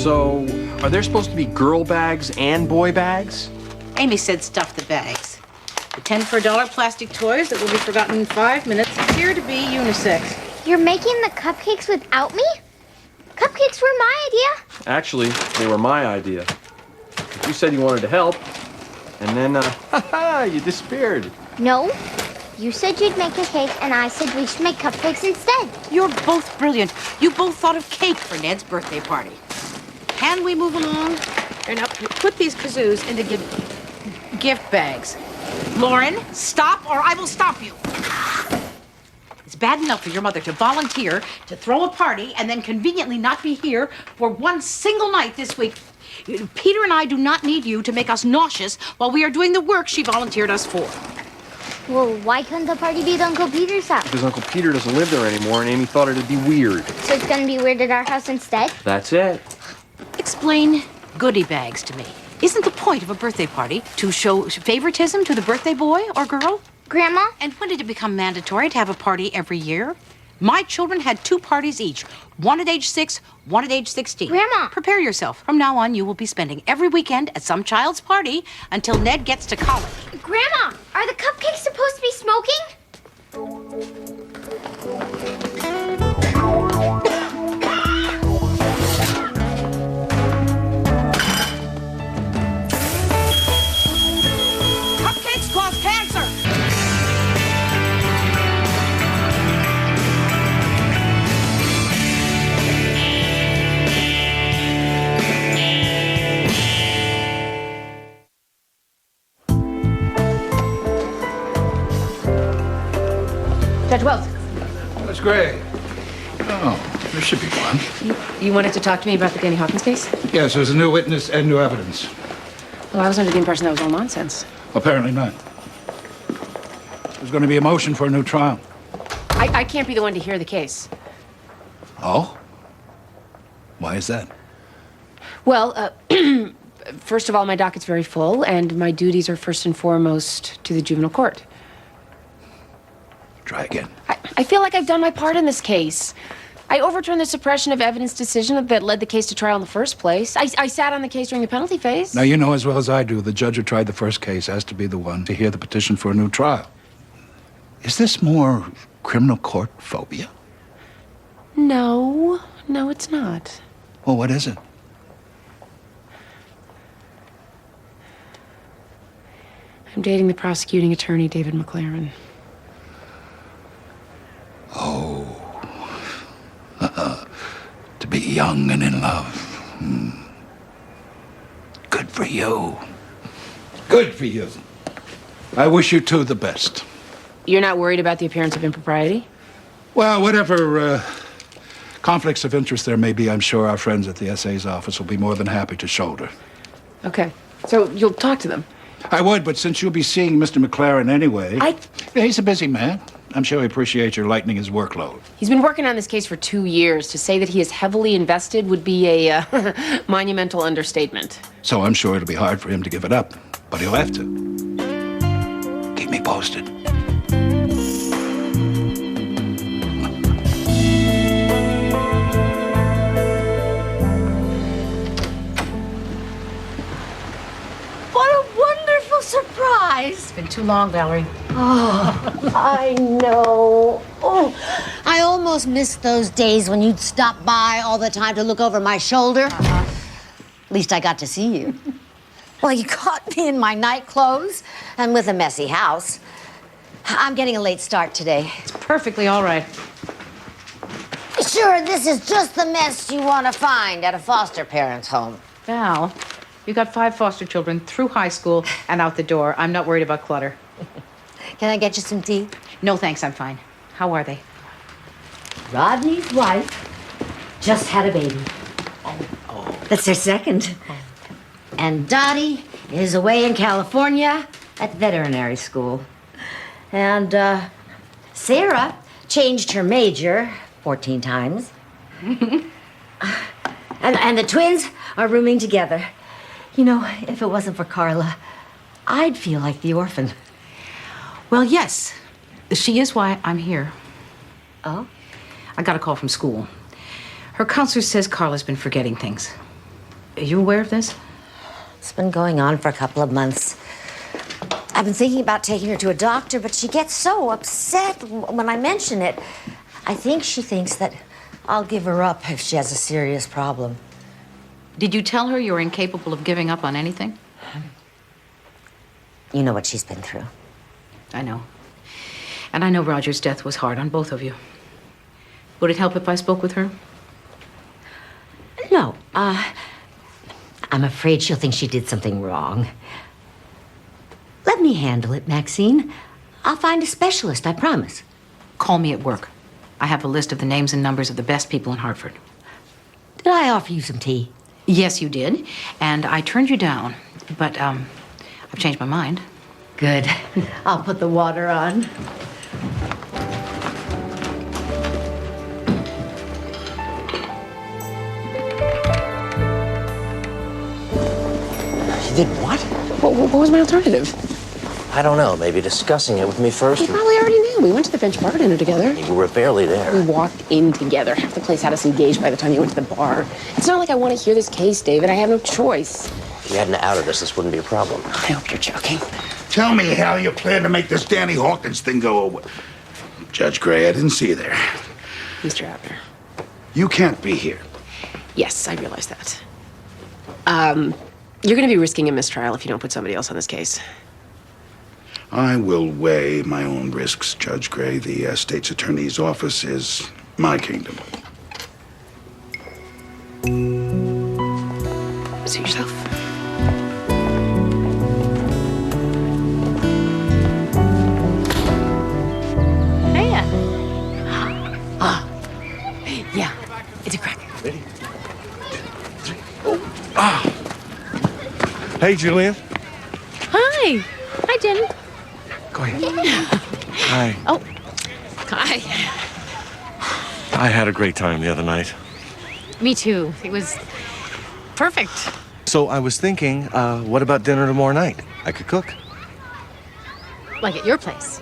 So, are there supposed to be girl bags and boy bags? Amy said stuff the bags. The 10 for $1 plastic toys that will be forgotten in 5 minutes appear to be unisex. You're making the cupcakes without me? Cupcakes were my idea. Actually, they were my idea. You said you wanted to help, and then, you disappeared. No, you said you'd make a cake, and I said we should make cupcakes instead. You're both brilliant. You both thought of cake for Ned's birthday party. Can we move along? And now, put these kazoos into gift bags. Lauren, stop or I will stop you. It's bad enough for your mother to volunteer to throw a party and then conveniently not be here for one single night this week. Peter and I do not need you to make us nauseous while we are doing the work she volunteered us for. Well, why couldn't the party be at Uncle Peter's house? Because Uncle Peter doesn't live there anymore, and Amy thought it'd be weird. So it's gonna be weird at our house instead? That's it. Explain goodie bags to me. Isn't the point of a birthday party to show favoritism to the birthday boy or girl? Grandma? And when did it become mandatory to have a party every year? My children had 2 parties each. One at age 6, one at age 16. Grandma! Prepare yourself. From now on, you will be spending every weekend at some child's party until Ned gets to college. Grandma, are the cupcakes supposed to be smoking? Cupcakes cause cancer! Judge Wells. That's great. Oh, there should be one. You wanted to talk to me about the Danny Hawkins case? Yes, there's a new witness and new evidence. Well, I was under the impression that was all nonsense. Apparently not. There's going to be a motion for a new trial. I can't be the one to hear the case. Oh? Why is that? Well, first of all, my docket's very full, and my duties are first and foremost to the juvenile court. Try again. I feel like I've done my part in this case. I overturned the suppression of evidence decision that led the case to trial in the first place. I sat on the case during the penalty phase. Now, you know as well as I do, the judge who tried the first case has to be the one to hear the petition for a new trial. Is this more criminal court phobia? No, it's not. Well, what is it? I'm dating the prosecuting attorney, David McLaren. Oh. To be young and in love. Good for you. Good for you. I wish you two the best. You're not worried about the appearance of impropriety? Well, whatever conflicts of interest there may be, I'm sure our friends at the SA's office will be more than happy to shoulder. Okay. So you'll talk to them? I would, but since you'll be seeing Mr. McLaren anyway... Yeah, he's a busy man. I'm sure he appreciates your lightening his workload. He's been working on this case for 2 years. To say that he is heavily invested would be a monumental understatement. So I'm sure it'll be hard for him to give it up, but he'll have to. Keep me posted. What a wonderful surprise. It's been too long, Valerie. Oh, I know. Oh, I almost missed those days when you'd stop by all the time to look over my shoulder. At least I got to see you. Well, you caught me in my night clothes and with a messy house. I'm getting a late start today. It's perfectly all right. Sure, this is just the mess you want to find at a foster parent's home. Val, you got 5 foster children through high school and out the door. I'm not worried about clutter. Can I get you some tea? No, thanks, I'm fine. How are they? Rodney's wife just had a baby. That's their second. And Dottie is away in California at veterinary school. And Sarah changed her major 14 times. and the twins are rooming together. You know, if it wasn't for Carla, I'd feel like the orphan. Well, yes. She is why I'm here. Oh? I got a call from school. Her counselor says Carla's been forgetting things. Are you aware of this? It's been going on for a couple of months. I've been thinking about taking her to a doctor, but she gets so upset when I mention it. I think she thinks that I'll give her up if she has a serious problem. Did you tell her you're incapable of giving up on anything? You know what she's been through. I know. And I know Roger's death was hard on both of you. Would it help if I spoke with her? No, I'm afraid she'll think she did something wrong. Let me handle it, Maxine. I'll find a specialist, I promise. Call me at work. I have a list of the names and numbers of the best people in Hartford. Did I offer you some tea? Yes, you did. And I turned you down. But, I've changed my mind. Good. I'll put the water on. You did what? What was my alternative? I don't know. Maybe discussing it with me first. You probably already knew. We went to the bench bar dinner together. You were barely there. We walked in together. Half the place had us engaged by the time you went to the bar. It's not like I want to hear this case, David. I have no choice. If you hadn't outed us, this wouldn't be a problem. I hope you're joking. Tell me how you plan to make this Danny Hawkins thing go away. Judge Gray, I didn't see you there. Mr. Abner. You can't be here. Yes, I realize that. You're going to be risking a mistrial if you don't put somebody else on this case. I will weigh my own risks, Judge Gray. The state's attorney's office is my kingdom. Suit yourself. Yeah, it's a crack. Ready? 2, 3. Oh. Hey, Julian. Hi. Hi, Jen. Go ahead. Hi. Oh. Hi. I had a great time the other night. Me too. It was perfect. So I was thinking, what about dinner tomorrow night? I could cook. Like at your place.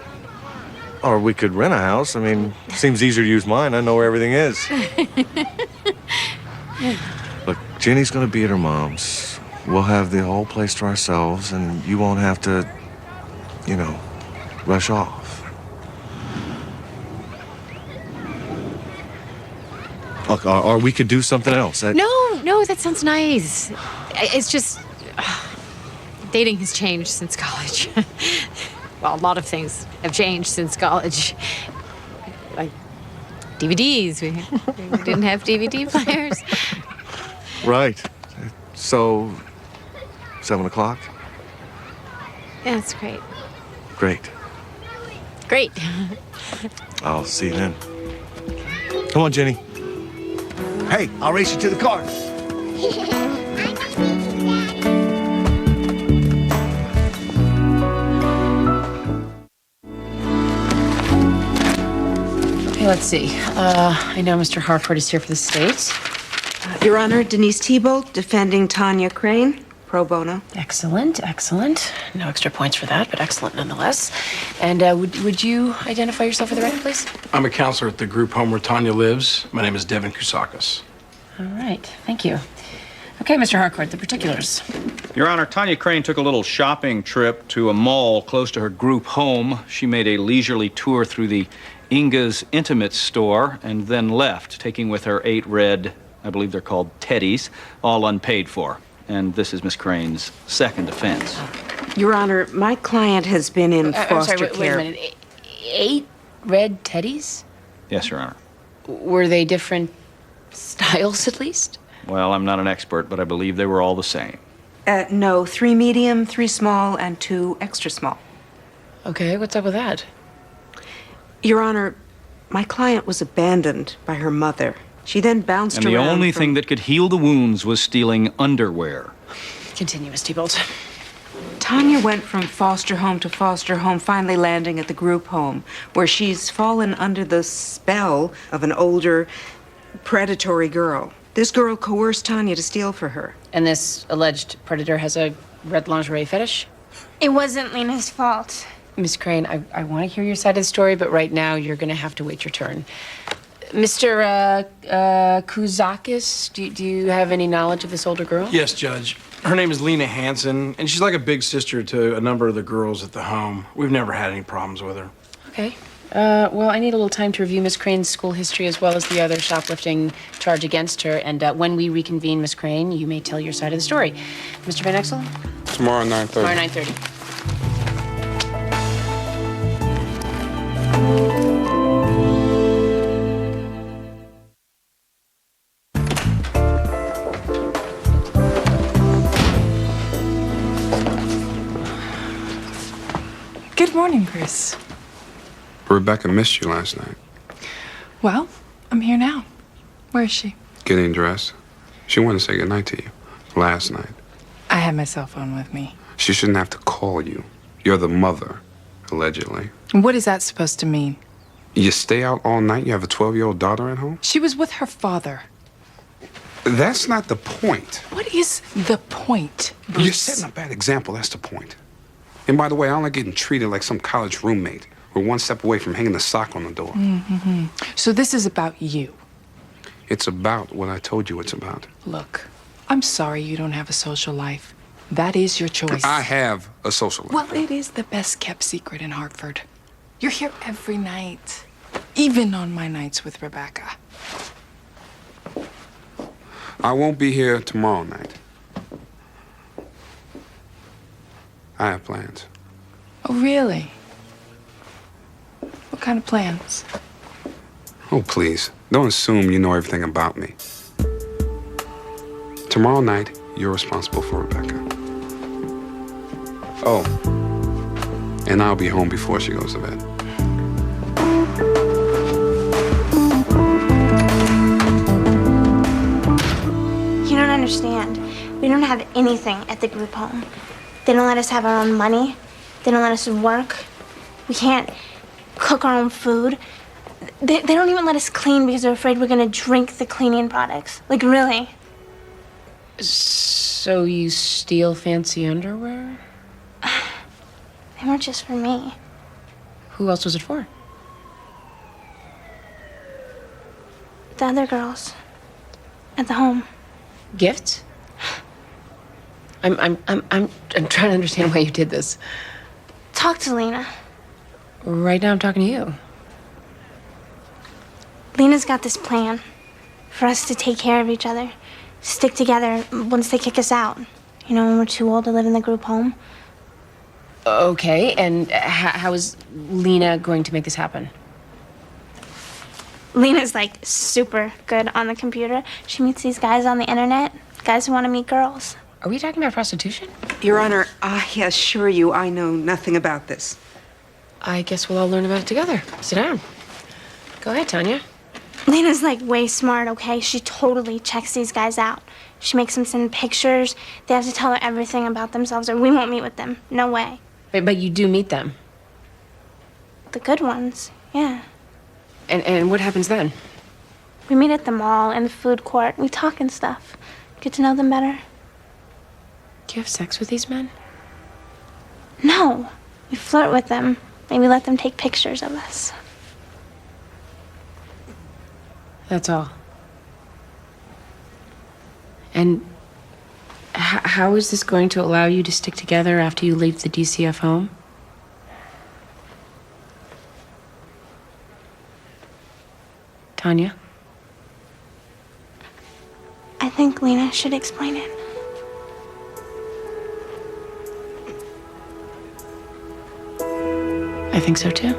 Or we could rent a house. I mean, seems easier to use mine. I know where everything is. Look, Jenny's gonna be at her mom's. We'll have the whole place to ourselves, and you won't have to, you know, rush off. Look, or we could do something else. No, that sounds nice. It's just dating has changed since college. Well, a lot of things have changed since college. Like DVDs. We didn't have DVD players. Right. So, 7 o'clock? Yeah, that's great. Great. Great. I'll see you then. Come on, Jenny. Hey, I'll race you to the car. Okay, let's see. I know Mr. Hartford is here for the state. Your Honor, Denise Thibault, defending Tanya Crane, pro bono. Excellent, excellent. No extra points for that, but excellent nonetheless. And would you identify yourself for the record, please? I'm a counselor at the group home where Tanya lives. My name is Devin Kousakis. All right, thank you. Okay, Mr. Harcourt, the particulars. Your Honor, Tanya Crane took a little shopping trip to a mall close to her group home. She made a leisurely tour through the Inga's Intimate store and then left, taking with her 8 red, I believe they're called teddies, all unpaid for. And this is Miss Crane's second offense. Your Honor, my client has been in I'm foster sorry, care. Wait a minute. 8 red teddies? Yes, Your Honor. Were they different styles, at least? Well, I'm not an expert, but I believe they were all the same. No, 3 medium, 3 small, and 2 extra small. Okay, what's up with that? Your Honor, my client was abandoned by her mother. She then bounced And around. the only thing that could heal the wounds was stealing underwear. Continue, Miss Thibault. Tanya went from foster home to foster home, finally landing at the group home, where she's fallen under the spell of an older, predatory girl. This girl coerced Tanya to steal for her. And this alleged predator has a red lingerie fetish? It wasn't Lena's fault. Miss Crane, I want to hear your side of the story, but right now you're going to have to wait your turn. Mr. Kouzakis, do you have any knowledge of this older girl? Yes, Judge. Her name is Lena Hansen, and she's like a big sister to a number of the girls at the home. We've never had any problems with her. Okay. Well, I need a little time to review Miss Crane's school history as well as the other shoplifting charge against her. And when we reconvene, Miss Crane, you may tell your side of the story. Mr. Van Exel? Tomorrow, 9:30. Tomorrow, 9:30. Good morning, Chris. Rebecca missed you last night. Well, I'm here now. Where is she? Getting dressed. She wanted to say goodnight to you last night. I had my cell phone with me. She shouldn't have to call you. You're the mother, allegedly. What is that supposed to mean? You stay out all night? You have a 12-year-old daughter at home? She was with her father. That's not the point. What is the point, Bruce? You're setting a bad example, that's the point. And by the way, I don't like getting treated like some college roommate. We're one step away from hanging the sock on the door. Mm-hmm. So this is about you. It's about what I told you it's about. Look, I'm sorry you don't have a social life. That is your choice. I have a social life. Well, it is the best kept secret in Hartford. You're here every night, even on my nights with Rebecca. I won't be here tomorrow night. I have plans. Oh, really? What kind of plans? Oh, please. Don't assume you know everything about me. Tomorrow night, you're responsible for Rebecca. Oh, and I'll be home before she goes to bed. You don't understand. We don't have anything at the group home. They don't let us have our own money. They don't let us work. We can't cook our own food. They don't even let us clean because they're afraid we're gonna drink the cleaning products. Like, really. So you steal fancy underwear? They weren't just for me. Who else was it for? The other girls. At the home. Gifts? I'm trying to understand why you did this. Talk to Lena. Right now I'm talking to you. Lena's got this plan for us to take care of each other, stick together once they kick us out. You know, when we're too old to live in the group home. Okay, and how is Lena going to make this happen? Lena's like super good on the computer. She meets these guys on the internet, guys who want to meet girls. Are we talking about prostitution? Your Honor, I assure you I know nothing about this. I guess we'll all learn about it together. Sit down. Go ahead, Tanya. Lena's like way smart, okay? She totally checks these guys out. She makes them send pictures. They have to tell her everything about themselves or we won't meet with them. No way. But you do meet them. The good ones, yeah. And what happens then? We meet at the mall, in the food court. We talk and stuff. Get to know them better. Do you have sex with these men? No. We flirt with them. Maybe let them take pictures of us. That's all. And how is this going to allow you to stick together after you leave the DCF home? Tanya? I think Lena should explain it. I think so too.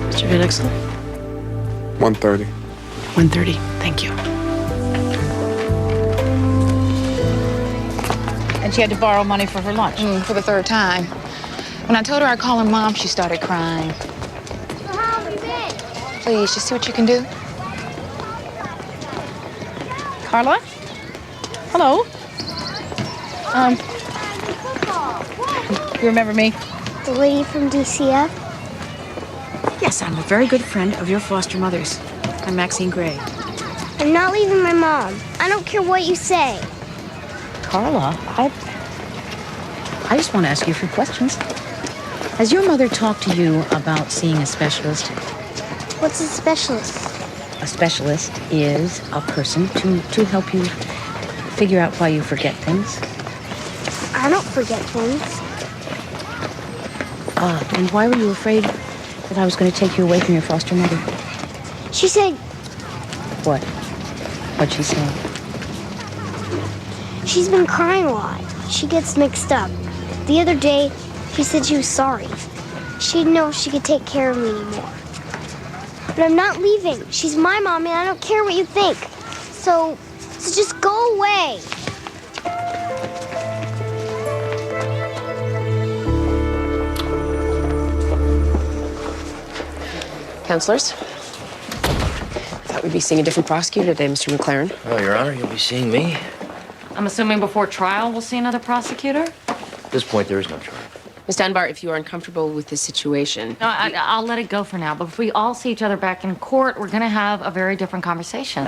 Mr. Van Exel? 1:30. 1:30. Thank you. And she had to borrow money for her lunch. For the third time. When I told her I'd call her mom, she started crying. So how have you been? Please, just see what you can do. Carla? Hello? You remember me? The lady from DCF? Yes, I'm a very good friend of your foster mother's. I'm Maxine Gray. I'm not leaving my mom. I don't care what you say. Carla, I just want to ask you a few questions. Has your mother talked to you about seeing a specialist? What's a specialist? A specialist is a person to help you figure out why you forget things. I don't forget things. And why were you afraid that I was going to take you away from your foster mother? She said, What? What'd she say? she's been crying a lot. She gets mixed up. The other day, she said she was sorry. She didn't know if she could take care of me anymore. But I'm not leaving. She's my mom, and I don't care what you think. So just go away. Counselors? I thought we'd be seeing a different prosecutor today, Mr. McLaren. Oh, Your Honor, you'll be seeing me. I'm assuming before trial we'll see another prosecutor? At this point, there is no trial. Ms. Dunbar, if you are uncomfortable with this situation... No, I'll let it go for now, but if we all see each other back in court, we're going to have a very different conversation.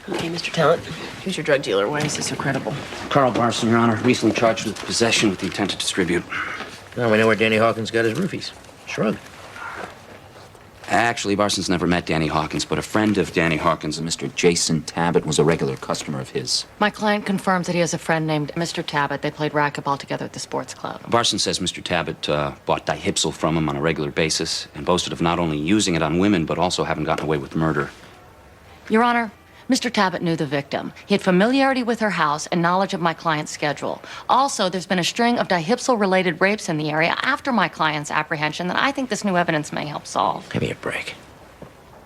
Okay, Mr. Talent, who's your drug dealer? Why is he so credible? Carl Barson, Your Honor, recently charged with possession with the intent to distribute. Now we know where Danny Hawkins got his roofies. Shrug. Actually, Barson's never met Danny Hawkins, but a friend of Danny Hawkins, a Mr. Jason Tabbitt, was a regular customer of his. My client confirms that he has a friend named Mr. Tabbitt. They played racquetball together at the sports club. Barson says Mr. Tabbitt bought dihipsil from him on a regular basis and boasted of not only using it on women, but also having gotten away with murder. Your Honor, Mr. Tabbitt knew the victim. He had familiarity with her house and knowledge of my client's schedule. Also, there's been a string of dihipsil-related rapes in the area after my client's apprehension that I think this new evidence may help solve. Give me a break.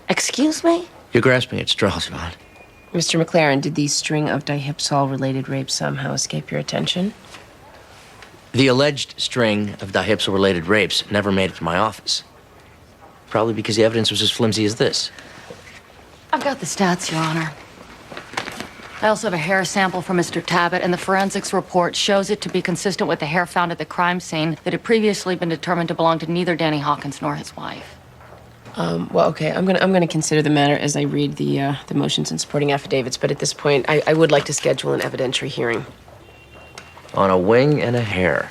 Excuse me? You're grasping at straws, Vaughn. Mr. McLaren, did the string of dihipsol-related rapes somehow escape your attention? The alleged string of dihipsil-related rapes never made it to my office. Probably because the evidence was as flimsy as this. I've got the stats, Your Honor. I also have a hair sample from Mr. Tabbitt, and the forensics report shows it to be consistent with the hair found at the crime scene that had previously been determined to belong to neither Danny Hawkins nor his wife. Well, okay, I'm gonna consider the matter as I read the motions and supporting affidavits, but at this point, I would like to schedule an evidentiary hearing. On a wing and a hair.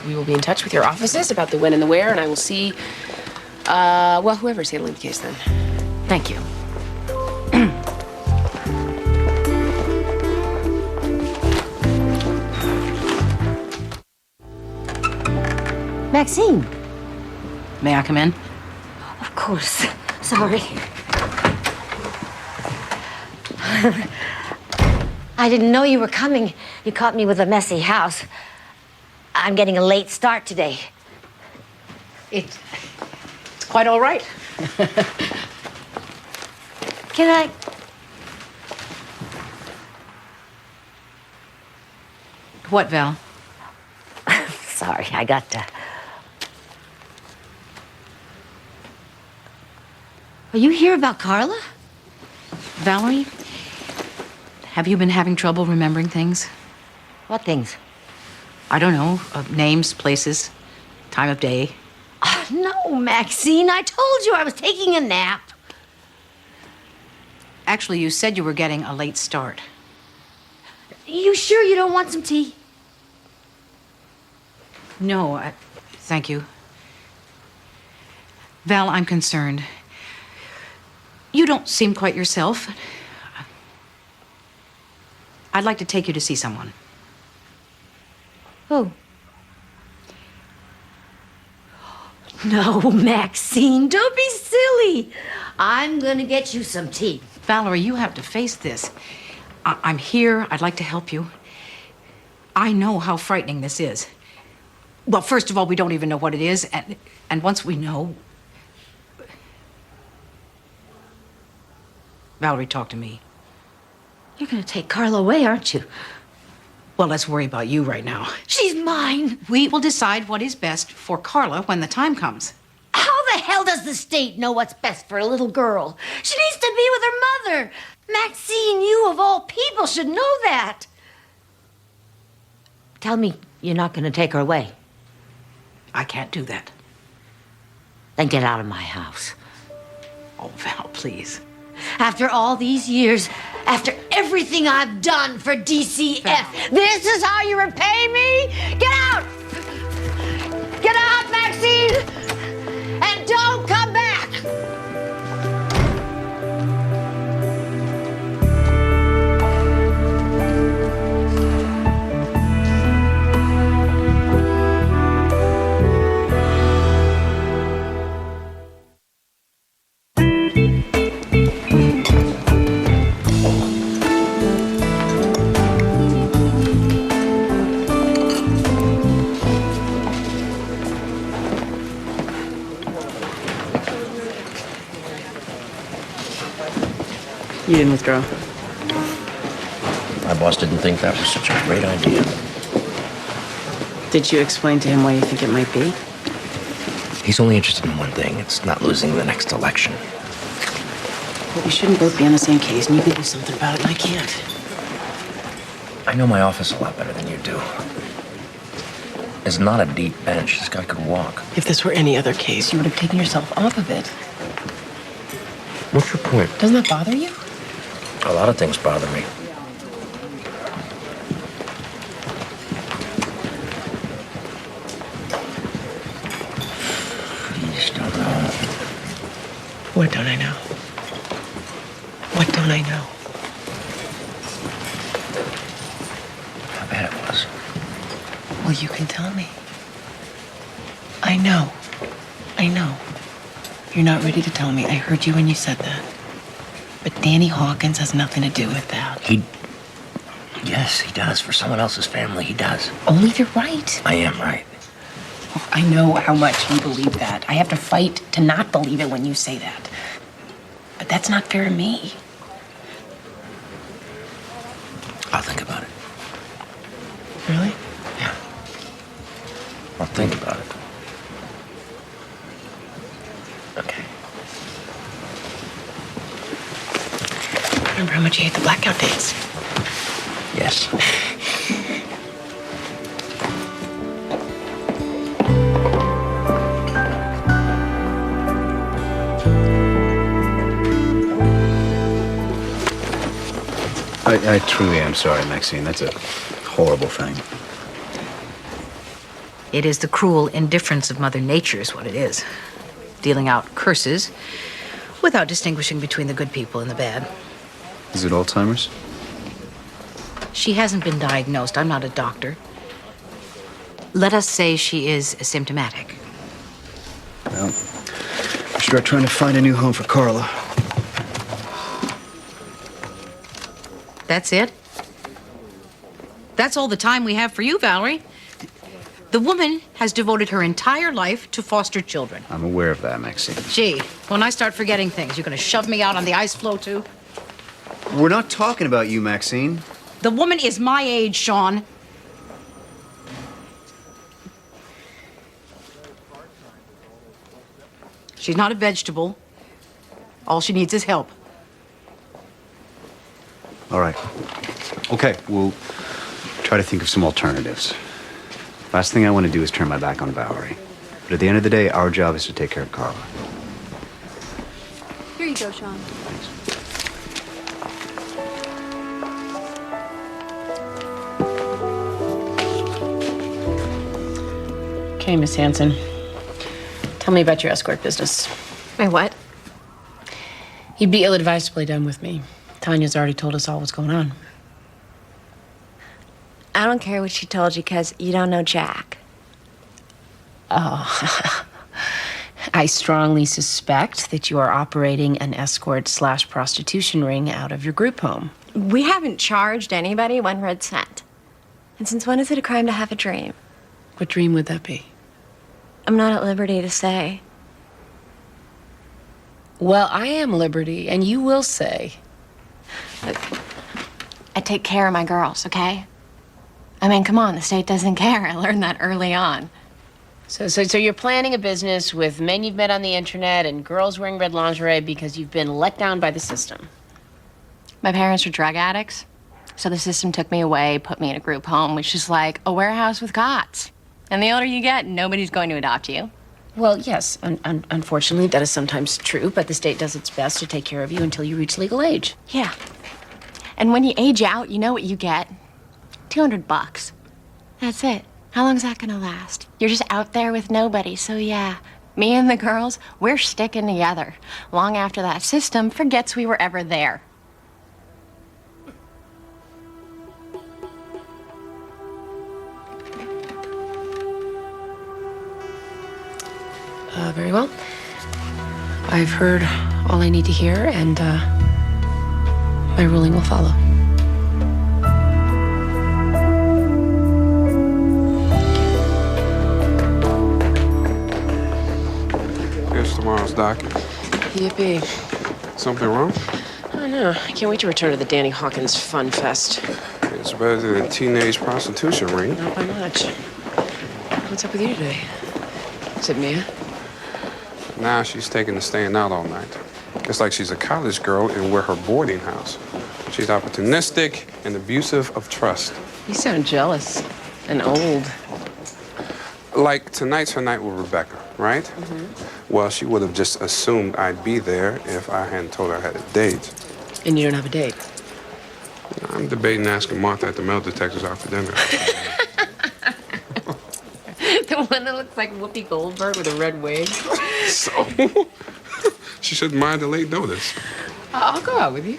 We will be in touch with your offices about the when and the where, and I will see, well, whoever's handling the case then. Thank you. Maxine. May I come in? Of course. Sorry. I didn't know you were coming. You caught me with a messy house. I'm getting a late start today. It's quite all right. Can I... What, Val? Sorry, I got to... Are you here about Carla? Valerie, have you been having trouble remembering things? What things? I don't know. Names, places, time of day. No, Maxine, I told you I was taking a nap. Actually, you said you were getting a late start. You sure you don't want some tea? No, thank you. Val, I'm concerned. You don't seem quite yourself. I'd like to take you to see someone. Who? No, Maxine, don't be silly. I'm gonna get you some tea. Valerie, you have to face this. I'm here. I'd like to help you. I know how frightening this is. Well, first of all, we don't even know what it is, and once we know... Valerie, talk to me. You're gonna take Carla away, aren't you? Well, let's worry about you right now. She's mine. We will decide what is best for Carla when the time comes. How the hell does the state know what's best for a little girl? She needs to be with her mother. Maxine, you of all people should know that. Tell me you're not gonna take her away. I can't do that. Then get out of my house. Oh, Val, please. After all these years, after everything I've done for DCF, this is how you repay me? Get out! Get out, Maxine! And don't come back! You didn't withdraw. My boss didn't think that was such a great idea. Did you explain to him why you think it might be? He's only interested in one thing. It's not losing the next election. Well, we shouldn't both be on the same case, and you can do something about it, and I can't. I know my office a lot better than you do. It's not a deep bench. This guy could walk. If this were any other case, you would have taken yourself off of it. What's your point? Doesn't that bother you? A lot of things bother me. You just don't know. What don't I know? What don't I know? How bad it was. Well, you can tell me. I know. I know. You're not ready to tell me. I heard you when you said that. But Danny Hawkins has nothing to do with that. Yes, he does. For someone else's family, he does. Only if you're right. I am right. Oh, I know how much you believe that. I have to fight to not believe it when you say that. But that's not fair to me. I'll think about it. Really? Yeah. I'll think about it. Okay. Remember how much you hate the blackout dates? Yes. I truly am sorry, Maxine. That's a horrible thing. It is the cruel indifference of Mother Nature is what it is. Dealing out curses without distinguishing between the good people and the bad. Is it Alzheimer's? She hasn't been diagnosed. I'm not a doctor. Let us say she is asymptomatic. Well, we should start trying to find a new home for Carla. That's it? That's all the time we have for you, Valerie. The woman has devoted her entire life to foster children. I'm aware of that, Maxine. Gee, when I start forgetting things, you're gonna shove me out on the ice floe, too? We're not talking about you, Maxine. The woman is my age, Sean. She's not a vegetable. All she needs is help. All right. Okay, we'll try to think of some alternatives. Last thing I want to do is turn my back on Valerie. But at the end of the day, our job is to take care of Carla. Here you go, Sean. Okay, Miss Hanson. Tell me about your escort business. My what? You'd be ill-advised to play dumb with me. Tanya's already told us all what's going on. I don't care what she told you because you don't know Jack. Oh. I strongly suspect that you are operating an escort/prostitution ring out of your group home. We haven't charged anybody one red cent. And since when is it a crime to have a dream? What dream would that be? I'm not at liberty to say. Well, I am Liberty, and you will say. Look, I take care of my girls, okay? I mean, come on, the state doesn't care. I learned that early on. So you're planning a business with men you've met on the internet and girls wearing red lingerie because you've been let down by the system. My parents were drug addicts, so the system took me away, put me in a group home, which is like a warehouse with cots. And the older you get, nobody's going to adopt you. Well, yes, unfortunately, that is sometimes true, but the state does its best to take care of you until you reach legal age. Yeah. And when you age out, you know what you get? $200. That's it. How long's that gonna last? You're just out there with nobody, so yeah. Me and the girls, we're sticking together. Long after that system forgets we were ever there. Very well. I've heard all I need to hear, and my ruling will follow. Here's tomorrow's docket. Yippee. Something wrong? I know. I can't wait to return to the Danny Hawkins Fun Fest. It's better than a teenage prostitution ring. Not by much. What's up with you today? Is it Mia? Now she's taking to staying out all night. It's like she's a college girl and we're her boarding house. She's opportunistic and abusive of trust. You sound jealous and old. Like tonight's her night with Rebecca, right? Well, she would have just assumed I'd be there if I hadn't told her I had a date. And you don't have a date? I'm debating asking Martha at the metal detectors out for dinner. The one that looks like Whoopi Goldberg with a red wig? So, she shouldn't mind the late notice. I'll go out with you.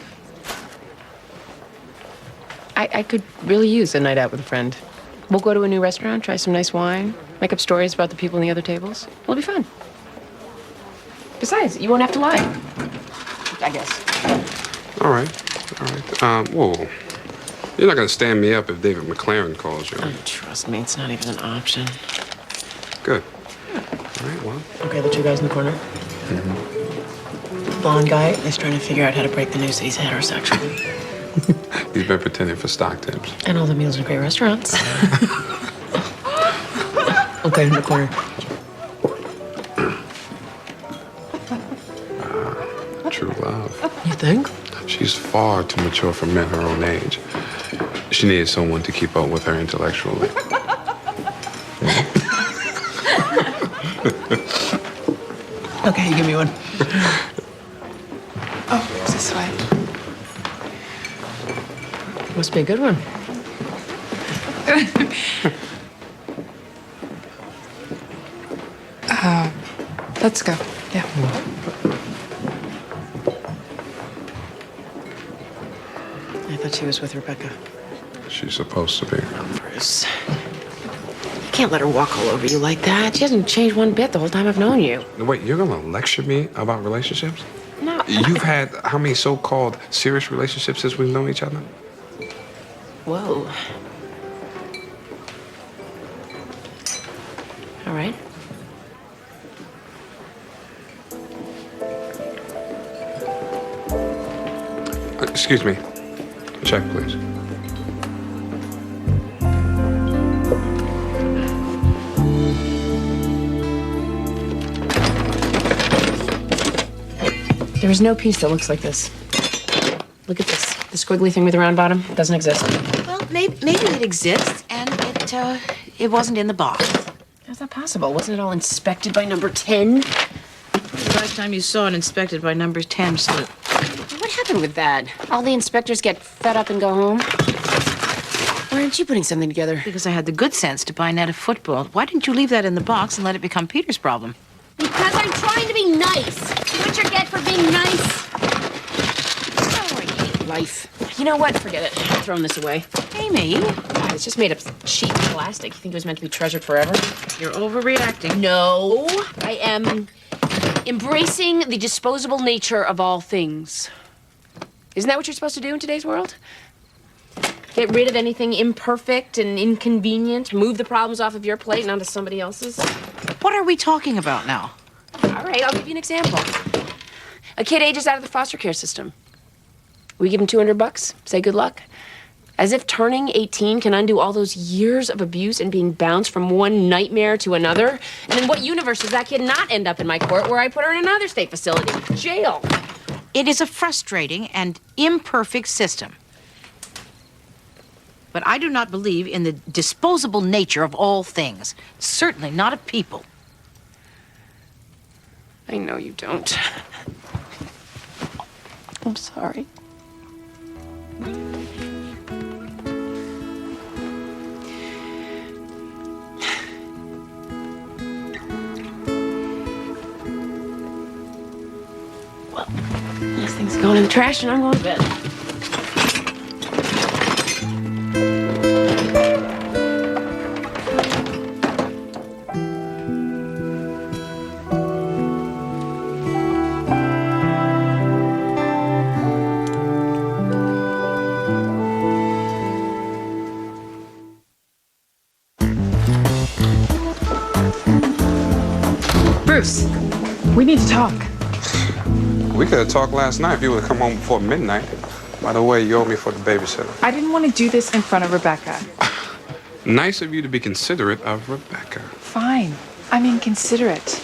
I could really use a night out with a friend. We'll go to a new restaurant, try some nice wine, make up stories about the people in the other tables. It'll be fun. Besides, you won't have to lie. I guess. All right. Whoa. You're not going to stand me up if David McLaren calls you. Oh, trust me, it's not even an option. Good. All right, well. Okay, the two guys in the corner. Blonde guy is trying to figure out how to break the news that he's heterosexual. He's been pretending for stock tips. And all the meals in great restaurants. Okay, in the corner. True love. You think? She's far too mature for men her own age. She needed someone to keep up with her intellectually. Okay, you give me one. Oh, it's this way. Must be a good one. Let's go. Yeah. I thought she was with Rebecca. She's supposed to be. Bruce. You can't let her walk all over you like that. She hasn't changed one bit the whole time I've known you. Wait, you're going to lecture me about relationships? No. You've had how many so-called serious relationships since we've known each other? Whoa. All right. Excuse me. Check, please. There is no piece that looks like this. Look at this. The squiggly thing with the round bottom doesn't exist. Well, maybe it exists, and it wasn't in the box. How's that possible? Wasn't it all inspected by number 10? The last time you saw it inspected by number 10 slip. What happened with that? All the inspectors get fed up and go home? Why aren't you putting something together? Because I had the good sense to buy net a football. Why didn't you leave that in the box and let it become Peter's problem? Because I'm trying to be nice. What you get for being nice? Oh, I hate life. You know what? Forget it. I'm throwing this away. Amy. God, it's just made of cheap plastic. You think it was meant to be treasured forever? You're overreacting. No, I am embracing the disposable nature of all things. Isn't that what you're supposed to do in today's world? Get rid of anything imperfect and inconvenient, move the problems off of your plate and onto somebody else's? What are we talking about now? All right, I'll give you an example. A kid ages out of the foster care system. We give him $200, say good luck. As if turning 18 can undo all those years of abuse and being bounced from one nightmare to another. And in what universe does that kid not end up in my court where I put her in another state facility? Jail. It is a frustrating and imperfect system. But I do not believe in the disposable nature of all things. Certainly not of people. I know you don't. I'm sorry. Well, this thing's going in the trash and I'm going to bed. Bruce, we need to talk. We could have talked last night if you would have come home before midnight. By the way, you owe me for the babysitter. I didn't want to do this in front of Rebecca. Nice of you to be considerate of Rebecca. Fine. I'm inconsiderate.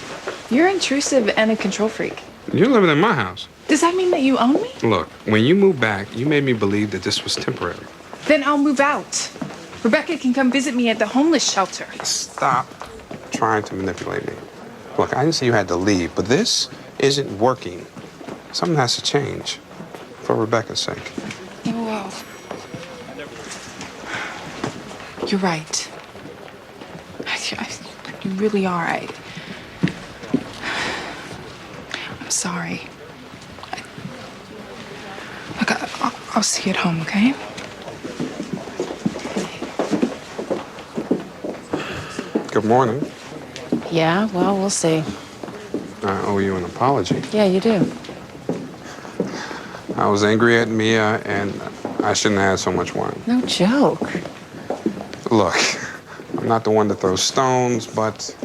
You're intrusive and a control freak. You're living in my house. Does that mean that you own me? Look, when you moved back, you made me believe that this was temporary. Then I'll move out. Rebecca can come visit me at the homeless shelter. Stop trying to manipulate me. Look, I didn't say you had to leave, but this isn't working. Something has to change for Rebecca's sake. Well, you're right. You really are. I'm sorry. Look, I'll see you at home, okay? Good morning. Yeah, well, we'll see. I owe you an apology. Yeah, you do. I was angry at Mia, and I shouldn't have had so much wine. No joke. Look, I'm not the one to throw stones, but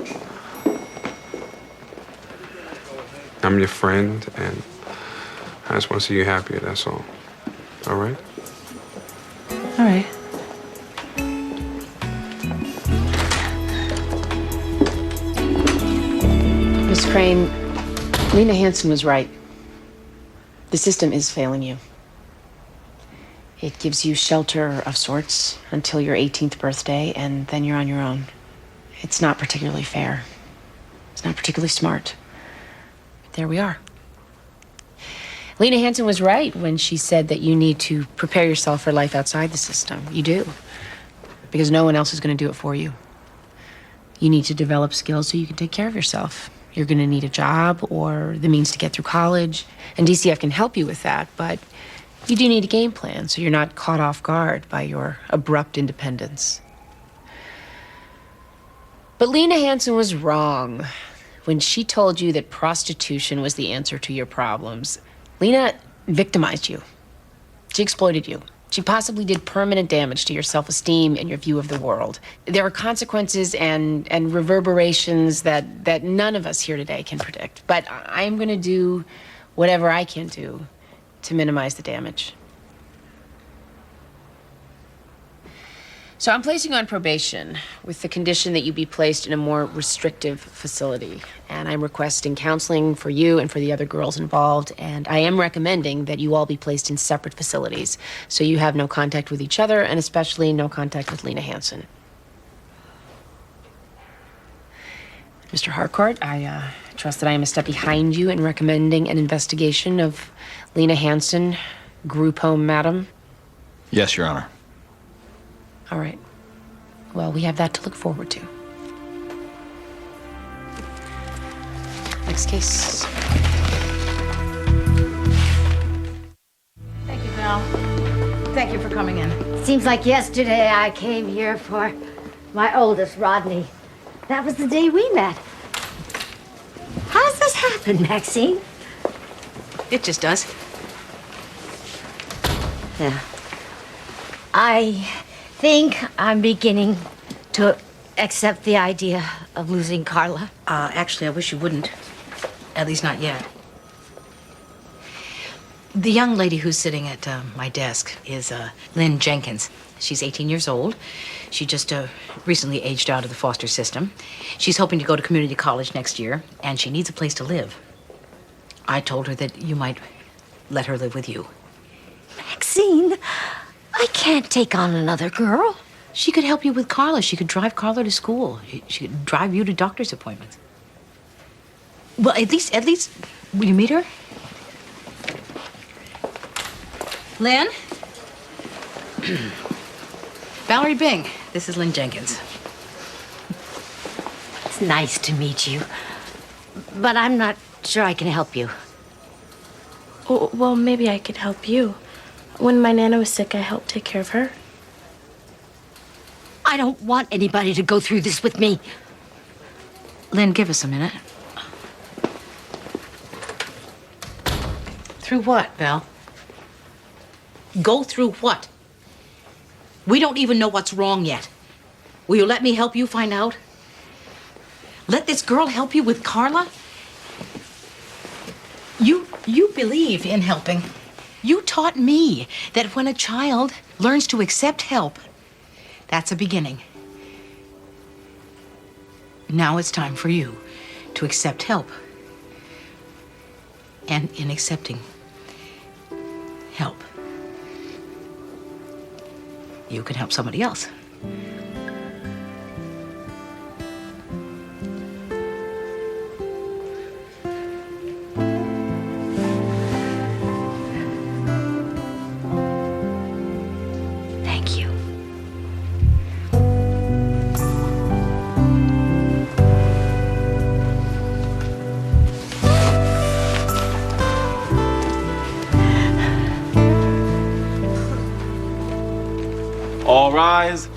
I'm your friend, and I just want to see you happier, that's all. All right? All right. Miss Crane, Lena Hansen was right. The system is failing you. It gives you shelter of sorts until your 18th birthday, and then you're on your own. It's not particularly fair. It's not particularly smart. But there we are. Lena Hansen was right when she said that you need to prepare yourself for life outside the system. You do. Because no one else is going to do it for you. You need to develop skills so you can take care of yourself. You're going to need a job or the means to get through college. And DCF can help you with that, but you do need a game plan so you're not caught off guard by your abrupt independence. But Lena Hansen was wrong when she told you that prostitution was the answer to your problems. Lena victimized you. She exploited you. She possibly did permanent damage to your self-esteem and your view of the world. There are consequences and reverberations that none of us here today can predict. But I'm going to do whatever I can do to minimize the damage. So I'm placing you on probation with the condition that you be placed in a more restrictive facility. And I'm requesting counseling for you and for the other girls involved. And I am recommending that you all be placed in separate facilities so you have no contact with each other and especially no contact with Lena Hansen. Mr. Harcourt, I trust that I am a step behind you in recommending an investigation of Lena Hansen, group home madam. Yes, Your Honor. All right. Well, we have that to look forward to. Next case. Thank you, Val. Thank you for coming in. Seems like yesterday I came here for my oldest, Rodney. That was the day we met. How does this happen, Maxine? It just does. Yeah. I think I'm beginning to accept the idea of losing Carla. Actually, I wish you wouldn't. At least not yet. The young lady who's sitting at my desk is Lynn Jenkins. She's 18 years old. She just recently aged out of the foster system. She's hoping to go to community college next year, and she needs a place to live. I told her that you might let her live with you. Maxine, I can't take on another girl. She could help you with Carla. She could drive Carla to school. She could drive you to doctor's appointments. Well, at least, will you meet her? Lynn? Valerie Bing. This is Lynn Jenkins. It's nice to meet you, but I'm not sure I can help you. Oh, well, maybe I could help you. When my Nana was sick, I helped take care of her. I don't want anybody to go through this with me. Lynn, give us a minute. Through what, Val? Go through what? We don't even know what's wrong yet. Will you let me help you find out? Let this girl help you with Carla? You believe in helping. You taught me that when a child learns to accept help, that's a beginning. Now it's time for you to accept help. And in accepting help, you can help somebody else. Thank you. All rise.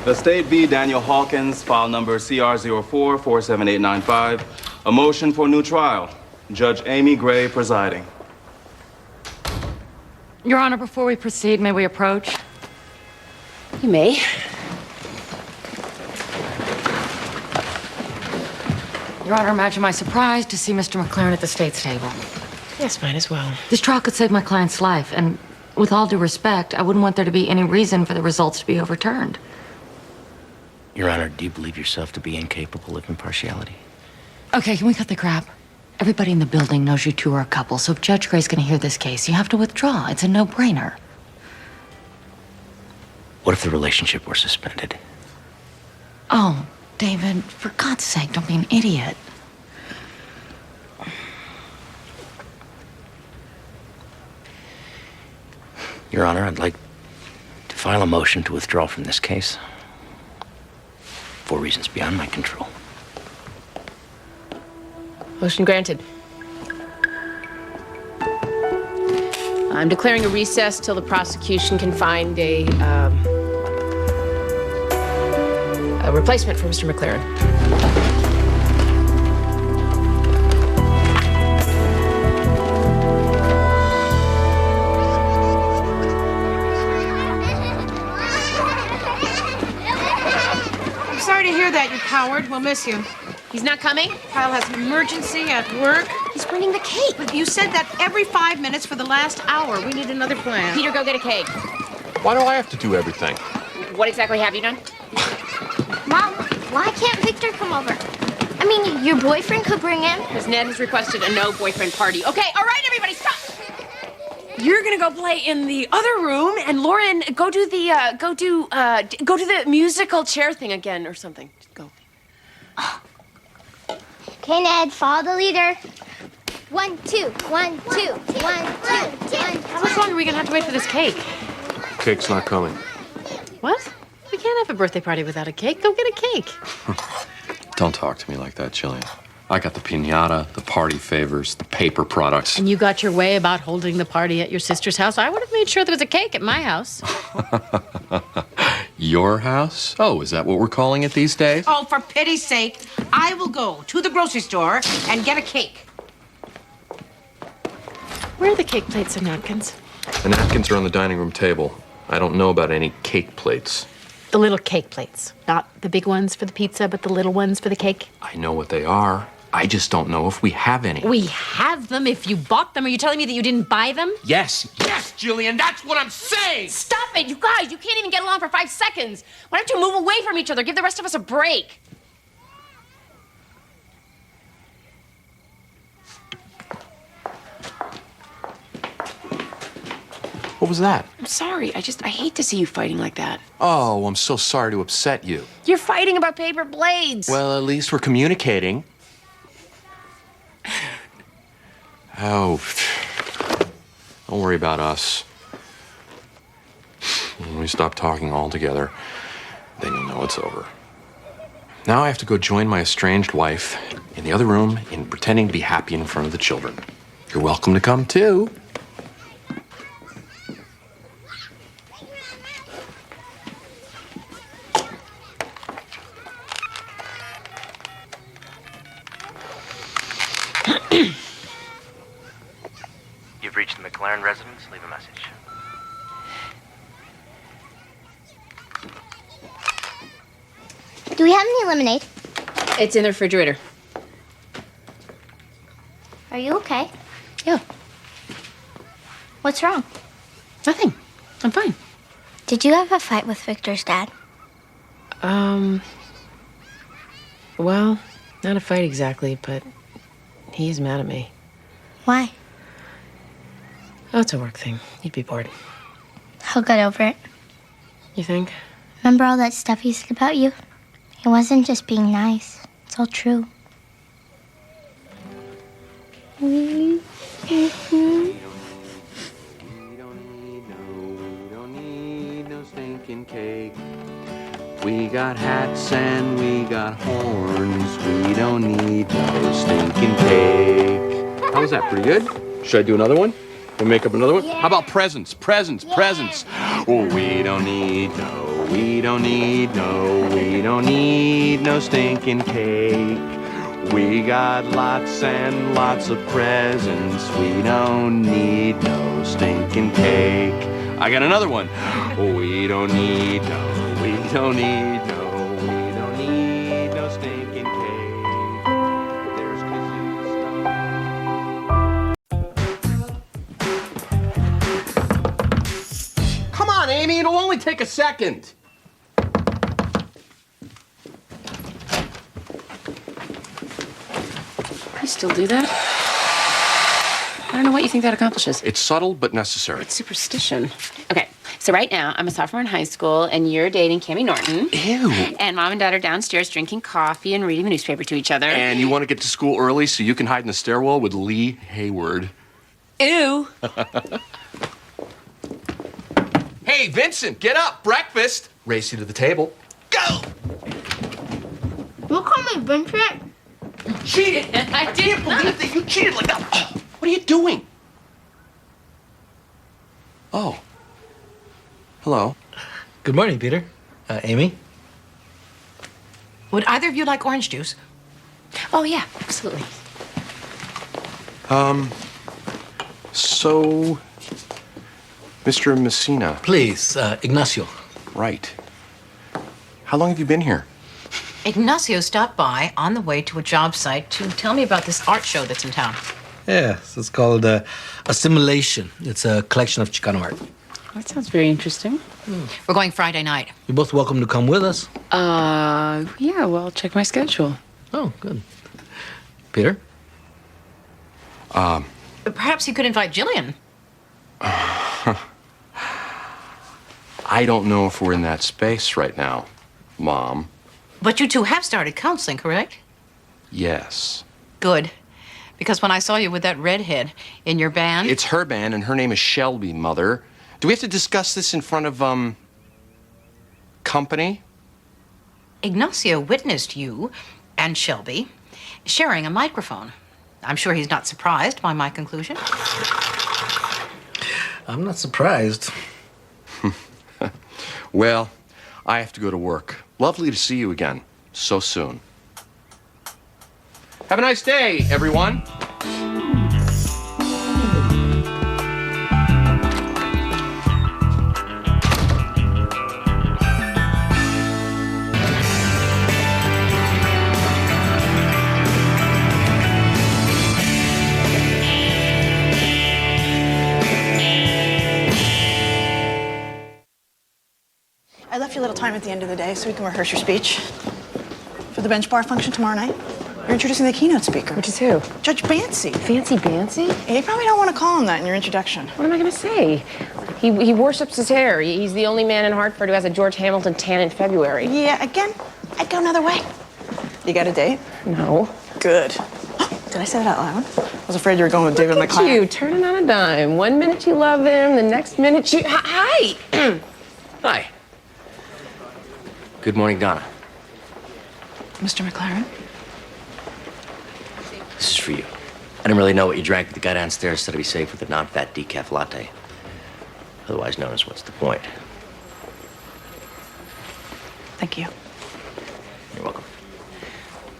The State v. Daniel Hawkins, file number CR04-47895. A motion for new trial. Judge Amy Gray presiding. Your Honor, before we proceed, may we approach? You may. Your Honor, imagine my surprise to see Mr. McLaren at the state's table. Yes, mine as well. This trial could save my client's life, and with all due respect, I wouldn't want there to be any reason for the results to be overturned. Your Honor, do you believe yourself to be incapable of impartiality? Okay, can we cut the crap? Everybody in the building knows you two are a couple, so if Judge Gray's gonna hear this case, you have to withdraw. It's a no-brainer. What if the relationship were suspended? Oh, David, for God's sake, don't be an idiot. Your Honor, I'd like to file a motion to withdraw from this case for reasons beyond my control. Motion granted. I'm declaring a recess till the prosecution can find a replacement for Mr. McLaren. I'm sorry to hear that, you coward. We'll miss you. He's not coming? Kyle has an emergency at work. He's bringing the cake. But you said that every 5 minutes for the last hour. We need another plan. Peter, go get a cake. Why do I have to do everything? What exactly have you done? Mom, why can't Victor come over? I mean, your boyfriend could bring him. Because Ned has requested a no-boyfriend party. Okay, all right, everybody, stop! You're gonna go play in the other room, and Lauren, go do the musical chair thing again or something. Just go. Okay, Ned, follow the leader. 1, 2, 1, 2, 1, 2, 1. How much longer are we gonna have to wait for this cake? Cake's not coming. What? We can't have a birthday party without a cake. Go get a cake. Don't talk to me like that, Jillian. I got the piñata, the party favors, the paper products. And you got your way about holding the party at your sister's house. I would have made sure there was a cake at my house. Your house? Oh, is that what we're calling it these days? Oh, for pity's sake, I will go to the grocery store and get a cake. Where are the cake plates and napkins? The napkins are on the dining room table. I don't know about any cake plates. The little cake plates. Not the big ones for the pizza, but the little ones for the cake. I know what they are. I just don't know if we have any. We have them if you bought them. Are you telling me that you didn't buy them? Yes. Yes, Jillian, that's what I'm saying! Stop it, you guys! You can't even get along for 5 seconds. Why don't you move away from each other? Give the rest of us a break. What was that? I'm sorry. I hate to see you fighting like that. Oh, I'm so sorry to upset you. You're fighting about paper blades. Well, at least we're communicating. Oh, don't worry about us. When we stop talking altogether, then you'll know it's over. Now I have to go join my estranged wife in the other room in pretending to be happy in front of the children. You're welcome to come too. You've reached the McLaren residence. Leave a message. Do we have any lemonade? It's in the refrigerator. Are you okay? Yeah. What's wrong? Nothing. I'm fine. Did you have a fight with Victor's dad? Well, not a fight exactly, but he is mad at me. Why? Oh, it's a work thing. He'd be bored. He'll get over it. You think? Remember all that stuff he said about you? It wasn't just being nice. It's all true. Really? Stinking cake. We got hats and we got horns. We don't need no stinking cake. How was that? Pretty good? Should I do another one? We'll make up another one? How about presents? Presents. Oh, we don't need no, we don't need no, we don't need no stinking cake. We got lots and lots of presents. We don't need no stinking cake. I got another one. Oh, we don't need no, we don't need no, we don't need no stinking cake. There's Come on, Amy, it'll only take a second. You still do that? I don't know what you think that accomplishes. It's subtle but necessary. It's superstition. Okay, so right now, I'm a sophomore in high school, and you're dating Cammie Norton. Ew. And Mom and Dad are downstairs drinking coffee and reading the newspaper to each other. And you want to get to school early so you can hide in the stairwell with Lee Hayward. Ew. Hey, Vincent, get up. Breakfast. Race you to the table. Go. You call me Vincent? You cheated. I can't believe that you cheated like that. Oh, what are you doing? Oh. Hello. Good morning, Peter. Amy? Would either of you like orange juice? Oh, yeah, absolutely. So, Mr. Messina. Please, Ignacio. Right. How long have you been here? Ignacio stopped by on the way to a job site to tell me about this art show that's in town. Yes, it's called Assimilation. It's a collection of Chicano art. That sounds very interesting. We're going Friday night. You're both welcome to come with us. Yeah, well, I'll check my schedule. Oh, good. Peter? Perhaps you could invite Jillian. I don't know if we're in that space right now, Mom. But you two have started counseling, correct? Yes. Good. Because when I saw you with that redhead in your band... It's her band, and her name is Shelby, Mother. Do we have to discuss this in front of, company? Ignacio witnessed you and Shelby sharing a microphone. I'm sure he's not surprised by my conclusion. I'm not surprised. Well, I have to go to work. Lovely to see you again so soon. Have a nice day, everyone. I left you a little time at the end of the day so we can rehearse your speech for the bench bar function tomorrow night. You're introducing the keynote speaker. Which is who? Judge Bancy. Fancy Bancy? Yeah, you probably don't want to call him that in your introduction. What am I going to say? He worships his hair. He's the only man in Hartford who has a George Hamilton tan in February. Yeah, again, I'd go another way. You got a date? No. Good. Did I say that out loud? I was afraid you were going with David Look at McClaren. you, turning on a dime. One minute you love him, the next minute you... Hi! Hi. Good morning, Donna. Mr. McLaren? This is for you. I didn't really know what you drank, but the guy downstairs said I'd be safe with a non-fat decaf latte. Otherwise known as what's the point? Thank you. You're welcome.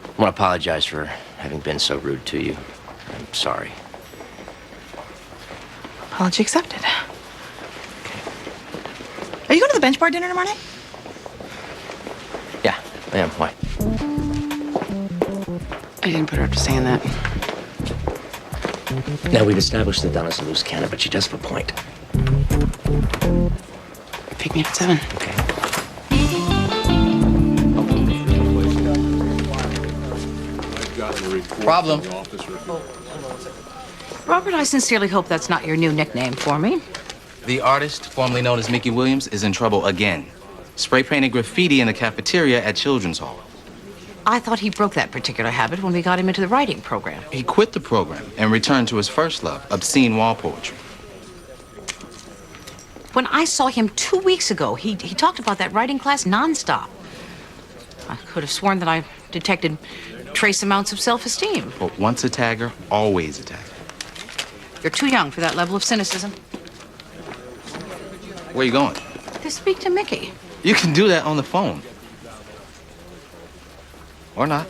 I want to apologize for having been so rude to you. I'm sorry. Apology accepted. Are you going to the bench bar dinner tomorrow night? Yeah, I am. Why? I didn't put her up to saying that. Now, we've established that Donna's a loose cannon, but she does have a point. Pick me up at 7. Okay. Problem. Robert, I sincerely hope that's not your new nickname for me. The artist, formerly known as Mickey Williams, is in trouble again. Spray painted graffiti in the cafeteria at Children's Hall. I thought he broke that particular habit when we got him into the writing program. He quit the program and returned to his first love, obscene wall poetry. When I saw him 2 weeks ago, he talked about that writing class nonstop. I could have sworn that I detected trace amounts of self-esteem. But once a tagger, always a tagger. You're too young for that level of cynicism. Where are you going? To speak to Mickey. You can do that on the phone. Or not.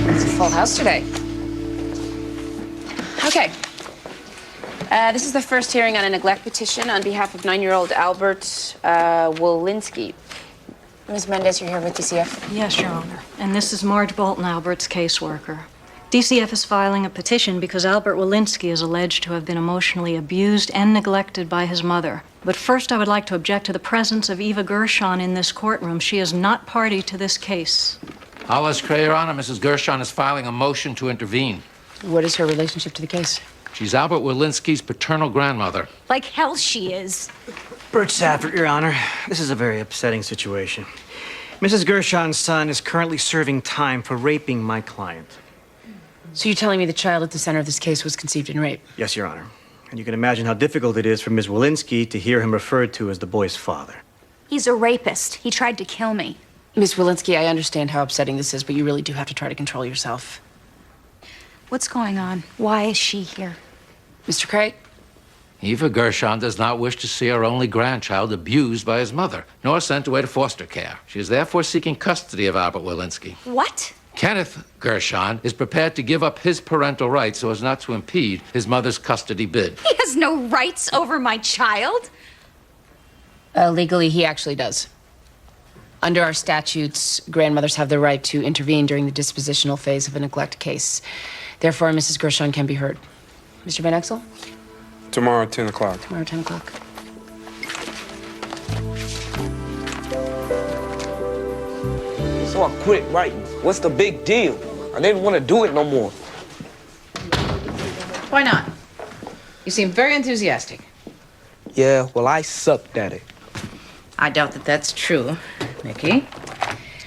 It's a full house today. Okay. This is the first hearing on a neglect petition on behalf of 9-year-old Albert Wolinski. Ms. Mendez, you're here with DCF? Yes, Your Honor. And this is Marge Bolton, Albert's caseworker. DCF is filing a petition because Albert Wolinski is alleged to have been emotionally abused and neglected by his mother. But first, I would like to object to the presence of Eva Gershon in this courtroom. She is not party to this case. Alles clear, Your Honor. Mrs. Gershon is filing a motion to intervene. What is her relationship to the case? She's Albert Wolinski's paternal grandmother. Like hell she is. Bert Safford, Your Honor. This is a very upsetting situation. Mrs. Gershon's son is currently serving time for raping my client. So you're telling me the child at the center of this case was conceived in rape? Yes, Your Honor. And you can imagine how difficult it is for Ms. Wolinski to hear him referred to as the boy's father. He's a rapist. He tried to kill me. Miss Wolinski, I understand how upsetting this is, but you really do have to try to control yourself. What's going on? Why is she here? Mr. Craig? Eva Gershon does not wish to see her only grandchild abused by his mother, nor sent away to foster care. She is therefore seeking custody of Albert Wolinski. What? Kenneth Gershon is prepared to give up his parental rights so as not to impede his mother's custody bid. He has no rights over my child. Legally, he actually does. Under our statutes, grandmothers have the right to intervene during the dispositional phase of a neglect case. Therefore, Mrs. Gershon can be heard. Mr. Van Exel? Tomorrow at 10 o'clock. Tomorrow at 10 o'clock. So I quit writing. What's the big deal? I didn't want to do it no more. Why not? You seem very enthusiastic. Yeah, well, I sucked at it. I doubt that that's true, Mickey.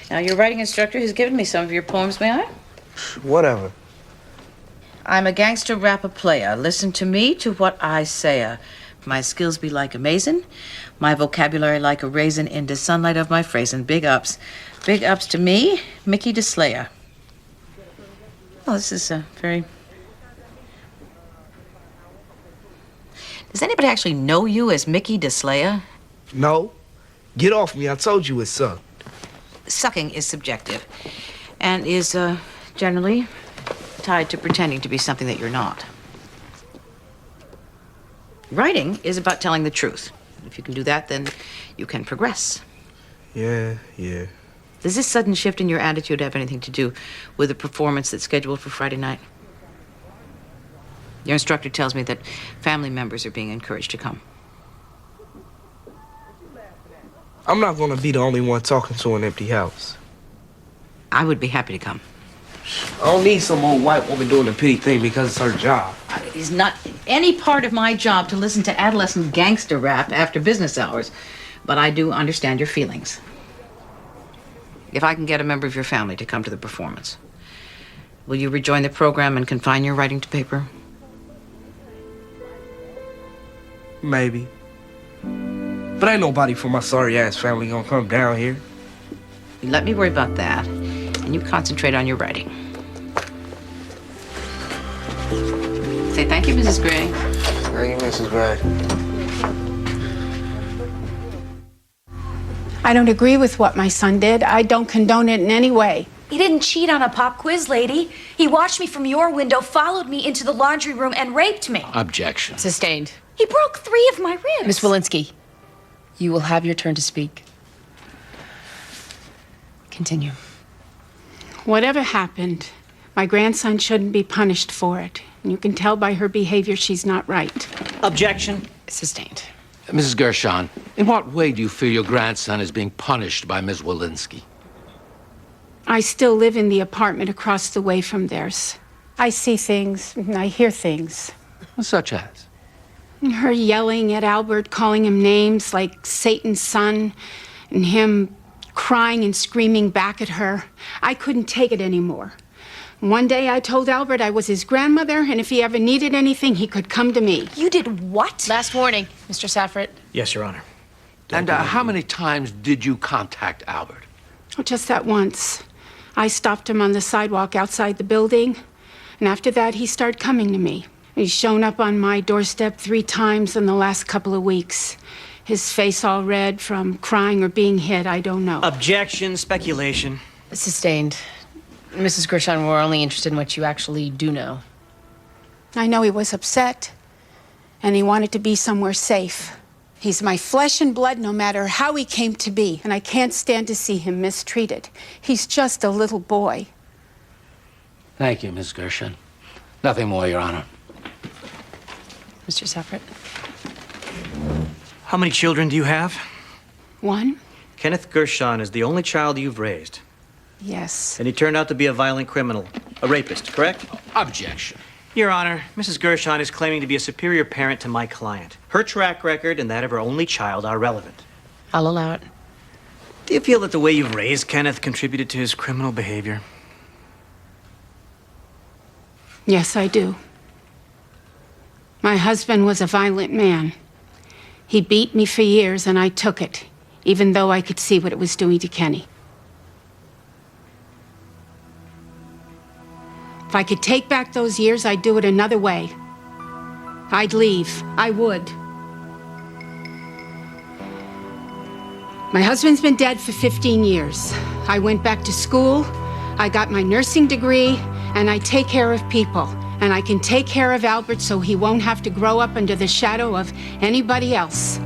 Now, your writing instructor has given me some of your poems, may I? Whatever. I'm a gangster rapper player. Listen to me, to what I say. My skills be like amazing. My vocabulary like a raisin in the sunlight of my phrasing. Big ups. Big ups to me, Mickey the Slayer. Oh, this is very... Does anybody actually know you as Mickey the Slayer? No. Get off me. I told you it sucked. Sucking is subjective and is generally tied to pretending to be something that you're not. Writing is about telling the truth. If you can do that, then you can progress. Yeah. Does this sudden shift in your attitude have anything to do with the performance that's scheduled for Friday night? Your instructor tells me that family members are being encouraged to come. I'm not going to be the only one talking to an empty house. I would be happy to come. I don't need some old white woman doing the pity thing because it's her job. It is not any part of my job to listen to adolescent gangster rap after business hours, but I do understand your feelings. If I can get a member of your family to come to the performance, will you rejoin the program and confine your writing to paper? Maybe. But ain't nobody from my sorry-ass family gonna come down here. You let me worry about that, and you concentrate on your writing. Say thank you, Mrs. Gray. Thank you, Mrs. Gray. I don't agree with what my son did. I don't condone it in any way. He didn't cheat on a pop quiz lady. He watched me from your window, followed me into the laundry room, and raped me. Objection. Sustained. He broke 3 of my ribs. Miss Wolinski, you will have your turn to speak. Continue. Whatever happened, my grandson shouldn't be punished for it. And you can tell by her behavior she's not right. Objection. Sustained. Mrs. Gershon, in what way do you feel your grandson is being punished by Ms. Walensky? I still live in the apartment across the way from theirs. I see things and I hear things. Such as? Her yelling at Albert, calling him names like Satan's son, and him crying and screaming back at her. I couldn't take it anymore. One day I told Albert I was his grandmother, and if he ever needed anything, he could come to me. You did what? Last warning, Mr. Saffert. Yes, Your Honor. And how many times did you contact Albert? Oh, just that once. I stopped him on the sidewalk outside the building, and after that, he started coming to me. He's shown up on my doorstep 3 times in the last couple of weeks. His face all red from crying or being hit, I don't know. Objection, speculation. Sustained. Mrs. Gershon, we're only interested in what you actually do know. I know he was upset, and he wanted to be somewhere safe. He's my flesh and blood no matter how he came to be, and I can't stand to see him mistreated. He's just a little boy. Thank you, Ms. Gershon. Nothing more, Your Honor. Mr. Saffert? How many children do you have? 1? Kenneth Gershon is the only child you've raised. Yes. And he turned out to be a violent criminal, a rapist, correct? Objection. Your Honor, Mrs. Gershon is claiming to be a superior parent to my client. Her track record and that of her only child are relevant. I'll allow it. Do you feel that the way you've raised Kenneth contributed to his criminal behavior? Yes, I do. My husband was a violent man. He beat me for years, and I took it, even though I could see what it was doing to Kenny. If I could take back those years, I'd do it another way. I'd leave. I would. My husband's been dead for 15 years. I went back to school, I got my nursing degree, and I take care of people. And I can take care of Albert so he won't have to grow up under the shadow of anybody else.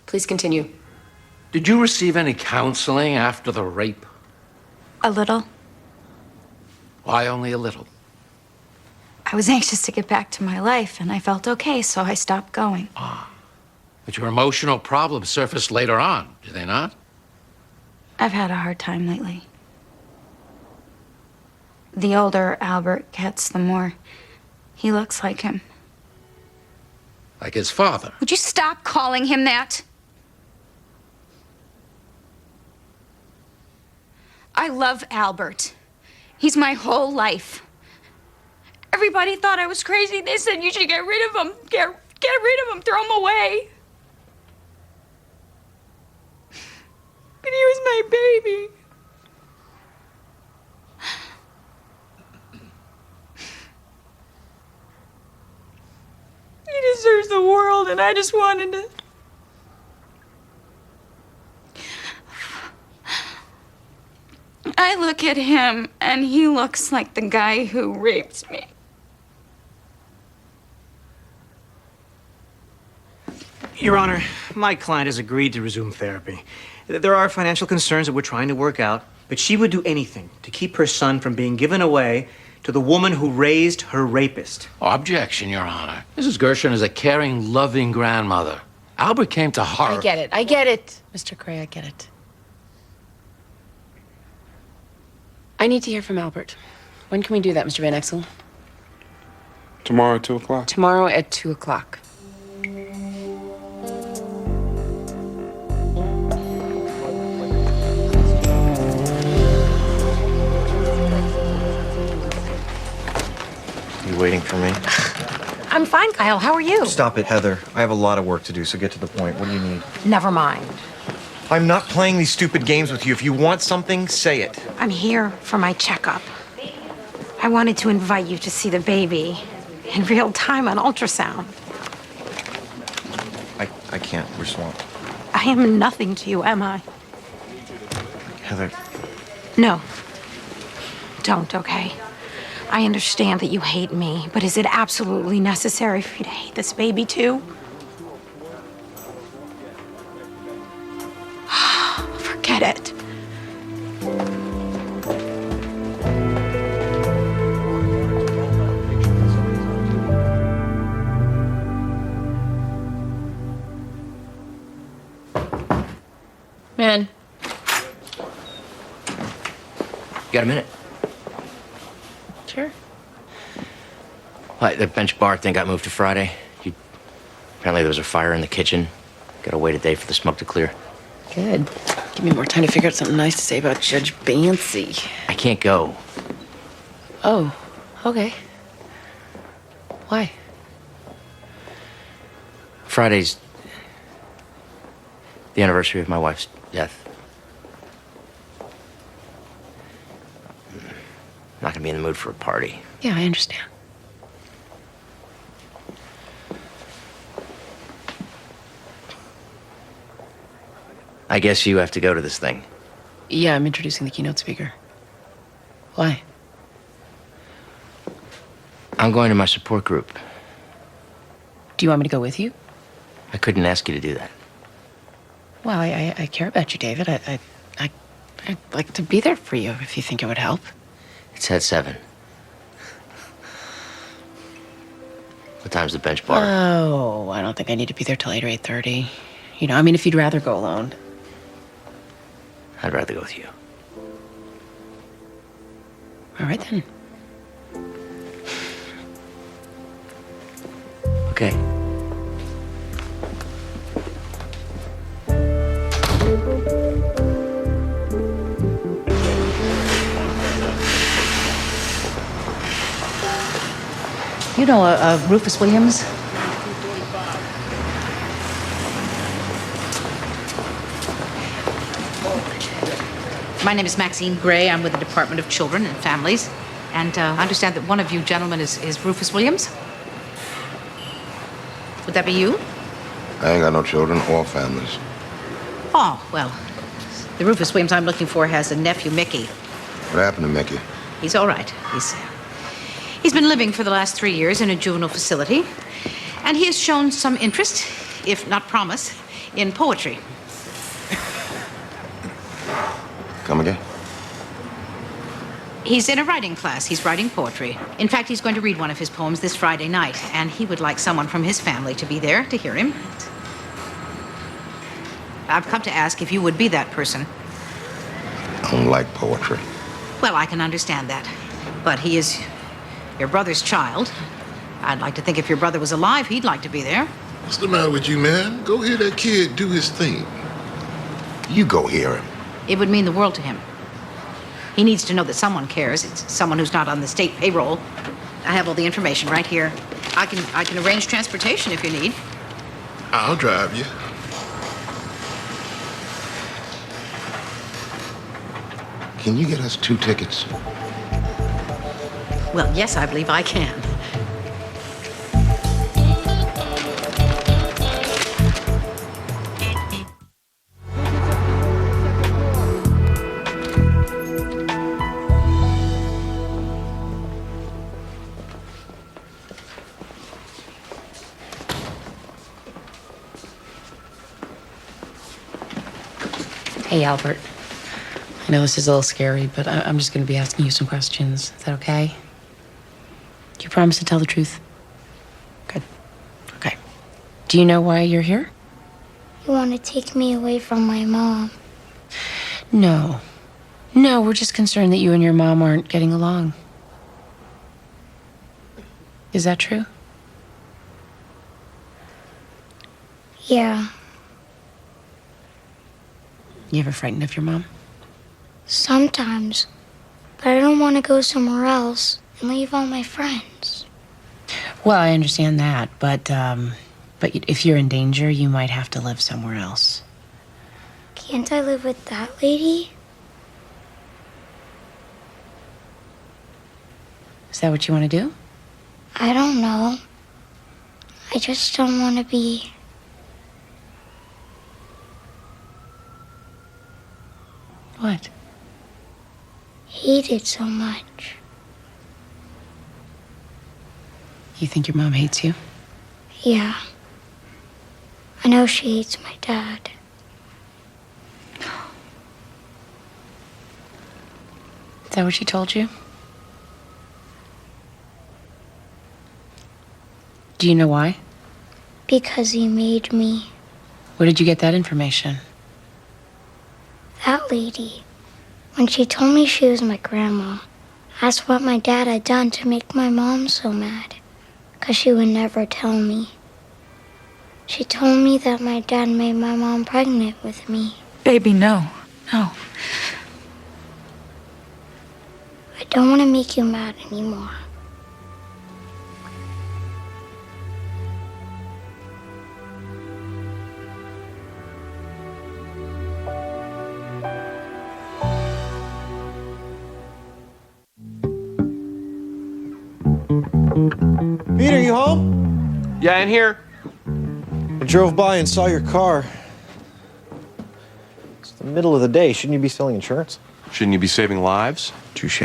Please continue. Did you receive any counseling after the rape? A little. Why only a little? I was anxious to get back to my life, and I felt okay, so I stopped going. But your emotional problems surfaced later on, did they not? I've had a hard time lately. The older Albert gets, the more he looks like him. Like his father? Would you stop calling him that? I love Albert. He's my whole life. Everybody thought I was crazy. They said you should get rid of him. Get rid of him. Throw him away. But he was my baby. He deserves the world, and I just wanted to... I look at him, and he looks like the guy who raped me. Your Honor, my client has agreed to resume therapy. There are financial concerns that we're trying to work out, but she would do anything to keep her son from being given away to the woman who raised her rapist. Objection, Your Honor. Mrs. Gershon is a caring, loving grandmother. Albert came to her. I get it. Mr. Cray, I get it. I need to hear from Albert. When can we do that, Mr. Van Exel? Tomorrow at 2 o'clock. Tomorrow at 2 o'clock. You waiting for me? I'm fine, Kyle. How are you? Stop it, Heather. I have a lot of work to do, so get to the point. What do you need? Never mind. I'm not playing these stupid games with you. If you want something, say it. I'm here for my checkup. I wanted to invite you to see the baby in real time on ultrasound. I can't. We're swamped. I am nothing to you, am I? Heather. No. Don't, okay? I understand that you hate me, but is it absolutely necessary for you to hate this baby too? Forget it. Man. Got a minute? Sure. Like, the bench bar thing got moved to Friday. Apparently there was a fire in the kitchen. Gotta wait a day for the smoke to clear. Good. Give me more time to figure out something nice to say about Judge Bancy. I can't go. Oh, okay. Why? Friday's the anniversary of my wife's death. I'm not gonna be in the mood for a party. Yeah, I understand. I guess you have to go to this thing. Yeah, I'm introducing the keynote speaker. Why? I'm going to my support group. Do you want me to go with you? I couldn't ask you to do that. Well, I care about you, David. I'd like to be there for you if you think it would help. It's at 7. What time's the bench bar? Oh, I don't think I need to be there till 8 or 8:30. You know, I mean, if you'd rather go alone. I'd rather go with you. All right, then. Okay. You know Rufus Williams? My name is Maxine Gray. I'm with the Department of Children and Families. And I understand that one of you gentlemen is Rufus Williams? Would that be you? I ain't got no children or families. Oh, well, the Rufus Williams I'm looking for has a nephew, Mickey. What happened to Mickey? He's all right. He's been living for the last 3 years in a juvenile facility, and he has shown some interest, if not promise, in poetry. Come again? He's in a writing class. He's writing poetry. In fact, he's going to read one of his poems this Friday night, and he would like someone from his family to be there to hear him. I've come to ask if you would be that person. I don't like poetry. Well, I can understand that. But he is your brother's child. I'd like to think if your brother was alive, he'd like to be there. What's the matter with you, man? Go hear that kid do his thing. You go hear him. It would mean the world to him. He needs to know that someone cares. It's someone who's not on the state payroll. I have all the information right here. I can arrange transportation if you need. I'll drive you. Can you get us 2 tickets? Well, yes, I believe I can. Hey, Albert. I know this is a little scary, but I'm just going to be asking you some questions. Is that okay? Do you promise to tell the truth? Good. Okay. Do you know why you're here? You want to take me away from my mom. No. No, we're just concerned that you and your mom aren't getting along. Is that true? Yeah. You ever frightened of your mom? Sometimes. But I don't want to go somewhere else and leave all my friends. Well, I understand that, but if you're in danger, you might have to live somewhere else. Can't I live with that lady? Is that what you want to do? I don't know. I just don't want to be... What? hated so much. You think your mom hates you? Yeah. I know she hates my dad. Is that what she told you? Do you know why? Because he made me. Where did you get that information? That lady, when she told me she was my grandma, asked what my dad had done to make my mom so mad, 'cause she would never tell me. She told me that my dad made my mom pregnant with me. Baby, no. No. I don't want to make you mad anymore. Peter, you home? Yeah, in here. I drove by and saw your car. It's the middle of the day. Shouldn't you be selling insurance? Shouldn't you be saving lives? Touche.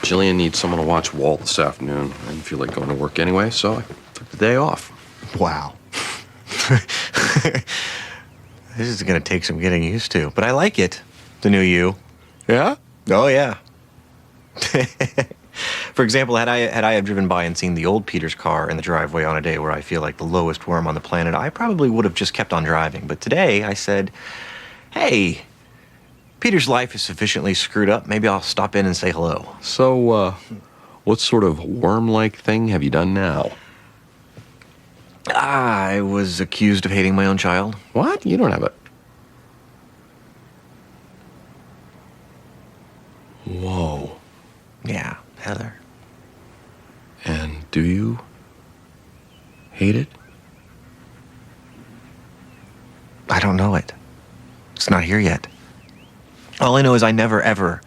Jillian needs someone to watch Walt this afternoon. I didn't feel like going to work anyway, so I took the day off. Wow. This is gonna take some getting used to, but I like it. The new you. Yeah? Oh, yeah. For example, had I have driven by and seen the old Peter's car in the driveway on a day where I feel like the lowest worm on the planet, I probably would have just kept on driving. But today I said, hey, Peter's life is sufficiently screwed up. Maybe I'll stop in and say hello. So, what sort of worm-like thing have you done now? I was accused of hating my own child. What? You don't have it. Whoa. Yeah, Heather. And do you hate it? I don't know it. It's not here yet. All I know is I never, ever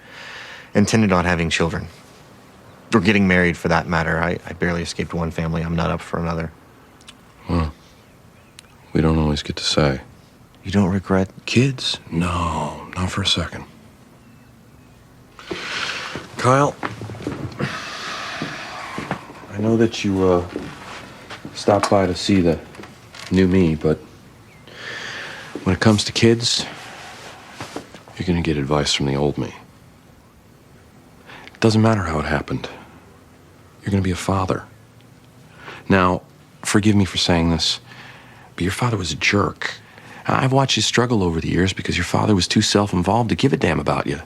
intended on having children. Or getting married, for that matter. I barely escaped one family. I'm not up for another. Well, we don't always get to say. You don't regret? Kids? No, not for a second. Kyle, I know that you stopped by to see the new me, but when it comes to kids, you're gonna get advice from the old me. It doesn't matter how it happened. You're gonna be a father. Now, forgive me for saying this, but your father was a jerk. I've watched you struggle over the years because your father was too self-involved to give a damn about you.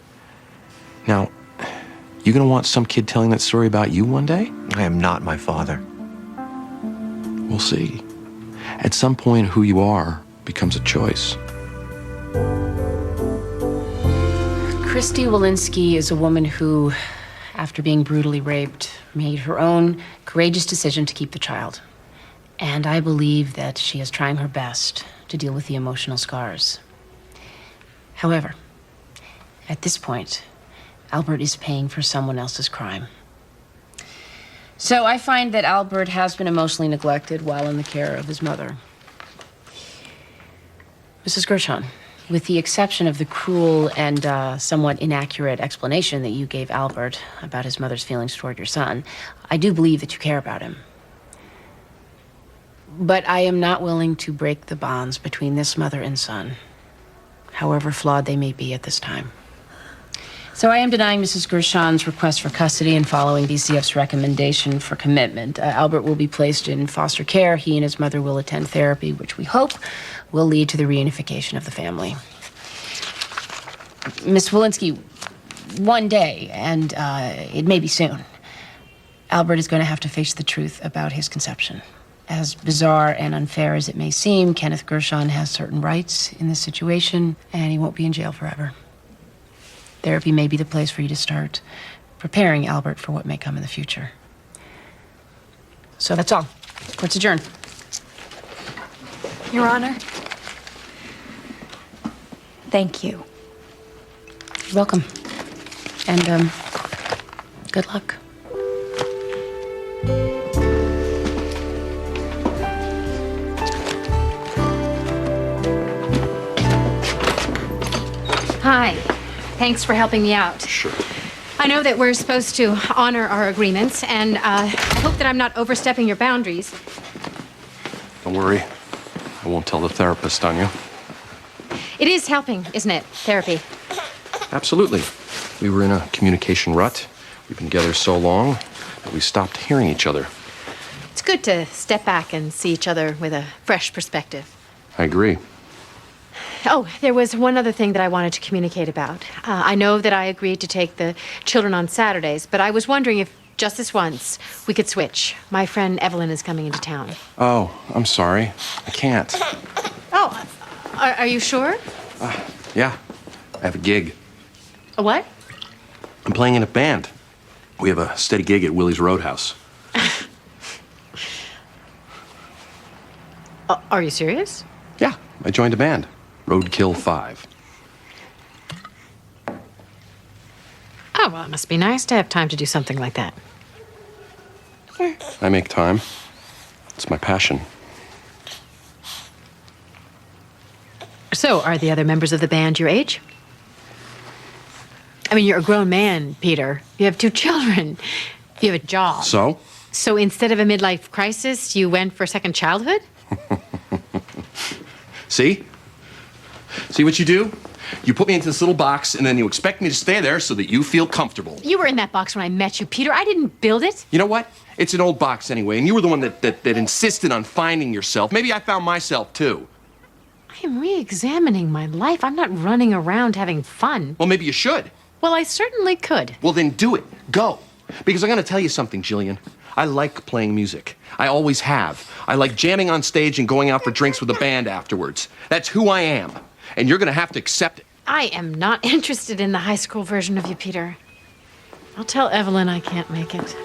Now, you gonna want some kid telling that story about you one day? I am not my father. We'll see. At some point, who you are becomes a choice. Christy Walensky is a woman who, after being brutally raped, made her own courageous decision to keep the child. And I believe that she is trying her best to deal with the emotional scars. However, at this point, Albert is paying for someone else's crime. So I find that Albert has been emotionally neglected while in the care of his mother. Mrs. Gershon, with the exception of the cruel and somewhat inaccurate explanation that you gave Albert about his mother's feelings toward your son, I do believe that you care about him. But I am not willing to break the bonds between this mother and son, however flawed they may be at this time. So I am denying Mrs. Gershon's request for custody and following BCF's recommendation for commitment. Albert will be placed in foster care. He and his mother will attend therapy, which we hope will lead to the reunification of the family. Miss Walensky, one day, and it may be soon, Albert is going to have to face the truth about his conception. As bizarre and unfair as it may seem, Kenneth Gershon has certain rights in this situation, and he won't be in jail forever. Therapy may be the place for you to start preparing Albert for what may come in the future. So that's all. Court's adjourned. Your Honor. Thank you. You're welcome. And, good luck. Hi. Thanks for helping me out. Sure. I know that we're supposed to honor our agreements, and I hope that I'm not overstepping your boundaries. Don't worry. I won't tell the therapist on you. It is helping, isn't it? Therapy. Absolutely. We were in a communication rut. We've been together so long that we stopped hearing each other. It's good to step back and see each other with a fresh perspective. I agree. Oh, there was one other thing that I wanted to communicate about. I know that I agreed to take the children on Saturdays, but I was wondering if just this once we could switch. My friend Evelyn is coming into town. Oh, I'm sorry. I can't. Oh, are you sure? Yeah, I have a gig. A what? I'm playing in a band. We have a steady gig at Willie's Roadhouse. Are you serious? Yeah, I joined a band. Roadkill 5. Oh, well, it must be nice to have time to do something like that. I make time. It's my passion. So, are the other members of the band your age? I mean, you're a grown man, Peter. You have 2 children. You have a job. So? So instead of a midlife crisis, you went for second childhood? See? See what you do? You put me into this little box, and then you expect me to stay there so that you feel comfortable. You were in that box when I met you, Peter. I didn't build it. You know what? It's an old box anyway, and you were the one that insisted on finding yourself. Maybe I found myself, too. I am re-examining my life. I'm not running around having fun. Well, maybe you should. Well, I certainly could. Well, then do it. Go. Because I'm going to tell you something, Jillian. I like playing music. I always have. I like jamming on stage and going out for drinks with the band afterwards. That's who I am. And you're going to have to accept it. I am not interested in the high school version of you, Peter. I'll tell Evelyn I can't make it.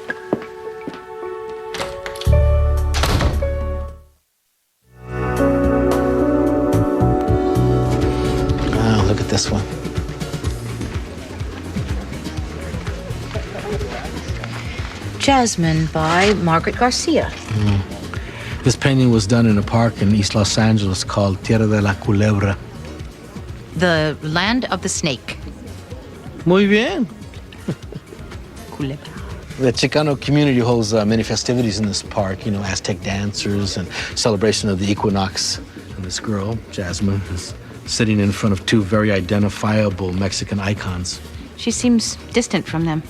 Oh, look at this one. Jasmine by Margaret Garcia. This painting was done in a park in East Los Angeles called Tierra de la Culebra. The Land of the Snake. Muy bien. Culebra. The Chicano community holds many festivities in this park, Aztec dancers and celebration of the equinox. And this girl, Jasmine, is sitting in front of 2 very identifiable Mexican icons. She seems distant from them.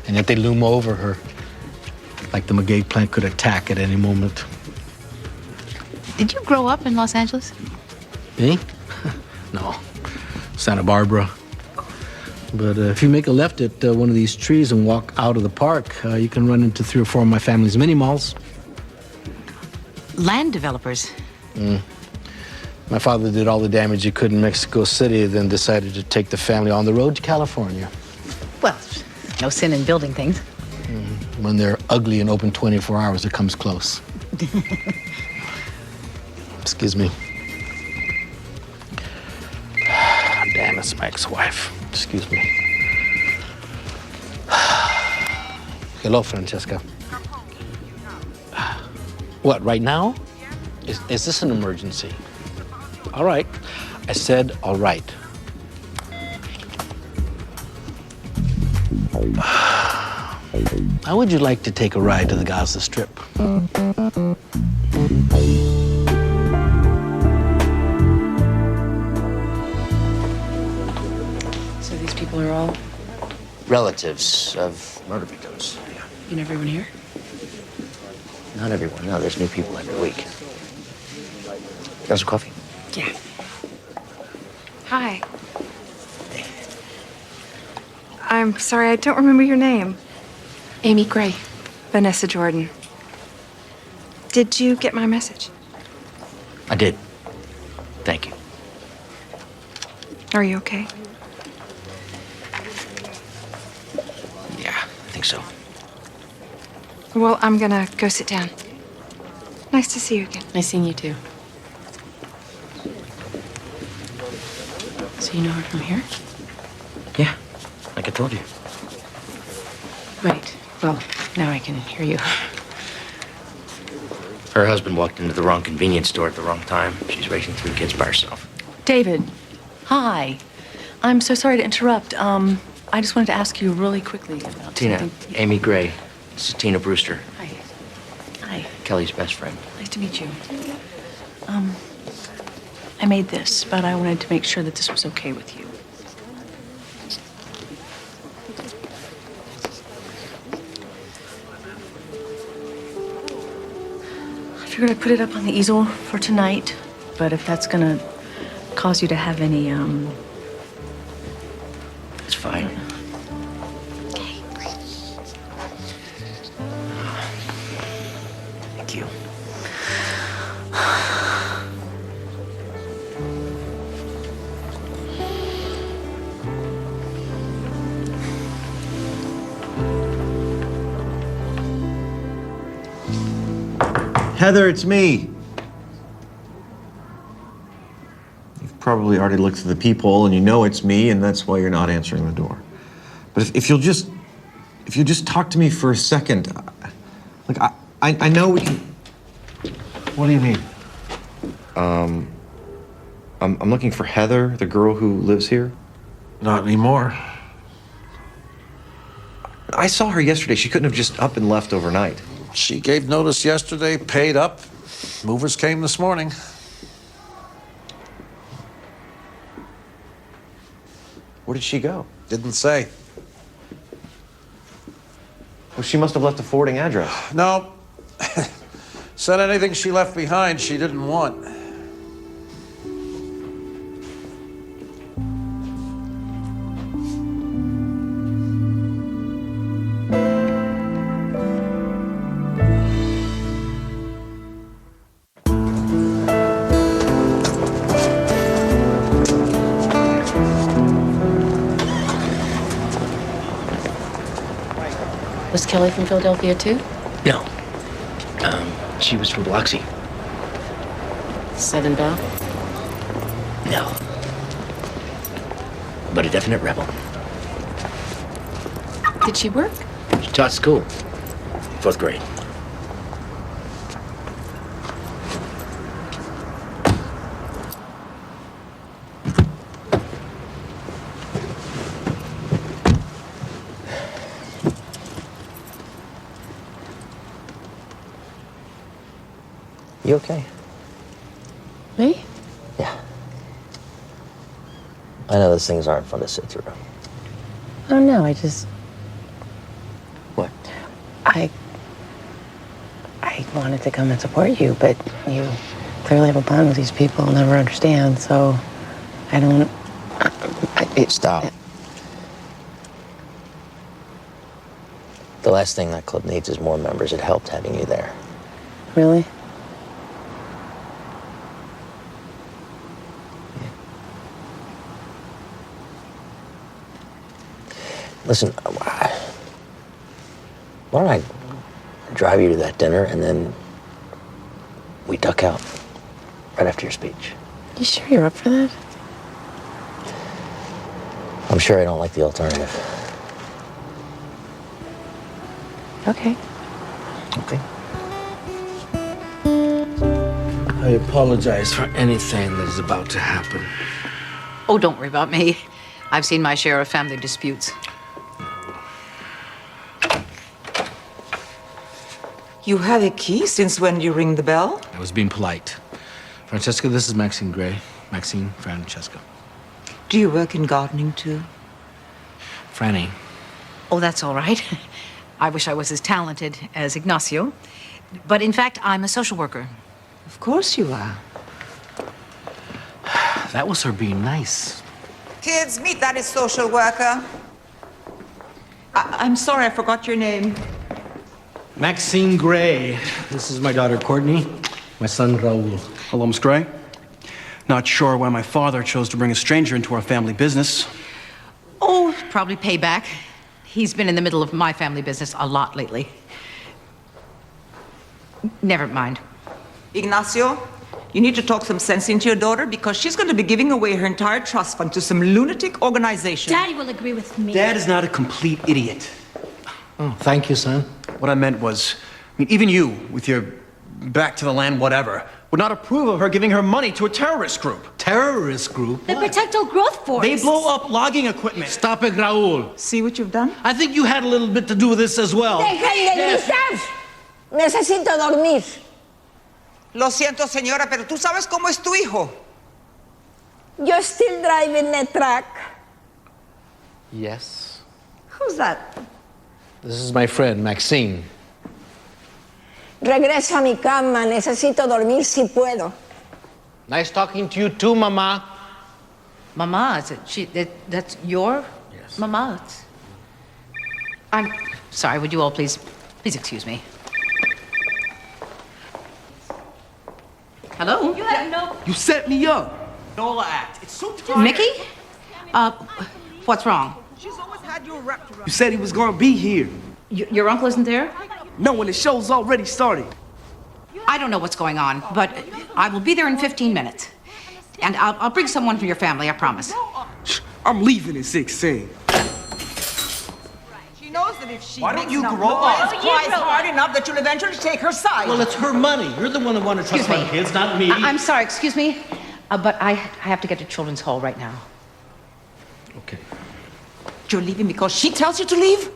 And yet they loom over her, like the maguey plant could attack at any moment. Did you grow up in Los Angeles? Me? No. Santa Barbara. But if you make a left at one of these trees and walk out of the park, you can run into 3 or 4 of my family's mini malls. Land developers. My father did all the damage he could in Mexico City, then decided to take the family on the road to California. Well, no sin in building things. When they're ugly and open 24 hours, it comes close. Excuse me. Damn, it's my ex-wife. Excuse me. Hello, Francesca. What, right now? Is this an emergency? All right. I said all right. How would you like to take a ride to the Gaza Strip? So these people are all... Relatives of murder victims. Yeah. You know everyone here? Not everyone. No, there's new people every week. Got some coffee? Yeah. Hi. I'm sorry, I don't remember your name. Amy Gray. Vanessa Jordan. Did you get my message? I did. Thank you. Are you okay? Yeah, I think so. Well, I'm gonna go sit down. Nice to see you again. Nice seeing you too. So you know her from here? Yeah, like I told you. Right. Well, now I can hear you. Her husband walked into the wrong convenience store at the wrong time. She's raising 3 kids by herself. David, hi. I'm so sorry to interrupt. I just wanted to ask you really quickly about Tina, something. Amy Gray. This is Tina Brewster, Hi. Hi. Kelly's best friend. Nice to meet you. I made this, but I wanted to make sure that this was okay with you. I figured I'd put it up on the easel for tonight, but if that's gonna cause you to have any, It's fine. Thank you. Heather, it's me. You've probably already looked through the peephole and you know it's me, and that's why you're not answering the door. But if you'll just talk to me for a second, like I know we can. What do you mean? I'm looking for Heather, the girl who lives here. Not anymore. I saw her yesterday. She couldn't have just up and left overnight. She gave notice yesterday, paid up. Movers came this morning. Where did she go? Didn't say. Well, she must have left a forwarding address. No. Said anything she left behind she didn't want. Was Kelly from Philadelphia too? No. She was from Biloxi. Southern Belle? No. But a definite rebel. Did she work? She taught school. 4th grade. You okay? Me? Yeah. I know those things aren't fun to sit through. Oh no, I just. What? I wanted to come and support you, but you clearly have a bond with these people I'll never understand, so I don't. Stop. The last thing that club needs is more members. It helped having you there. Really? Listen, why don't I drive you to that dinner and then we duck out right after your speech? You sure you're up for that? I'm sure I don't like the alternative. Okay. Okay. I apologize for anything that is about to happen. Oh, don't worry about me. I've seen my share of family disputes. You have a key? Since when you ring the bell? I was being polite. Francesca, this is Maxine Gray. Maxine Francesca. Do you work in gardening too? Franny. Oh, that's all right. I wish I was as talented as Ignacio. But in fact, I'm a social worker. Of course you are. That was her being nice. Kids, meet that is social worker. I'm sorry, I forgot your name. Maxine Gray. This is my daughter, Courtney. My son, Raul. Hello, Miss Gray. Not sure why my father chose to bring a stranger into our family business. Oh, probably payback. He's been in the middle of my family business a lot lately. Never mind. Ignacio, you need to talk some sense into your daughter because she's going to be giving away her entire trust fund to some lunatic organization. Daddy will agree with me. Dad is not a complete idiot. Oh, thank you, son. What I meant was, I mean, even you, with your back to the land whatever, would not approve of her giving her money to a terrorist group. Terrorist group? The Protecto Growth Force. They blow up logging equipment. Stop it, Raúl. See what you've done? I think you had a little bit to do with this as well. ¡Dejen de gritar! Necesito dormir. Lo siento, señora, pero tú sabes cómo es tu hijo. You're still driving the truck. Yes. Who's that? This is my friend, Maxine. Regreso a mi cama. Necesito dormir si puedo. Nice talking to you too, Mama. Mama, that's your Mama? I'm sorry, would you all please excuse me? Hello? You have no... You set me up. Nola act. It's so tiring. Mickey? What's wrong? She's always had you wrapped around. You said he was gonna be here. Your uncle isn't there? No, when the show's already started. I don't know what's going on, but I will be there in 15 minutes. And I'll bring someone from your family, I promise. I'm leaving at 16. She knows that if she Why don't makes you enough grow up? noise, cries hard enough that you'll eventually take her side. Well, it's her money. You're the one who wanted to trust my kids, not me. I'm sorry, excuse me, but I have to get to Children's Hall right now. Okay. You're leaving because she tells you to leave?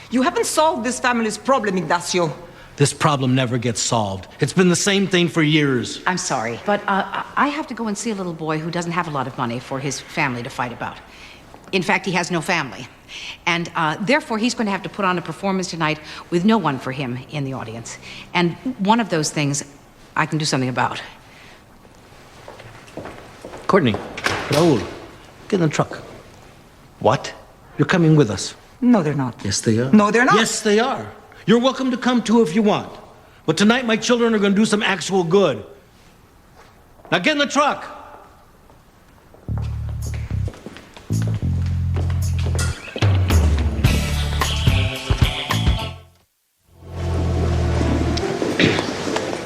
You haven't solved this family's problem, Ignacio. This problem never gets solved. It's been the same thing for years. I'm sorry, but I have to go and see a little boy who doesn't have a lot of money for his family to fight about. In fact, he has no family. And therefore, he's going to have to put on a performance tonight with no one for him in the audience. And one of those things I can do something about. Courtney, Raúl, get in the truck. What? You're coming with us. No, they're not. Yes, they are. No, they're not. Yes, they are. You're welcome to come too if you want. But tonight, my children are going to do some actual good. Now get in the truck.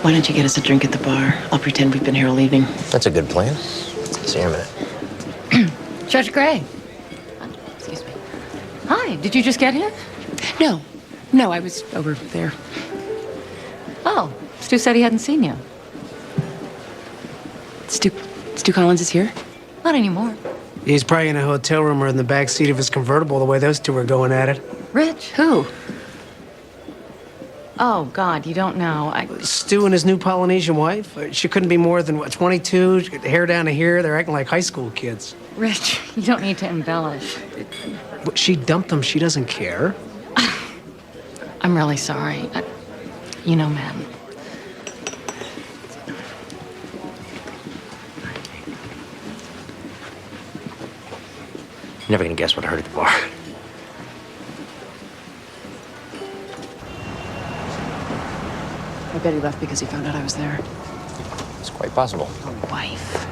Why don't you get us a drink at the bar? I'll pretend we've been here all evening. That's a good plan. See you in a minute. Judge Gray. Excuse me. Hi, did you just get here? No, I was over there. Oh, Stu said he hadn't seen you. Stu Collins is here? Not anymore. He's probably in a hotel room or in the back seat of his convertible, the way those two are going at it. Rich? Who? Oh, God, you don't know. Stu and his new Polynesian wife. She couldn't be more than, 22? Hair down to here. They're acting like high school kids. Rich, you don't need to embellish. But she dumped him. She doesn't care. I'm really sorry. You know, man. You're never gonna guess what I heard at the bar. I bet he left because he found out I was there. It's quite possible. A wife.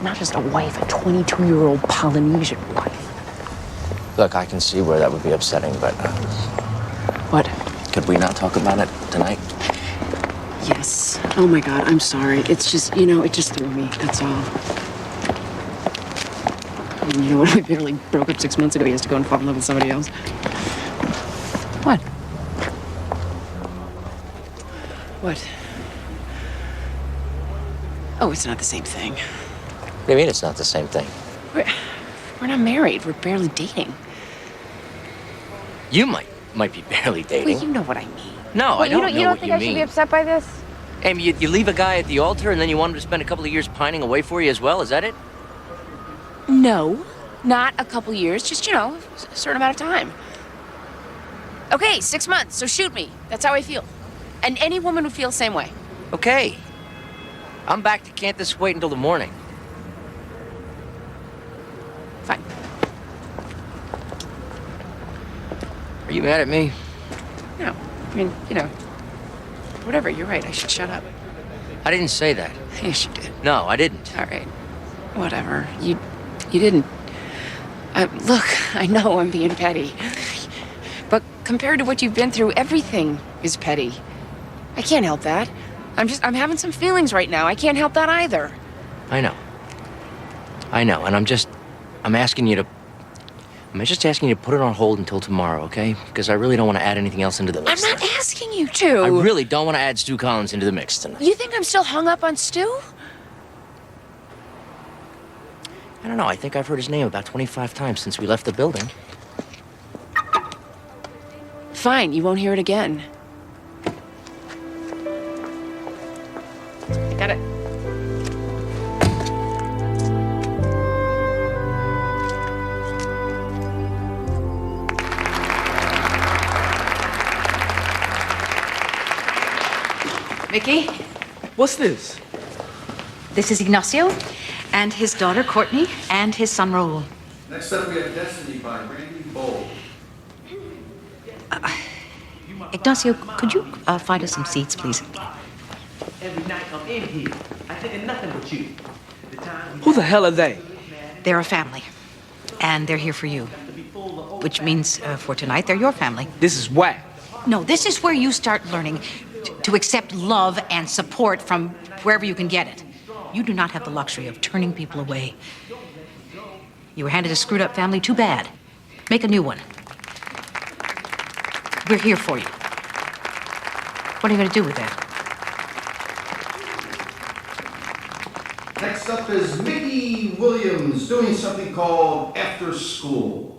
Not just a wife, a 22-year-old Polynesian wife. Look, I can see where that would be upsetting, but... What? Could we not talk about it tonight? Yes. Oh my God, I'm sorry. It's just, it just threw me, that's all. And you know what? We barely broke up 6 months ago. He has to go and fall in love with somebody else. What? What? Oh, it's not the same thing. What do you mean it's not the same thing? We're not married. We're barely dating. You might be barely dating. Well, you know what I mean. No, I don't know what you mean. You don't think I should be upset by this? Amy, you leave a guy at the altar and then you want him to spend a couple of years pining away for you as well? Is that it? No, not a couple years. Just, a certain amount of time. Okay, 6 months, so shoot me. That's how I feel. And any woman would feel the same way. Okay. I'm back to can't this wait until the morning. Fine. Are you mad at me? No. I mean, whatever, you're right. I should shut up. I didn't say that. Yes, you did. No, I didn't. All right. Whatever. You didn't. Look, I know I'm being petty. But compared to what you've been through, everything is petty. I can't help that. I'm having some feelings right now. I can't help that either. I know. And I'm asking you to I'm just asking you to put it on hold until tomorrow, okay? Because I really don't want to add anything else into the mix. I'm not asking you to. I really don't want to add Stu Collins into the mix tonight. You think I'm still hung up on Stu? I don't know. I think I've heard his name about 25 times since we left the building. Fine, you won't hear it again. I got it. Vicky, What's this? this is Ignacio, and his daughter Courtney, and his son Raul. Next up, we have Destiny by Randy Bowl. Ignacio, could you find us some seats, please? Every night I'm in here. I think of nothing but you. Who the hell are they? They're a family, and they're here for you. Which means, for tonight, they're your family. This is whack. No, this is where you start learning to accept love and support from wherever you can get it. You do not have the luxury of turning people away. You were handed a screwed up family, too bad. Make a new one. We're here for you. What are you going to do with that? Next up is Mickey Williams doing something called After School.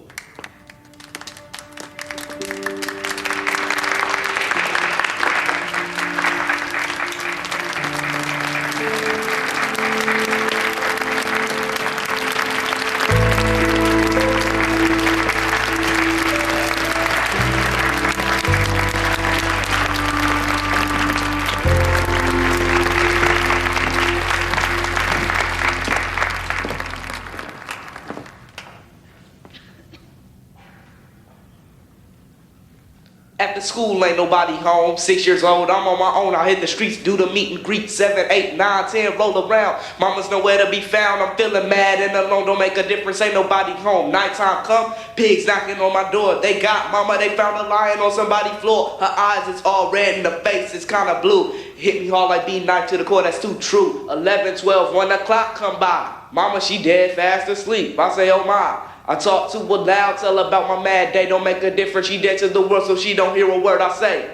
After school, ain't nobody home. 6 years old, I'm on my own. I hit the streets, do the meet and greet. 7, 8, 9, 10, roll around. Mama's nowhere to be found. I'm feeling mad and alone. Don't make a difference. Ain't nobody home. Nighttime come, pigs knocking on my door. They got mama. They found a lion on somebody's floor. Her eyes is all red and the face is kind of blue. Hit me hard like being knife to the core. That's too true. 11, 12, 1 o'clock come by. Mama, she dead fast asleep. I say, oh my. I talk to her loud, tell her about my mad day. Don't make a difference, she dead to the world, so she don't hear a word I say.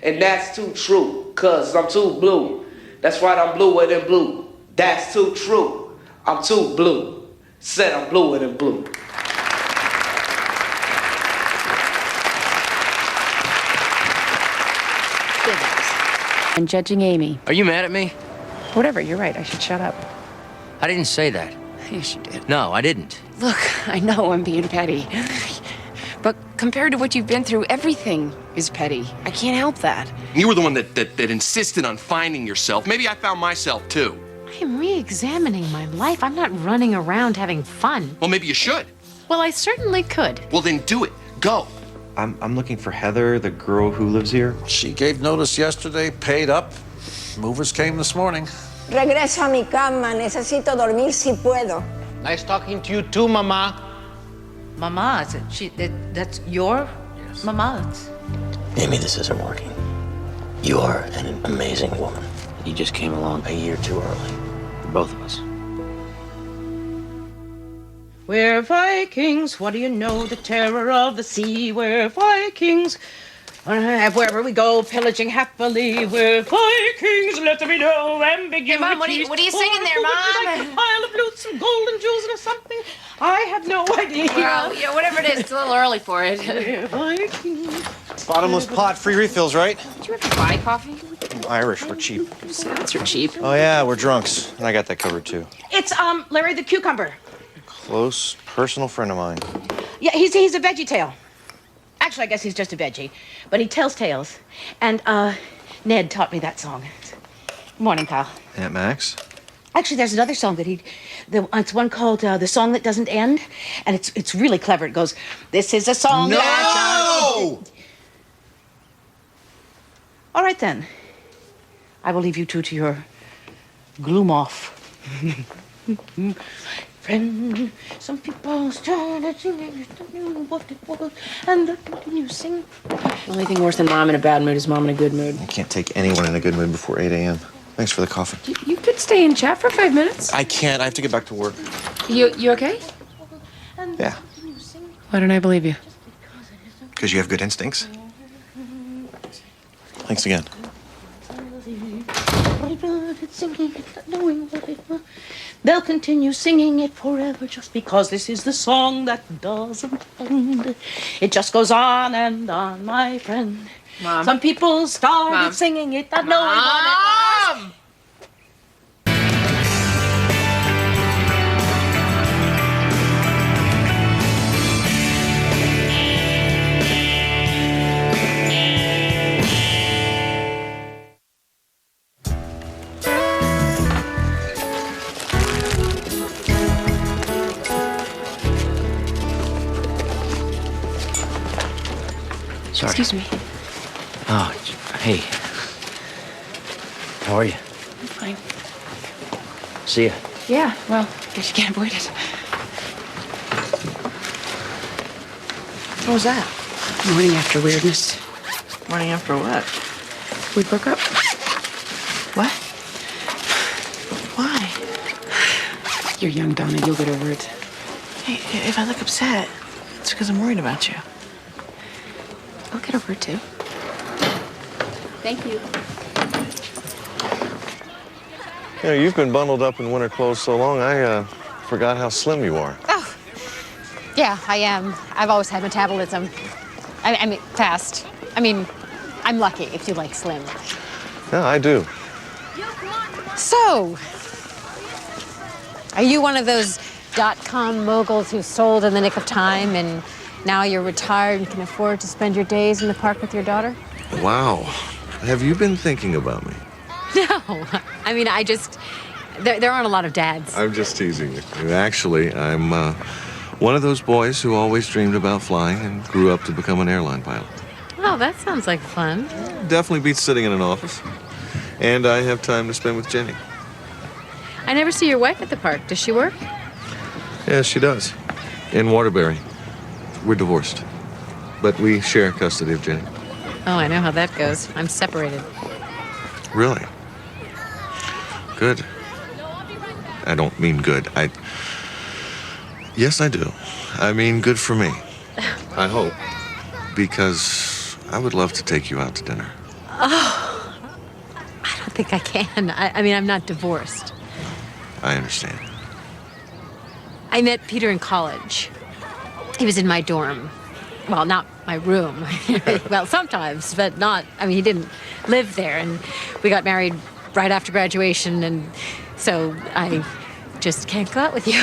And that's too true, cause I'm too blue. That's right, I'm bluer than blue. That's too true, I'm too blue. Said I'm bluer than blue. I'm judging Amy. Are you mad at me? Whatever, you're right. I should shut up. I didn't say that. Yes, you did. No, I didn't. Look, I know I'm being petty. But compared to what you've been through, everything is petty. I can't help that. You were the one that insisted on finding yourself. Maybe I found myself too. I am re-examining my life. I'm not running around having fun. Well, maybe you should. Well, I certainly could. Well, then do it. Go. I'm looking for Heather, the girl who lives here. She gave notice yesterday, paid up. Movers came this morning. Regreso a mi cama. Necesito dormir si puedo. Nice talking to you too, Mama. Mama, that's your mama? Amy, this isn't working. You are an amazing woman. You just came along a year too early. For both of us. We're Vikings, what do you know? The terror of the sea. We're Vikings. Wherever we go, pillaging happily. We're Vikings, let there be no ambiguity. Hey, Mom, what are you singing there, Mom? Like a pile of loot, some gold and jewels or something. I have no idea. Well, yeah, whatever it is, it's a little early for it. We're Vikings. Bottomless pot, free refills, right? Did you ever buy coffee? Irish, we're cheap. Sounds are cheap. Oh yeah, we're drunks. And I got that covered too. It's, Larry the Cucumber. Close personal friend of mine. Yeah, he's a veggie tail. Actually, I guess he's just a veggie, but he tells tales. And, Ned taught me that song. Morning, Kyle. Aunt Max? Actually, there's another song that it's one called The Song That Doesn't End, and it's really clever. It goes, this is a song No! All right, then. I will leave you two to your gloom off. Friend, some people try to sing what it was, and you sing. The only thing worse than Mom in a bad mood is Mom in a good mood. I can't take anyone in a good mood before 8 a.m. Thanks for the coffee. You could stay and chat for 5 minutes. I can't. I have to get back to work. You okay? Yeah. Why don't I believe you? Because you have good instincts. Thanks again. They'll continue singing it forever just because this is the song that doesn't end. It just goes on and on, my friend. Mom. Some people started Mom. singing it, not knowing what it was. Sorry. Excuse me. Oh, hey. How are you? I'm fine. See ya. Yeah, well, guess you can't avoid it. What was that? Morning after weirdness. Morning after what? We broke up. What? Why? You're young, Donna. You'll get over it. Hey, if I look upset, it's because I'm worried about you. I'll get over it, too. Thank you. You know, you've been bundled up in winter clothes so long, I forgot how slim you are. Oh, yeah, I am. I've always had metabolism. I mean, fast. I mean, I'm lucky if you like slim. Yeah, I do. So, are you one of those .com moguls who sold in the nick of time and now you're retired and can afford to spend your days in the park with your daughter? Wow. Have you been thinking about me? No. I mean, there aren't a lot of dads. I'm just teasing you. Actually, I'm one of those boys who always dreamed about flying and grew up to become an airline pilot. Oh, that sounds like fun. Definitely beats sitting in an office. And I have time to spend with Jenny. I never see your wife at the park. Does she work? Yeah, she does. In Waterbury. We're divorced. But we share custody of Jenny. Oh, I know how that goes. I'm separated. Really? Good. I don't mean good. Yes, I do. I mean good for me. I hope. Because I would love to take you out to dinner. Oh, I don't think I can. I mean, I'm not divorced. I understand. I met Peter in college. He was in my dorm. Well, not my room. Well, sometimes, but not. I mean, he didn't live there. And we got married right after graduation. And so I just can't go out with you.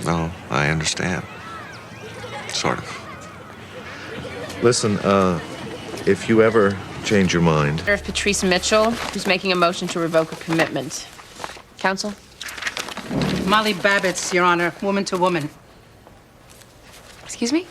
No, I understand. Sort of. Listen, if you ever change your mind. Sheriff Patrice Mitchell, who's making a motion to revoke a commitment. Counsel? Molly Babbitts, Your Honor, woman to woman. Excuse me?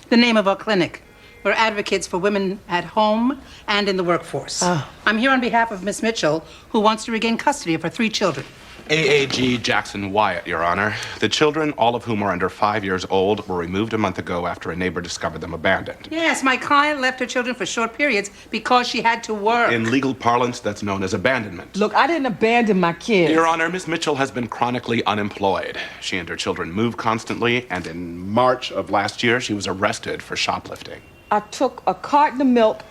The name of our clinic. We're advocates for women at home and in the workforce. I'm here on behalf of Miss Mitchell, who wants to regain custody of her 3 children. AAG Jackson Wyatt, Your Honor. The children, all of whom are under 5 years old, were removed a month ago after a neighbor discovered them abandoned. Yes, my client left her children for short periods because she had to work. In legal parlance, that's known as abandonment. Look, I didn't abandon my kids. Your Honor, Miss Mitchell has been chronically unemployed. She and her children move constantly, and in March of last year, she was arrested for shoplifting. I took a carton of milk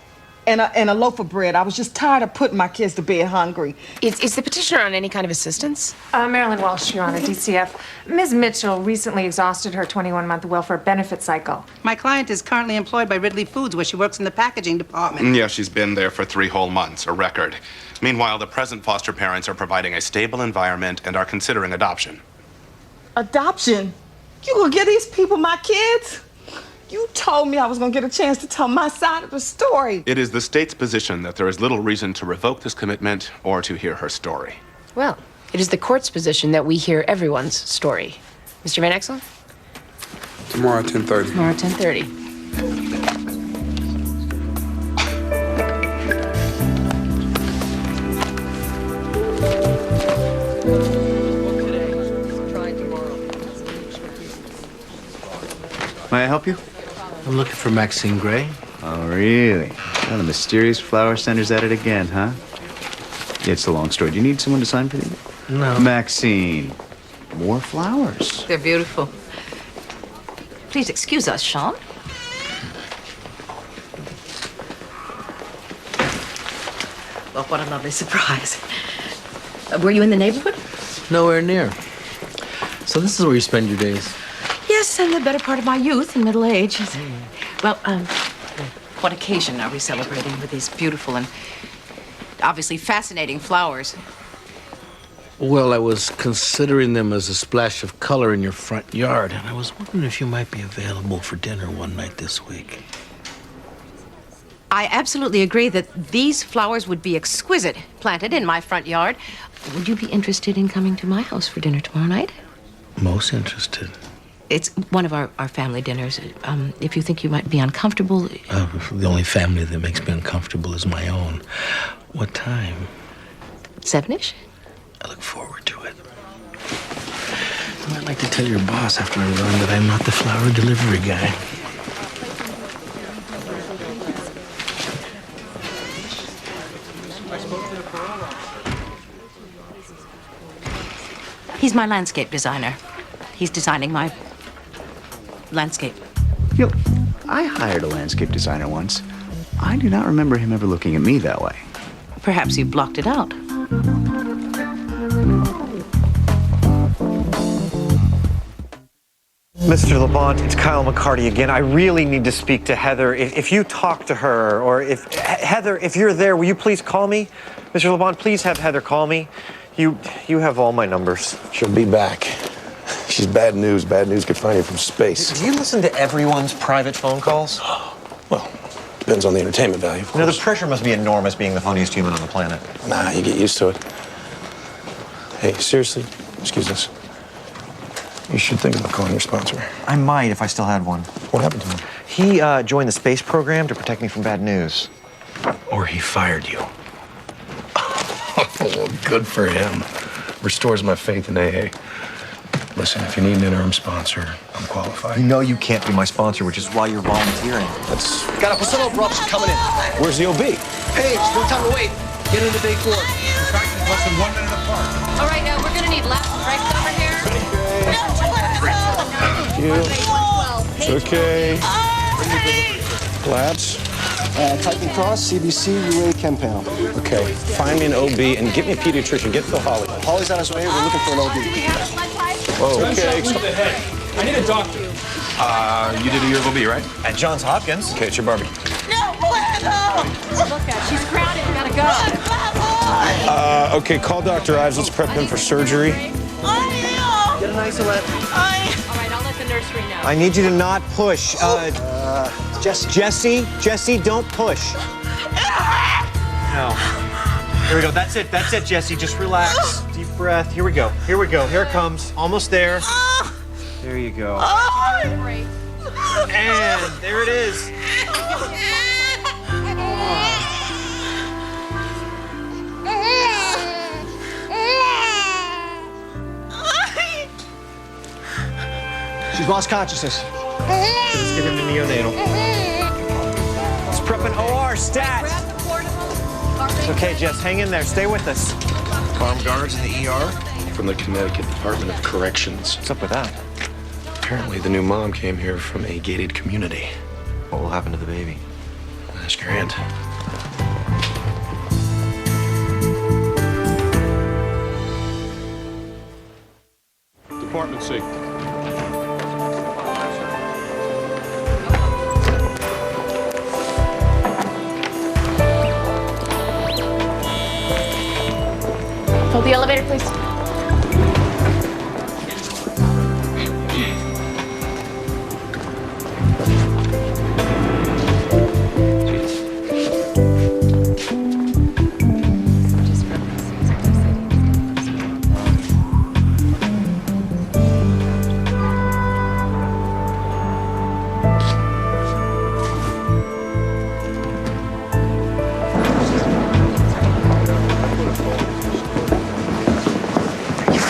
and a loaf of bread. I was just tired of putting my kids to bed hungry. Is the petitioner on any kind of assistance? Marilyn Walsh, Your Honor, DCF. Ms. Mitchell recently exhausted her 21-month welfare benefit cycle. My client is currently employed by Ridley Foods, where she works in the packaging department. Yeah, she's been there for 3 whole months, a record. Meanwhile, the present foster parents are providing a stable environment and are considering adoption. Adoption? You gonna give these people my kids? You told me I was gonna get a chance to tell my side of the story. It is the state's position that there is little reason to revoke this commitment or to hear her story. Well, it is the court's position that we hear everyone's story. Mr. Van Exel? Tomorrow at 10:30. Tomorrow at 10:30. May I help you? I'm looking for Maxine Gray. Oh, really? Well, the mysterious flower center's at it again, huh? Yeah, it's a long story. Do you need someone to sign for these? No. Maxine, more flowers. They're beautiful. Please excuse us, Sean. Well, what a lovely surprise. Were you in the neighborhood? Nowhere near. So this is where you spend your days? Yes, and the better part of my youth and middle age. Well, what occasion are we celebrating with these beautiful and obviously fascinating flowers? Well, I was considering them as a splash of color in your front yard, and I was wondering if you might be available for dinner one night this week. I absolutely agree that these flowers would be exquisite planted in my front yard. Would you be interested in coming to my house for dinner tomorrow night? Most interested. It's one of our family dinners. If you think you might be uncomfortable... The only family that makes me uncomfortable is my own. What time? 7-ish? I look forward to it. I'd like to tell your boss after I learn that I'm not the flower delivery guy. He's my landscape designer. He's designing my landscape. You know, I hired a landscape designer once. I do not remember him ever looking at me that way. Perhaps you blocked it out. Mr. Labonte, it's Kyle McCarty again. I really need to speak to Heather. If you talk to her, or if Heather, if you're there, will you please call me? Mr. Labonte, please have Heather call me. You have all my numbers. She'll be back. She's bad news. Bad news could find you from space. Do you listen to everyone's private phone calls? Well, depends on the entertainment value, of course. You know, the pressure must be enormous being the funniest human on the planet. Nah, you get used to it. Hey, seriously, excuse us. You should think about calling your sponsor. I might if I still had one. What happened to him? He joined the space program to protect me from bad news. Or he fired you. Well, good for him. Restores my faith in AA. Listen, if you need an interim sponsor, I'm qualified. You know you can't be my sponsor, which is why you're volunteering. That's... Got a Priscilla Brooks coming in. Where's the OB? Hey, there's no time to wait. Get into bay 4. Practice less than 1 minute apart. All right, we're gonna need laps and brakes over here. It's okay. Labs? Type and cross, CBC, UA, chem panel. Okay, find me an OB and get me a pediatrician. Get Phil Holly. Holly's on his way. We're looking for an OB. Whoa. Okay. I need a doctor. You did a year of OB, right? At Johns Hopkins. Okay, it's your Barbie. Look at, she's crowded. We gotta go. Okay, call Dr. Ives. Let's prep him for surgery. Get a nice All right, I'll let the nursery know. I need you to not push. Jesse, don't push. No. Here we go. That's it, Jesse. Just relax. Deep breath. Here we go. Here it comes. Almost there. There you go. And there it is. She's lost consciousness. Let's get him to neonatal. Let's prep an OR stat. It's okay, Jess. Hang in there. Stay with us. Armed guards in the ER? From the Connecticut Department of Corrections. What's up with that? Apparently the new mom came here from a gated community. What will happen to the baby? Ask your aunt. Department C. Hold the elevator, please.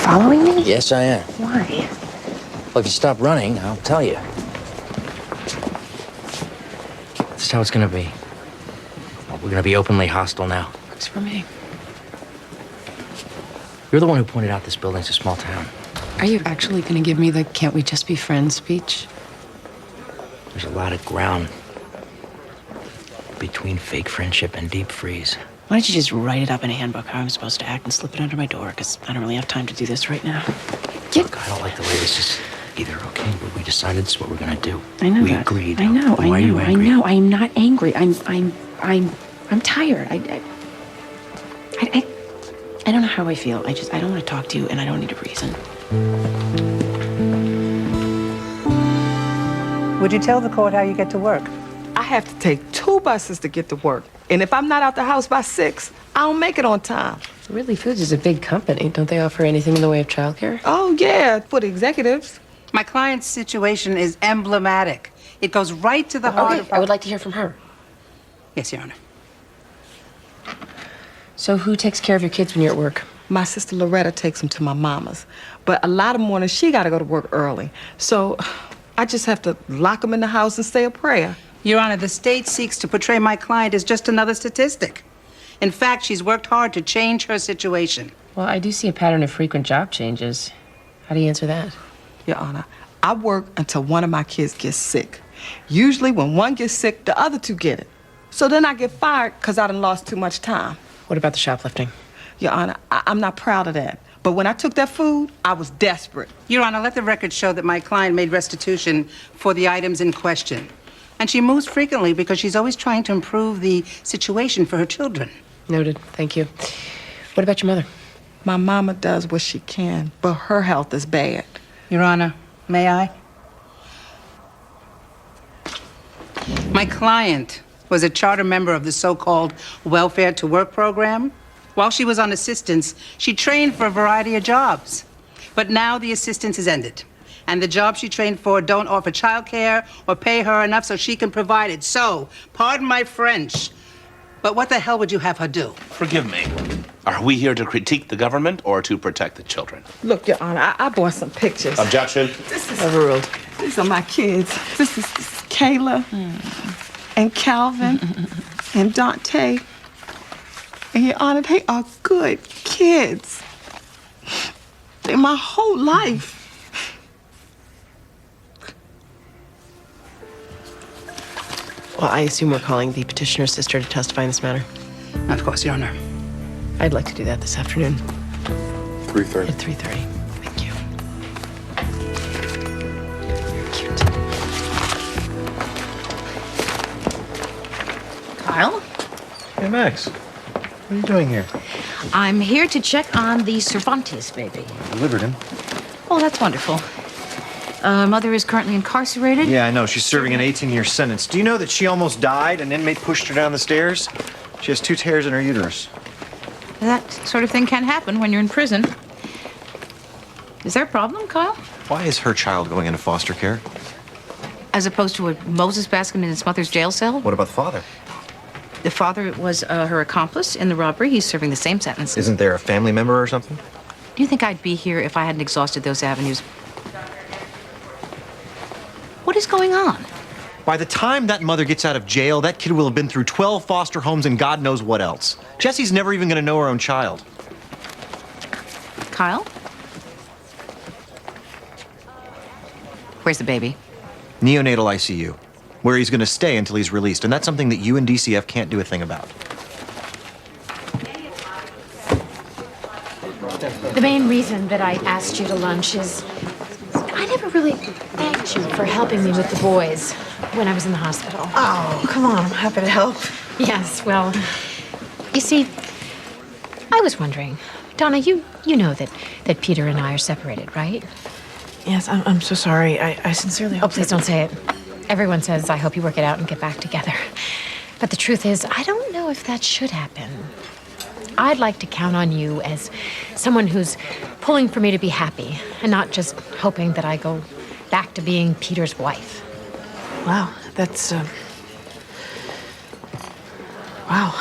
Following me? Yes, I am. Why? Well, if you stop running, I'll tell you. This is how it's gonna be. Well, we're gonna be openly hostile now. Works for me. You're the one who pointed out this building's a small town. Are you actually gonna give me the "can't we just be friends" speech? There's a lot of ground between fake friendship and deep freeze. Why don't you just write it up in a handbook how I'm supposed to act and slip it under my door? Because I don't really have time to do this right now. Look, I don't like the way this is either okay, but we decided this is what we're gonna do. I know we that. agreed. I know. Why are you angry? I know. I'm not angry. I'm tired. I don't know how I feel. I don't want to talk to you, and I don't need a reason. Would you tell the court how you get to work? I have to take 2 buses to get to work. And if I'm not out the house by 6, I don't make it on time. Ridley Foods is a big company. Don't they offer anything in the way of childcare? Oh, yeah, for the executives. My client's situation is emblematic. It goes right to the heart of... I would like to hear from her. Yes, Your Honor. So who takes care of your kids when you're at work? My sister Loretta takes them to my mama's. But a lot of mornings, she got to go to work early. So I just have to lock them in the house and say a prayer. Your Honor, the state seeks to portray my client as just another statistic. In fact, she's worked hard to change her situation. Well, I do see a pattern of frequent job changes. How do you answer that? Your Honor, I work until one of my kids gets sick. Usually when one gets sick, the other 2 get it. So then I get fired because I done lost too much time. What about the shoplifting? Your Honor, I'm not proud of that. But when I took that food, I was desperate. Your Honor, let the record show that my client made restitution for the items in question. And she moves frequently because she's always trying to improve the situation for her children. Noted. Thank you. What about your mother? My mama does what she can, but her health is bad. Your Honor, may I? My client was a charter member of the so-called Welfare to Work program. While she was on assistance, she trained for a variety of jobs. But now the assistance is ended. And the jobs she trained for don't offer childcare or pay her enough so she can provide it. So, pardon my French, but what the hell would you have her do? Forgive me. Are we here to critique the government or to protect the children? Look, Your Honor, I bought some pictures. Objection. This is overruled. These are my kids. This is Kayla and Calvin and Dante. And Your Honor, they are good kids. They're my whole life. Well, I assume we're calling the petitioner's sister to testify in this matter. Of course, Your Honor. I'd like to do that this afternoon. 3:30. At 3:30. Thank you. Kyle? Hey, Max. What are you doing here? I'm here to check on the Cervantes baby. Delivered him. Oh, that's wonderful. Mother is currently incarcerated. Yeah, I know. She's serving an 18-year sentence. Do you know that she almost died? An inmate pushed her down the stairs. She has 2 tears in her uterus. That sort of thing can happen when you're in prison. Is there a problem, Kyle? Why is her child going into foster care? As opposed to a Moses basket in his mother's jail cell? What about the father? The father was her accomplice in the robbery. He's serving the same sentence. Isn't there a family member or something? Do you think I'd be here if I hadn't exhausted those avenues? What is going on? By the time that mother gets out of jail, that kid will have been through 12 foster homes and God knows what else. Jessie's never even going to know her own child. Kyle? Where's the baby? Neonatal ICU, where he's going to stay until he's released, and that's something that you and DCF can't do a thing about. The main reason that I asked you to lunch is I never really thanked you for helping me with the boys when I was in the hospital. Oh, come on. I'm happy to help. Yes, well, you see, I was wondering, Donna, you know that Peter and I are separated, right? Yes, I'm so sorry. I sincerely hope. Oh, please don't say it. Everyone says, I hope you work it out and get back together. But the truth is, I don't know if that should happen. I'd like to count on you as someone who's pulling for me to be happy and not just hoping that I go back to being Peter's wife. Wow, that's, wow.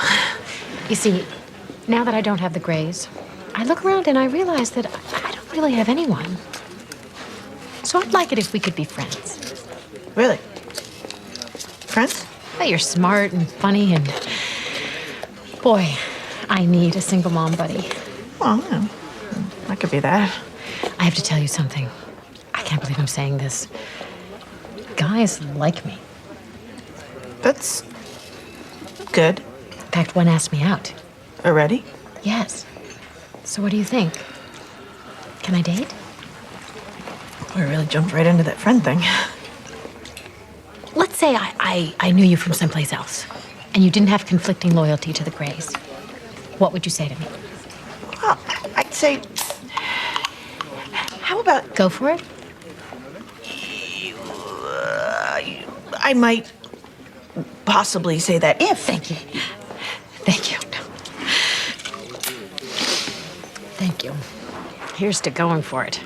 You see, now that I don't have the Grays, I look around and I realize that I don't really have anyone. So I'd like it if we could be friends. Really? Friends? Well, you're smart and funny and... Boy, I need a single mom buddy. Well, yeah, I could be that. I have to tell you something. I can't believe I'm saying this. guys like me. That's good. In fact, one asked me out. Already? Yes. So what do you think? Can I date? We really jumped right into that friend thing. Let's say I knew you from someplace else, and you didn't have conflicting loyalty to the Grays. What would you say to me? Well, I'd say, how about... Go for it? I might possibly say that if... Thank you. Thank you. Thank you. Here's to going for it.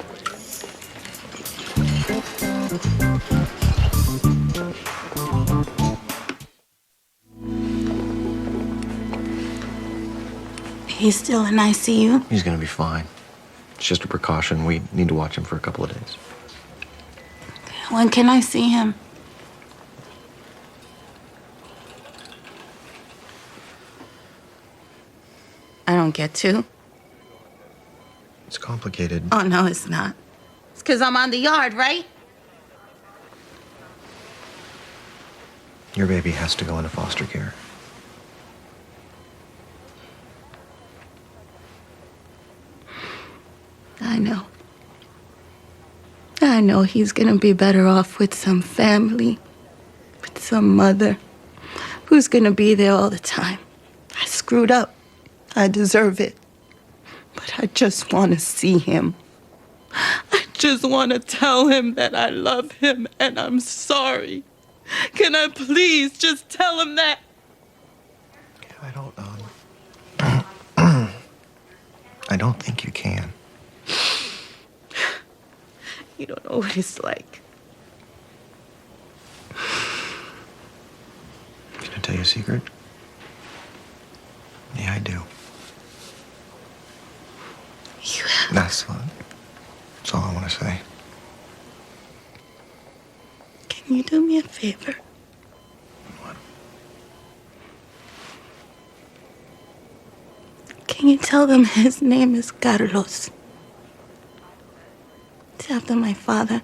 He's still in ICU? He's gonna be fine. It's just a precaution. We need to watch him for a couple of days. When can I see him? I don't get to. It's complicated. Oh, no, it's not. It's because I'm on the yard, right? Your baby has to go into foster care. I know. I know he's gonna be better off with some family, with some mother who's gonna be there all the time. I screwed up. I deserve it. But I just want to see him. I just want to tell him that I love him and I'm sorry. Can I please just tell him that? I don't think you can. You don't know what it's like. Can I tell you a secret? Yeah, I do. That's all I want to say. Can you do me a favor? What? Can you tell them his name is Carlos? It's after my father.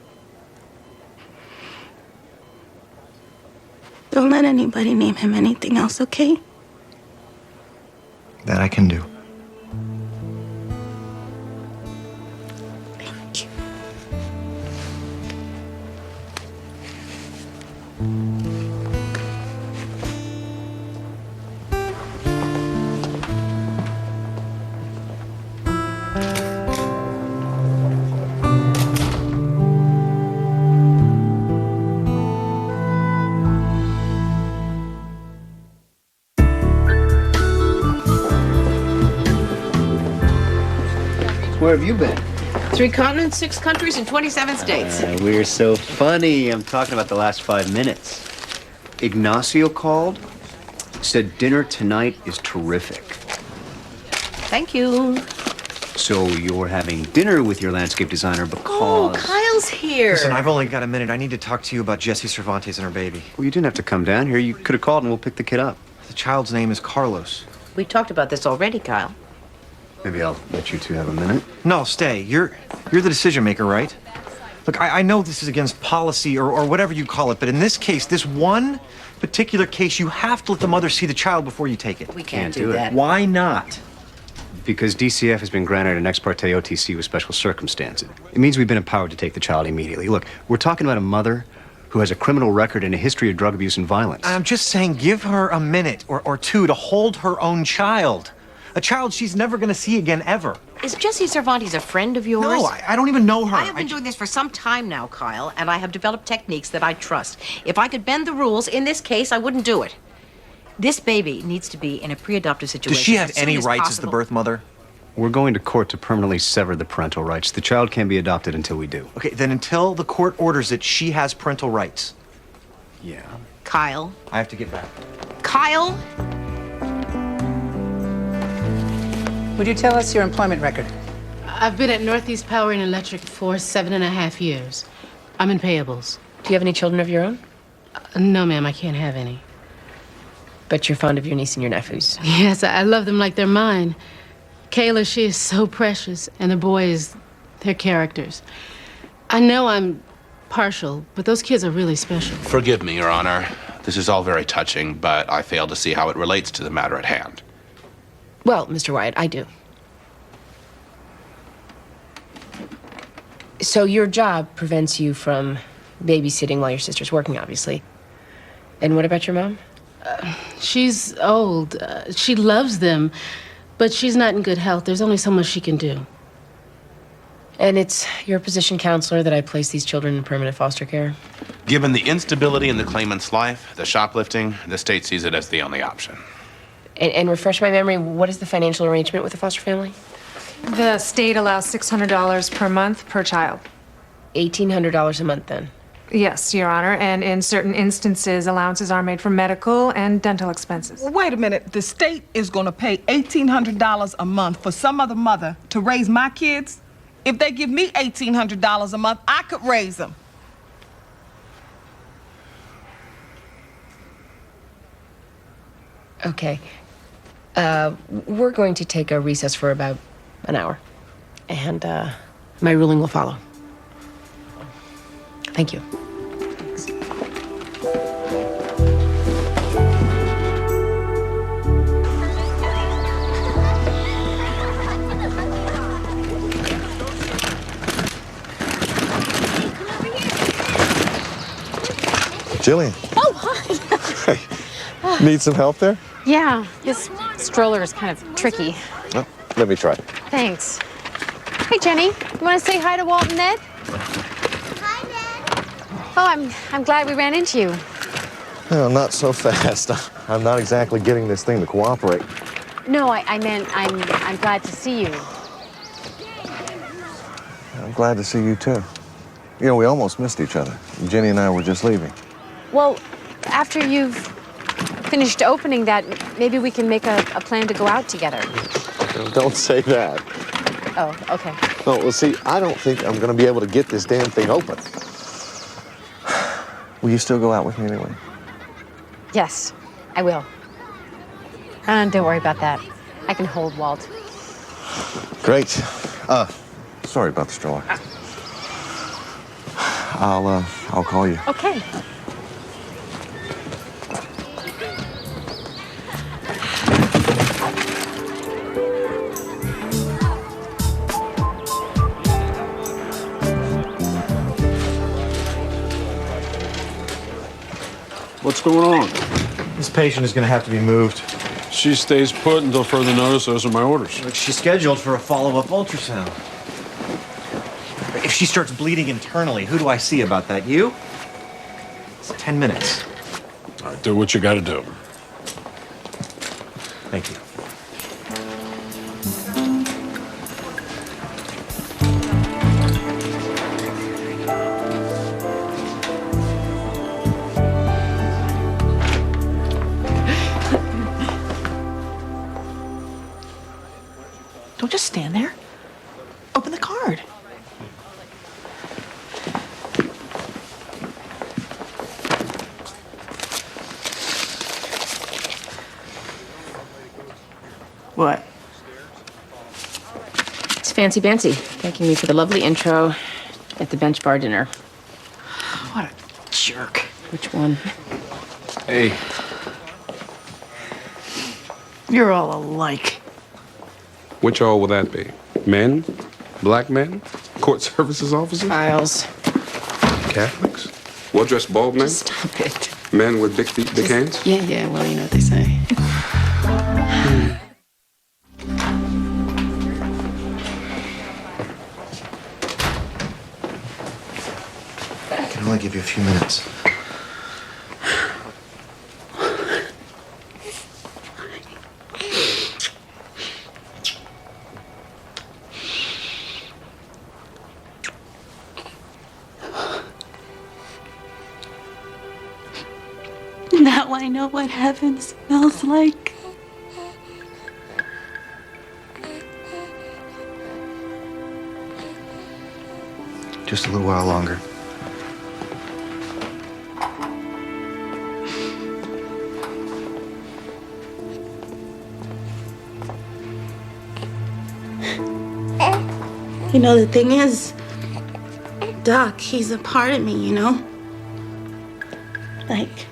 Don't let anybody name him anything else, okay? That I can do. Thank you. Where have you been? 3 continents, 6 countries, and 27 states. We're so funny. I'm talking about the last 5 minutes. Ignacio called, said dinner tonight is terrific. Thank you. So you're having dinner with your landscape designer because... Oh, Kyle's here. Listen, I've only got a minute. I need to talk to you about Jessie Cervantes and her baby. Well, you didn't have to come down here. You could have called and we'll pick the kid up. The child's name is Carlos. We talked about this already, Kyle. Maybe I'll let you two have a minute. No, stay. You're the decision maker, right? Look, I know this is against policy or whatever you call it, but in this case, this one particular case, you have to let the mother see the child before you take it. We can't do that. Why not? Because DCF has been granted an ex parte OTC with special circumstances. It means we've been empowered to take the child immediately. Look, we're talking about a mother who has a criminal record and a history of drug abuse and violence. I'm just saying, give her a minute or two to hold her own child. A child she's never going to see again, ever. Is Jessie Cervantes a friend of yours? No, I don't even know her. I have been doing this for some time now, Kyle, and I have developed techniques that I trust. If I could bend the rules in this case, I wouldn't do it. This baby needs to be in a pre-adoptive situation. Does she have as soon any as rights as the possible. birth mother? We're going to court to permanently sever the parental rights. The child can't be adopted until we do. Okay, then until the court orders it, she has parental rights. Yeah. Kyle. I have to get back. Kyle? Would you tell us your employment record? I've been at Northeast Power and Electric for 7.5 years. I'm in payables. Do you have any children of your own? No, ma'am, I can't have any. But you're fond of your niece and your nephews. Yes, I love them like they're mine. Kayla, she is so precious, and the boys, they're characters. I know I'm partial, but those kids are really special. Forgive me, Your Honor. This is all very touching, but I fail to see how it relates to the matter at hand. Well, Mr. Wyatt, I do. So your job prevents you from babysitting while your sister's working, obviously. And what about your mom? She's old. She loves them, but she's not in good health. There's only so much she can do. And it's your position, counselor, that I place these children in permanent foster care? Given the instability in the claimant's life, the shoplifting, the state sees it as the only option. And refresh my memory, what is the financial arrangement with the foster family? The state allows $600 per month per child. $1,800 a month, then? Yes, Your Honor, and in certain instances, allowances are made for medical and dental expenses. Well, wait a minute. The state is going to pay $1,800 a month for some other mother to raise my kids? If they give me $1,800 a month, I could raise them. Okay. We're going to take a recess for about an hour. And my ruling will follow. Thank you. Jillian. Oh, hi. Hey, need some help there? Yeah, this stroller is kind of tricky. Oh, let me try. Thanks. Hey, Jenny, you want to say hi to Walt and Ned? Hi, Ned. Oh, I'm glad we ran into you. No, not so fast. I'm not exactly getting this thing to cooperate. No, I meant I'm glad to see you. I'm glad to see you, too. You know, we almost missed each other. Jenny and I were just leaving. Well, after you've finished opening that, maybe we can make a plan to go out together. Don't say that. Oh, okay. No, well, see, I don't think I'm going to be able to get this damn thing open. Will you still go out with me anyway? Yes, I will. Don't worry about that. I can hold Walt. Great. Sorry about the stroller. I'll call you. Okay. What's going on? This patient is going to have to be moved. She stays put until further notice. Those are my orders. Look, she's scheduled for a follow-up ultrasound. If she starts bleeding internally, who do I see about that? You? It's 10 minutes. All right, do what you got to do. Thank you. Don't just stand there. Open the card. What? It's Fancy Bancy thanking me for the lovely intro at the bench bar dinner. What a jerk. Which one? Hey. You're all alike. Which all will that be? Men? Black men? Court services officers? Files. Catholics? Well-dressed bald men? Stop it. Men with big feet, big hands? Yeah, well, you know what they say. I can only give you a few minutes. Now I know what heaven smells like. Just a little while longer. You know, the thing is, Doc, he's a part of me, you know? Like,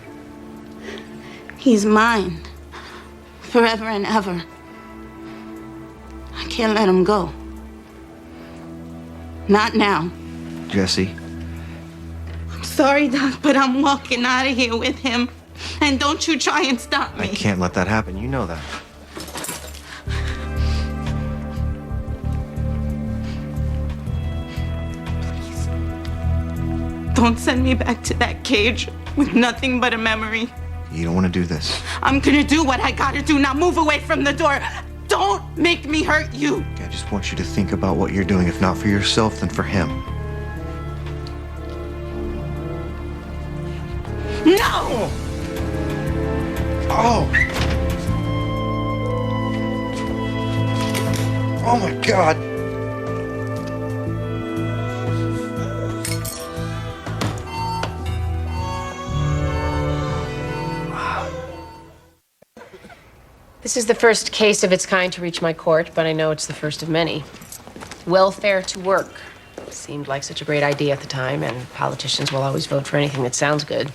he's mine. Forever and ever. I can't let him go. Not now. Jesse. I'm sorry, Doc, but I'm walking out of here with him. And don't you try and stop me. I can't let that happen. You know that. Don't send me back to that cage with nothing but a memory. You don't want to do this. I'm gonna do what I gotta do. Now move away from the door. Don't make me hurt you. I just want you to think about what you're doing, if not for yourself, then for him. No! Oh! Oh my God! This is the first case of its kind to reach my court, but I know it's the first of many. Welfare to work. Seemed like such a great idea at the time, and politicians will always vote for anything that sounds good.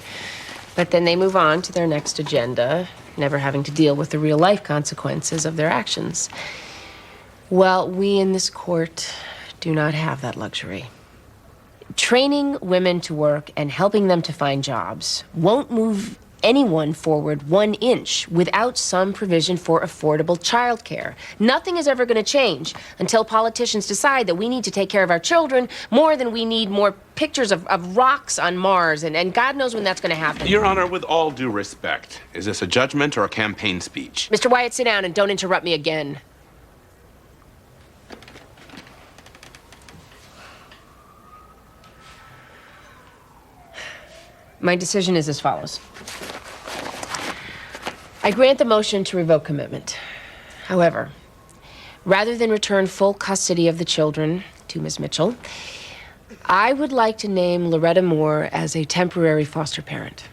But then they move on to their next agenda, never having to deal with the real-life consequences of their actions. Well, we in this court do not have that luxury. Training women to work and helping them to find jobs won't move anyone forward 1 inch without some provision for affordable childcare. Nothing is ever going to change until politicians decide that we need to take care of our children more than we need more pictures of rocks on Mars, and God knows when that's going to happen. Your Honor, with all due respect, is this a judgment or a campaign speech? Mr. Wyatt, sit down and don't interrupt me again. My decision is as follows. I grant the motion to revoke commitment. However, rather than return full custody of the children to Ms. Mitchell, I would like to name Loretta Moore as a temporary foster parent.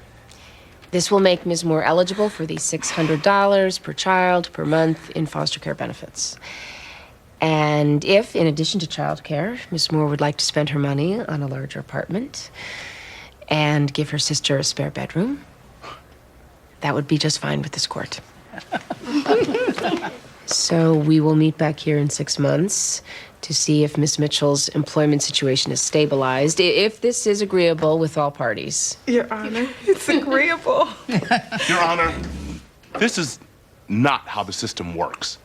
This will make Ms. Moore eligible for the $600 per child per month in foster care benefits. And if, in addition to child care, Ms. Moore would like to spend her money on a larger apartment and give her sister a spare bedroom, that would be just fine with this court. So we will meet back here in 6 months to see if Miss Mitchell's employment situation is stabilized, if this is agreeable with all parties. Your Honor, it's agreeable. Your Honor, this is not how the system works.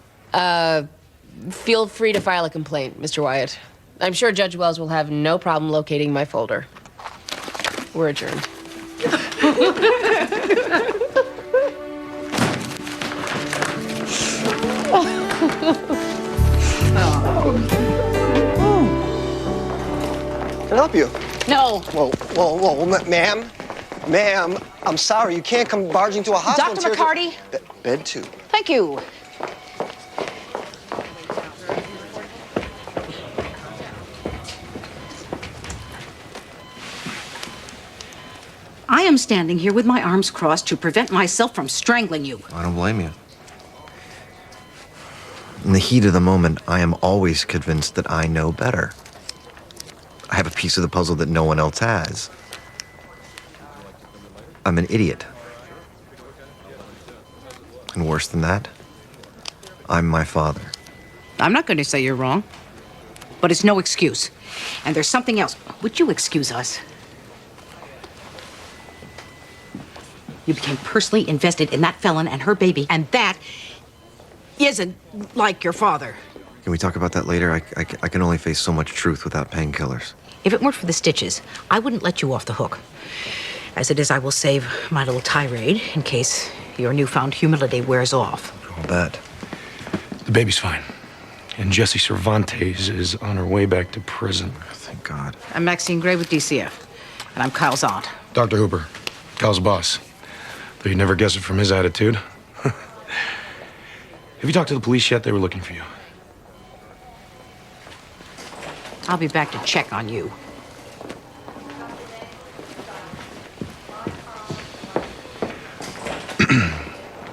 Feel free to file a complaint, Mr. Wyatt. I'm sure Judge Wells will have no problem locating my folder. We're adjourned. Can I help you? No. Whoa, ma'am, I'm sorry. You can't come barging to a hospital. Dr. McCarty? Bed 2. Thank you. I am standing here with my arms crossed to prevent myself from strangling you. I don't blame you. In the heat of the moment, I am always convinced that I know better. I have a piece of the puzzle that no one else has. I'm an idiot. And worse than that, I'm my father. I'm not going to say you're wrong, but it's no excuse. And there's something else. Would you excuse us? You became personally invested in that felon and her baby, and that isn't like your father. Can we talk about that later? I can only face so much truth without painkillers. If it weren't for the stitches, I wouldn't let you off the hook. As it is, I will save my little tirade in case your newfound humility wears off. I'll bet. The baby's fine. And Jessie Cervantes is on her way back to prison. Thank God. I'm Maxine Gray with DCF, and I'm Kyle's aunt. Dr. Hooper, Kyle's boss. Though you'd never guess it from his attitude. Have you talked to the police yet? They were looking for you. I'll be back to check on you.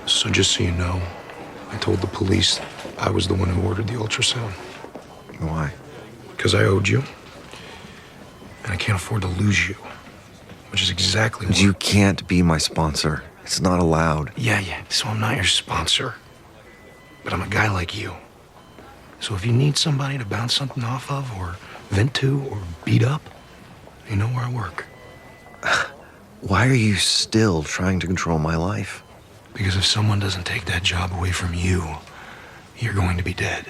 So just so you know, I told the police I was the one who ordered the ultrasound. Why? Because I owed you. And I can't afford to lose you, which is exactly what... You can't be my sponsor. It's not allowed. Yeah, so I'm not your sponsor. But I'm a guy like you. So if you need somebody to bounce something off of, or vent to, or beat up, you know where I work. Why are you still trying to control my life? Because if someone doesn't take that job away from you, you're going to be dead.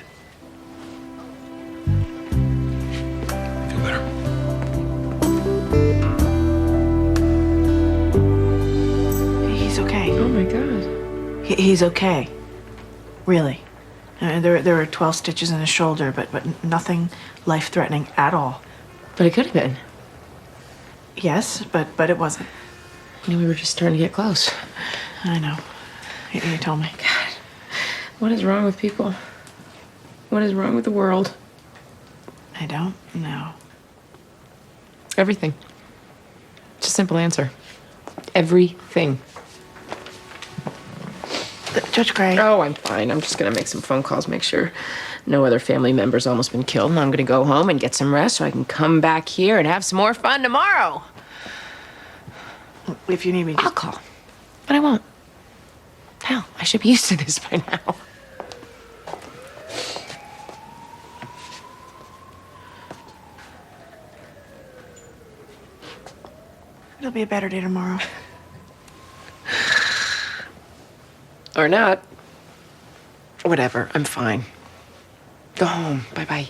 Feel better? He's okay. Oh my God. He's okay. Really. There are 12 stitches in his shoulder, but nothing life-threatening at all. But it could have been. Yes, but it wasn't. You know, we were just starting to get close. I know. You told me. God, what is wrong with people? What is wrong with the world? I don't know. Everything. It's a simple answer. Everything. Judge Gray. Oh, I'm fine. I'm just gonna make some phone calls, make sure no other family member's almost been killed, and I'm gonna go home and get some rest so I can come back here and have some more fun tomorrow. If you need me, I'll call. But I won't. Hell, I should be used to this by now. It'll be a better day tomorrow. Or not. Whatever, I'm fine. Go home. Bye-bye.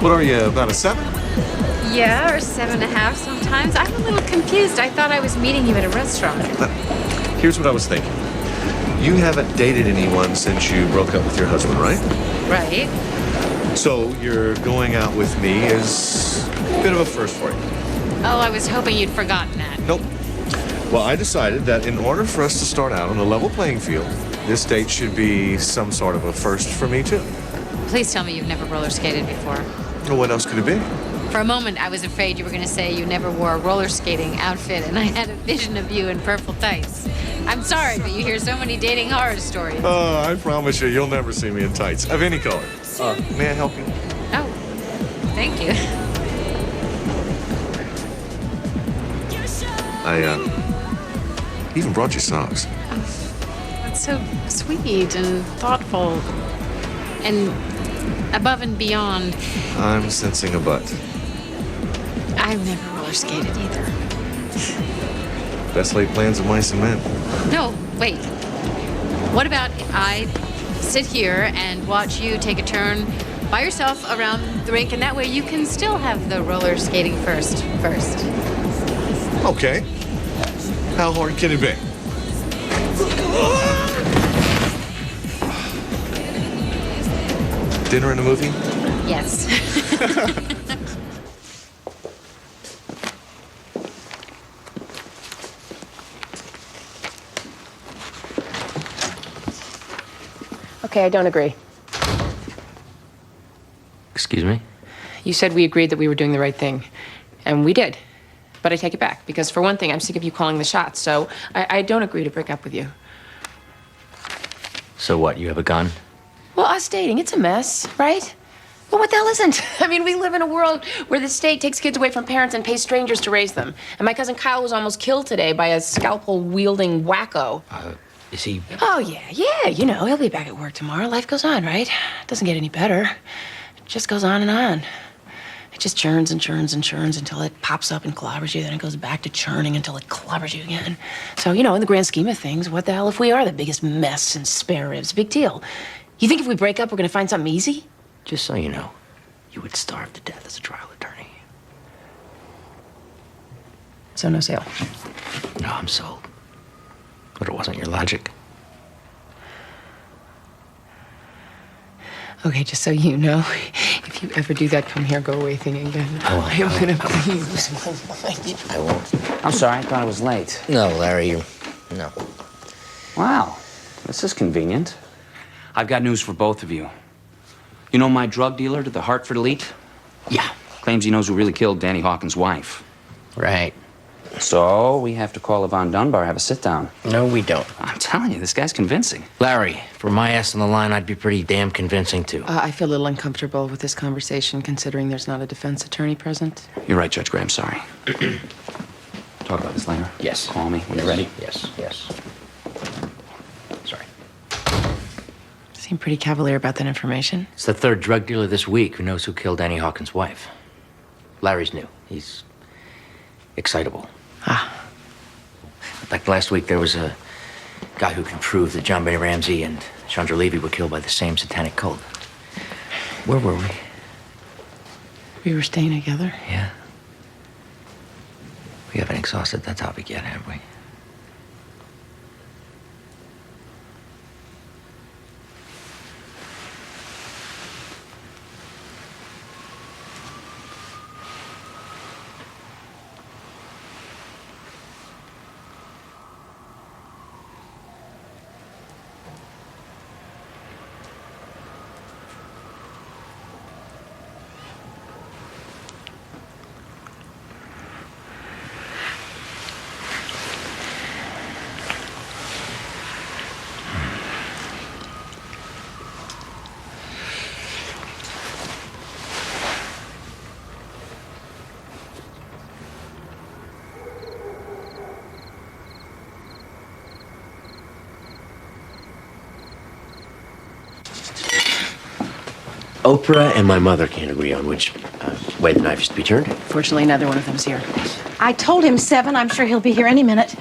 What are you, about a 7? Yeah, or 7.5 sometimes. I'm a little confused. I thought I was meeting you at a restaurant. Here's what I was thinking. You haven't dated anyone since you broke up with your husband, right? Right. So your going out with me is a bit of a first for you. Oh, I was hoping you'd forgotten that. Nope. Well, I decided that in order for us to start out on a level playing field, this date should be some sort of a first for me, too. Please tell me you've never roller skated before. Well, what else could it be? For a moment, I was afraid you were going to say you never wore a roller skating outfit, and I had a vision of you in purple tights. I'm sorry, but you hear so many dating horror stories. Oh, I promise you'll never see me in tights of any color. May I help you? Oh, thank you. I even brought you socks. That's so sweet and thoughtful and above and beyond. I'm sensing a butt. I've never roller skated either. Best laid plans of mice and men. No, wait. What about if I sit here and watch you take a turn by yourself around the rink, and that way you can still have the roller skating first? Okay. How hard can it be? Dinner and a movie? Yes. Okay, I don't agree. Excuse me? You said we agreed that we were doing the right thing, and we did. But I take it back, because for one thing, I'm sick of you calling the shots, so I don't agree to break up with you. So what, you have a gun? Well, us dating, it's a mess, right? Well, what the hell isn't? I mean, we live in a world where the state takes kids away from parents and pays strangers to raise them. And my cousin Kyle was almost killed today by a scalpel-wielding wacko. Is he... Oh, yeah, you know, he'll be back at work tomorrow. Life goes on, right? It doesn't get any better. It just goes on and on. It just churns and churns and churns until it pops up and clobbers you, then it goes back to churning until it clobbers you again. So, you know, in the grand scheme of things, what the hell if we are the biggest mess in spare ribs? Big deal. You think if we break up, we're gonna find something easy? Just so you know, you would starve to death as a trial attorney. So no sale. No, I'm sold. But it wasn't your logic. Okay, just so you know, if If you ever do that come here, go away thing again, I'm gonna please. I won't. I'm sorry, I thought I was late. No, Larry, no. Wow, this is convenient. I've got news for both of you. You know my drug dealer to the Hartford Elite? Yeah. Claims he knows who really killed Danny Hawkins' wife. Right. So we have to call Yvonne Dunbar, have a sit down. No, we don't. I'm telling you, this guy's convincing. Larry, for my ass on the line, I'd be pretty damn convincing, too. I feel a little uncomfortable with this conversation, considering there's not a defense attorney present. You're right, Judge Graham, sorry. Talk about this later. Yes. Call me when you're ready. Yes, yes. Sorry. Seem pretty cavalier about that information. It's the third drug dealer this week who knows who killed Danny Hawkins' wife. Larry's new. He's excitable. Like last week, there was a guy who could prove that John Benny Ramsey and Chandra Levy were killed by the same satanic cult. Where were we? We were staying together. Yeah. We haven't exhausted that topic yet, have we? Oprah and my mother can't agree on which way the knife is to be turned. Fortunately, neither one of them's here. I told him 7. I'm sure he'll be here any minute.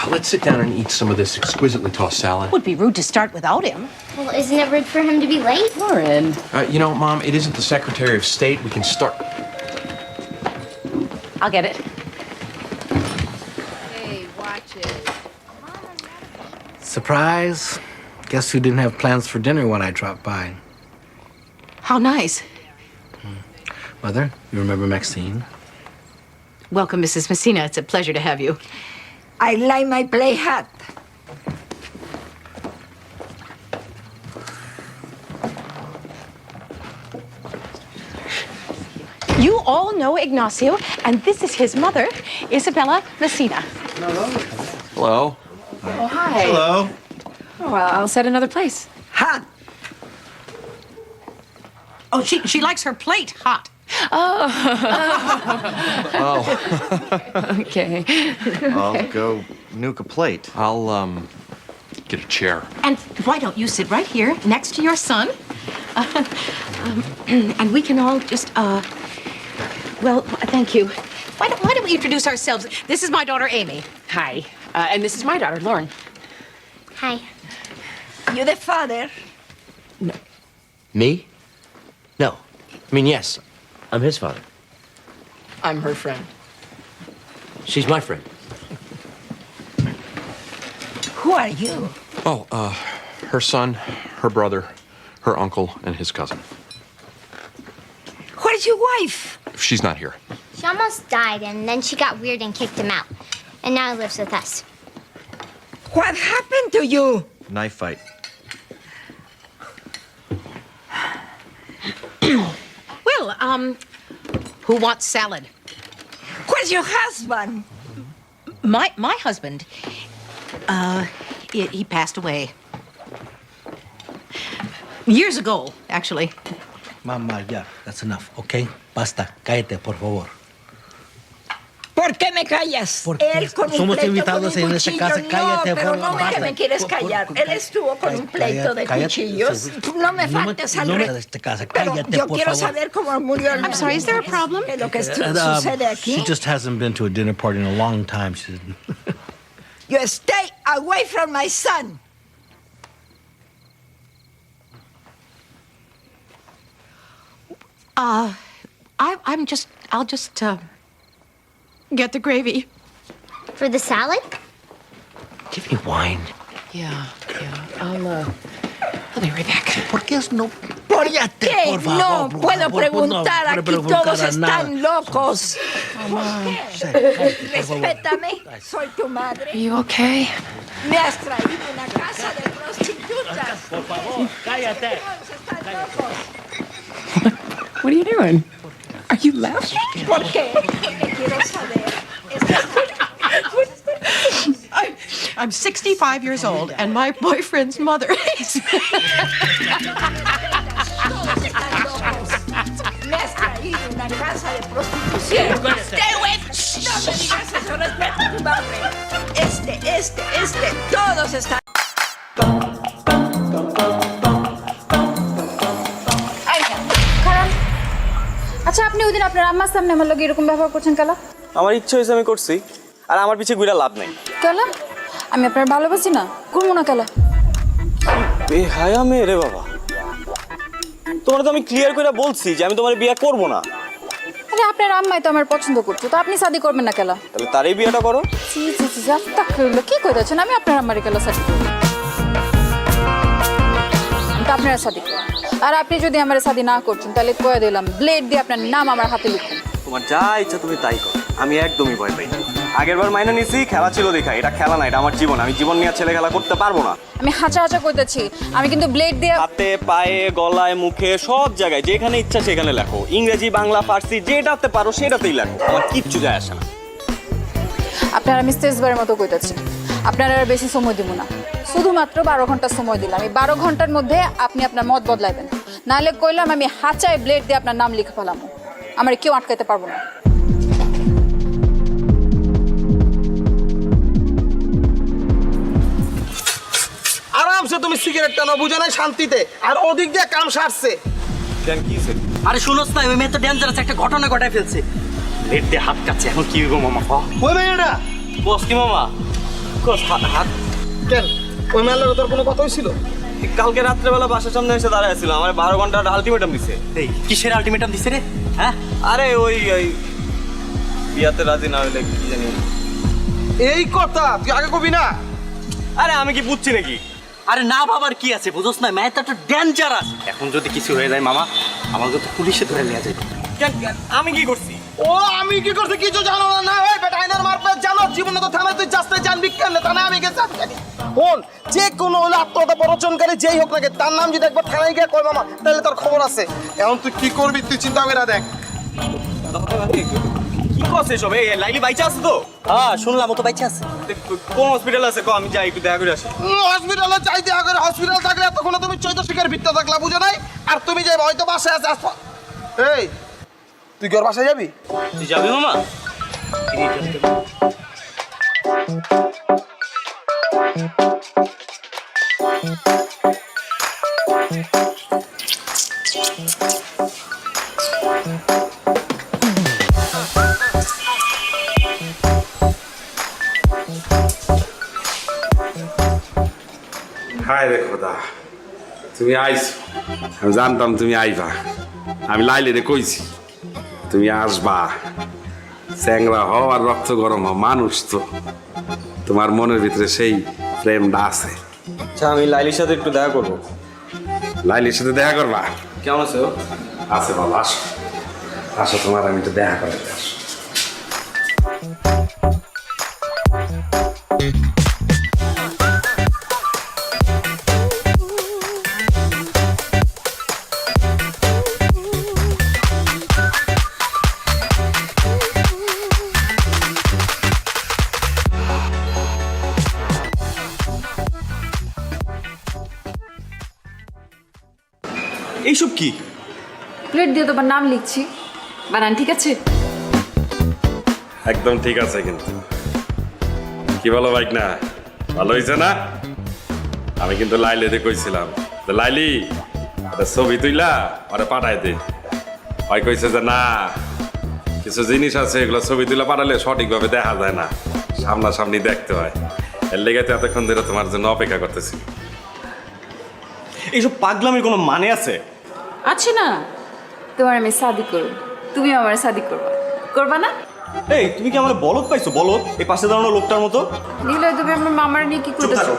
Let's sit down and eat some of this exquisitely tossed salad. Would be rude to start without him. Well, isn't it rude for him to be late? Lauren. You know, Mom, it isn't the Secretary of State. We can start. I'll get it. Hey, watch it. Surprise. Guess who didn't have plans for dinner when I dropped by? How nice. Mother, you remember Maxine? Welcome, Mrs. Messina. It's a pleasure to have you. I like my play hat. You all know Ignacio, and this is his mother, Isabella Messina. Hello. Oh, hi. Hello. Oh, well, I'll set another place. Hot. Oh, she likes her plate hot. Oh. Oh. Okay. I'll go nuke a plate. I'll, get a chair. And why don't you sit right here next to your son? And we can all just, well, thank you. Why don't we introduce ourselves? This is my daughter, Amy. Hi. And this is my daughter, Lauren. Hi. You the father? No. Me? No. I mean, yes. I'm his father. I'm her friend. She's my friend. Who are you? Oh, her son, her brother, her uncle, and his cousin. Where's your wife? She's not here. She almost died, and then she got weird and kicked him out. And now he lives with us. What happened to you? Knife fight. Well, who wants salad? Where's your husband? My husband, he passed away. Years ago, actually. Mamá, ya, that's enough, okay? Basta, cállate, por favor. ¿Por qué me callas? Porque Él con un somos pleito invitados con un en esta cuchillo. casa, cállate, no, pero por no favor, me, basta. me quieres callar. Él estuvo con un pleito de cállate, cuchillos. No me faltes al de esta casa, Pero cállate, yo por quiero favor. saber cómo murió el I'm sorry, is there a problem? ¿Qué es lo que sucede aquí? She just hasn't been to a dinner party in a long time. She said. You stay away from my son. I'll just get the gravy. For the salad? Give me wine. Yeah. I'll be right back. ¿Por qué no ¿Por qué no puedo preguntar? Aquí todos están locos. Respétame, soy tu madre. You okay? Me has traído una casa de prostitutas. Por favor, cállate. Todos están locos. What are you doing? Are you laughing? ¿Por qué? Porque quiero saber. I'm 65 years old, and my boyfriend's mother is. Me has traído una casa de prostitución. Stay away. No me digas eso, respeta a tu madre. Todos están. কারণ আচ্ছা আপনি ওই দিন আপনার আম্মার সামনে আমার লোক এরকম ব্যবহার করছেন কেন? আমার ইচ্ছে হয়েছে আমি করছি, আর আমার পিছে ঘুরে লাভ নেই। কেন? আমি আপনার ভালোবাসি না, করবো না কেন? বেহায়া মেয়ে রে বাবা, তোমার তো আমি ক্লিয়ার করে বলছি যে আমি তোমার বিয়ে করব না। আরে আপনার আম্মাই তো আমার পছন্দ করছো, তো আপনি শাদি করবেন না কেন? তাহলে তারই বিয়েটা করো। জি জি জি আস্তাগফিরুল্লাহ, কি কইতাছেন? আমি আপনার আম্মারে কেন শাদি করব? আমি তো আপনার শাদি করব। আর আপনি যদি আমার শাদি না করছেন তাহলে কয়ে দিলাম ব্লেড দিয়ে আপনার নাম আমার হাতে লিখুন। তোমার যা ইচ্ছা তুমি তাই করো, আমি একদমই ভয় পাই না। আগের বার মাইনে নিছি, খেলা ছিল দেখা, এটা খেলা না, এটা আমার জীবন। আমি জীবন নিয়ে ছেলে খেলা করতে পারবো না। আমি হাঁচা হাঁচা কইতেছি, আমি কিন্তু ব্লেড দিয়ে হাতে পায়ে গলায় মুখে সব জায়গায় যেখানে ইচ্ছা সেখানে লেখো, ইংরেজি বাংলা ফার্সি যেটাতে পারো সেটাতেই লেখো, আমার কিচ্ছু যায় আসে না। আপনার আমি শেষবারের মতো কইতেছি, আপনারা আর বেশি সময় দিব না, শুধুমাত্র 12 ঘন্টা সময় দিলাম। এই 12 ঘন্টার মধ্যে আপনি আপনার মত বদলাইবেন, নাহলে কইলাম আমি হাঁচায় ব্লেড দিয়ে আপনার নাম লিখে ফেলাম, আমার কেউ আটকাইতে পারবো না। আরামসে তুমি সিগারেট টানো, বুঝো নাই শান্তিতে, আর ওদিক দিয়ে কাম সারছে। কেন কি হইছে? আরে শুনোস না, ওই মেয়ে তো ডেঞ্জারাস একটা ঘটনা ঘটায় ফেলছে। লেট দিয়ে হাত কাটছে, এখন কি হইব মামা? ওই মেয়েটা বস কি মামা? কস হাত কেন? ওই মেয়েটার তোর কোনো কথা হয়েছিল? কালকে রাত্রেবেলা বাসার সামনে এসে দাঁড়ায় ছিল, আমার 12 ঘন্টার আলটিমেটাম দিছে। এই কিসের আলটিমেটাম দিছে রে? হ্যাঁ আরে ওই বিয়াতে রাজি না হইলে কি জানি। এই কথা তুই আগে কবি না। আরে আমি কি বুঝছি নাকি? আরে না বাবার কি আছে, বুঝোস না, মেয়েটা তো ডেঞ্জারাস। এখন যদি কিছু হয়ে যায় মামা, আমাকে তো পুলিশে ধরে নিয়ে যাবে। আমি কি করছি? ও আমি কি করছি কিছু জানো না? না ওই বেটা আইনার মারপে জানো, জীবনে তো থানায় তুই যাস্তে জানবি কেন? থানায় আমি গেছি জানি। ফোন যে কোনো হলে আত্মহত্যা প্ররোচনকারী যেই হোক না কেন, তার নাম যদি একবার থানায় গিয়ে কয় মামা, তাহলে তোর খবর আছে। এখন তুই কি করবি তুই চিন্তা করে দেখ। কি করছে সব? এই লাইলি বাইচা আছে তো? হ্যাঁ শুনলাম ও তো বাইচা আছে। কোন হসপিটাল আছে? আমি যাই একটু দেখা করে আসি। হসপিটালে যাই দেখা করে, হসপিটাল থাকলে তখন তুমি চৈত্র শিকার ভিত্তি থাকলা, বুঝো নাই? আর তুমি যাই হয়তো বাসায় আছে। এই তুই কি ওর বাসায় যাবি? তুই যাবি মামা? হায় রে খোদা, তুমি আইছো, আমি জানতাম তুমি আইবা। আমি লাইলে রে কইছি তুমি আসবা। চ্যাংরা হও আর রক্ত গরম হও, মানুষ তো, তোমার মনের ভিতরে সেই প্রেমটা আছে। আচ্ছা আমি লাইলির সাথে একটু দেখা করবো। লাইলির সাথে দেখা করবা? কেমন আছে ও? আছে বাবা, আসো আসো, তোমার আমি একটু দেখা করাতে আসো। এইসব কি? প্লেট দিয়ে তোমার নাম লিখছি, বানান ঠিক আছে? একদম ঠিক আছে। কিন্তু কি বলো বাইক না, ভালো হয়েছে না? আমি কিন্তু লাইলিতে কইছিলাম লাইলি ছবি তুইলা ওরা পাঠাই দে। ভাই কইছে যে না, কিছু জিনিস আছে এগুলো ছবি তুলে পাঠালে সঠিকভাবে দেখা যায় না, সামনাসামনি দেখতে হয়। এর লেগে তো এতক্ষণ ধরে তোমার জন্য অপেক্ষা করতেছি। এইসব পাগলামির কোনো মানে আছে? আছে না, তোমার আমি শাদি করব, তুমি আমার শাদি করবা, করবা না? এই তুমি কি আমার বলদ পাইছো? বলদ এই পাশে দাঁড়ানো লোকটার মতো। নিলে তুমি আমার মামার নিয়ে কি করতেছো?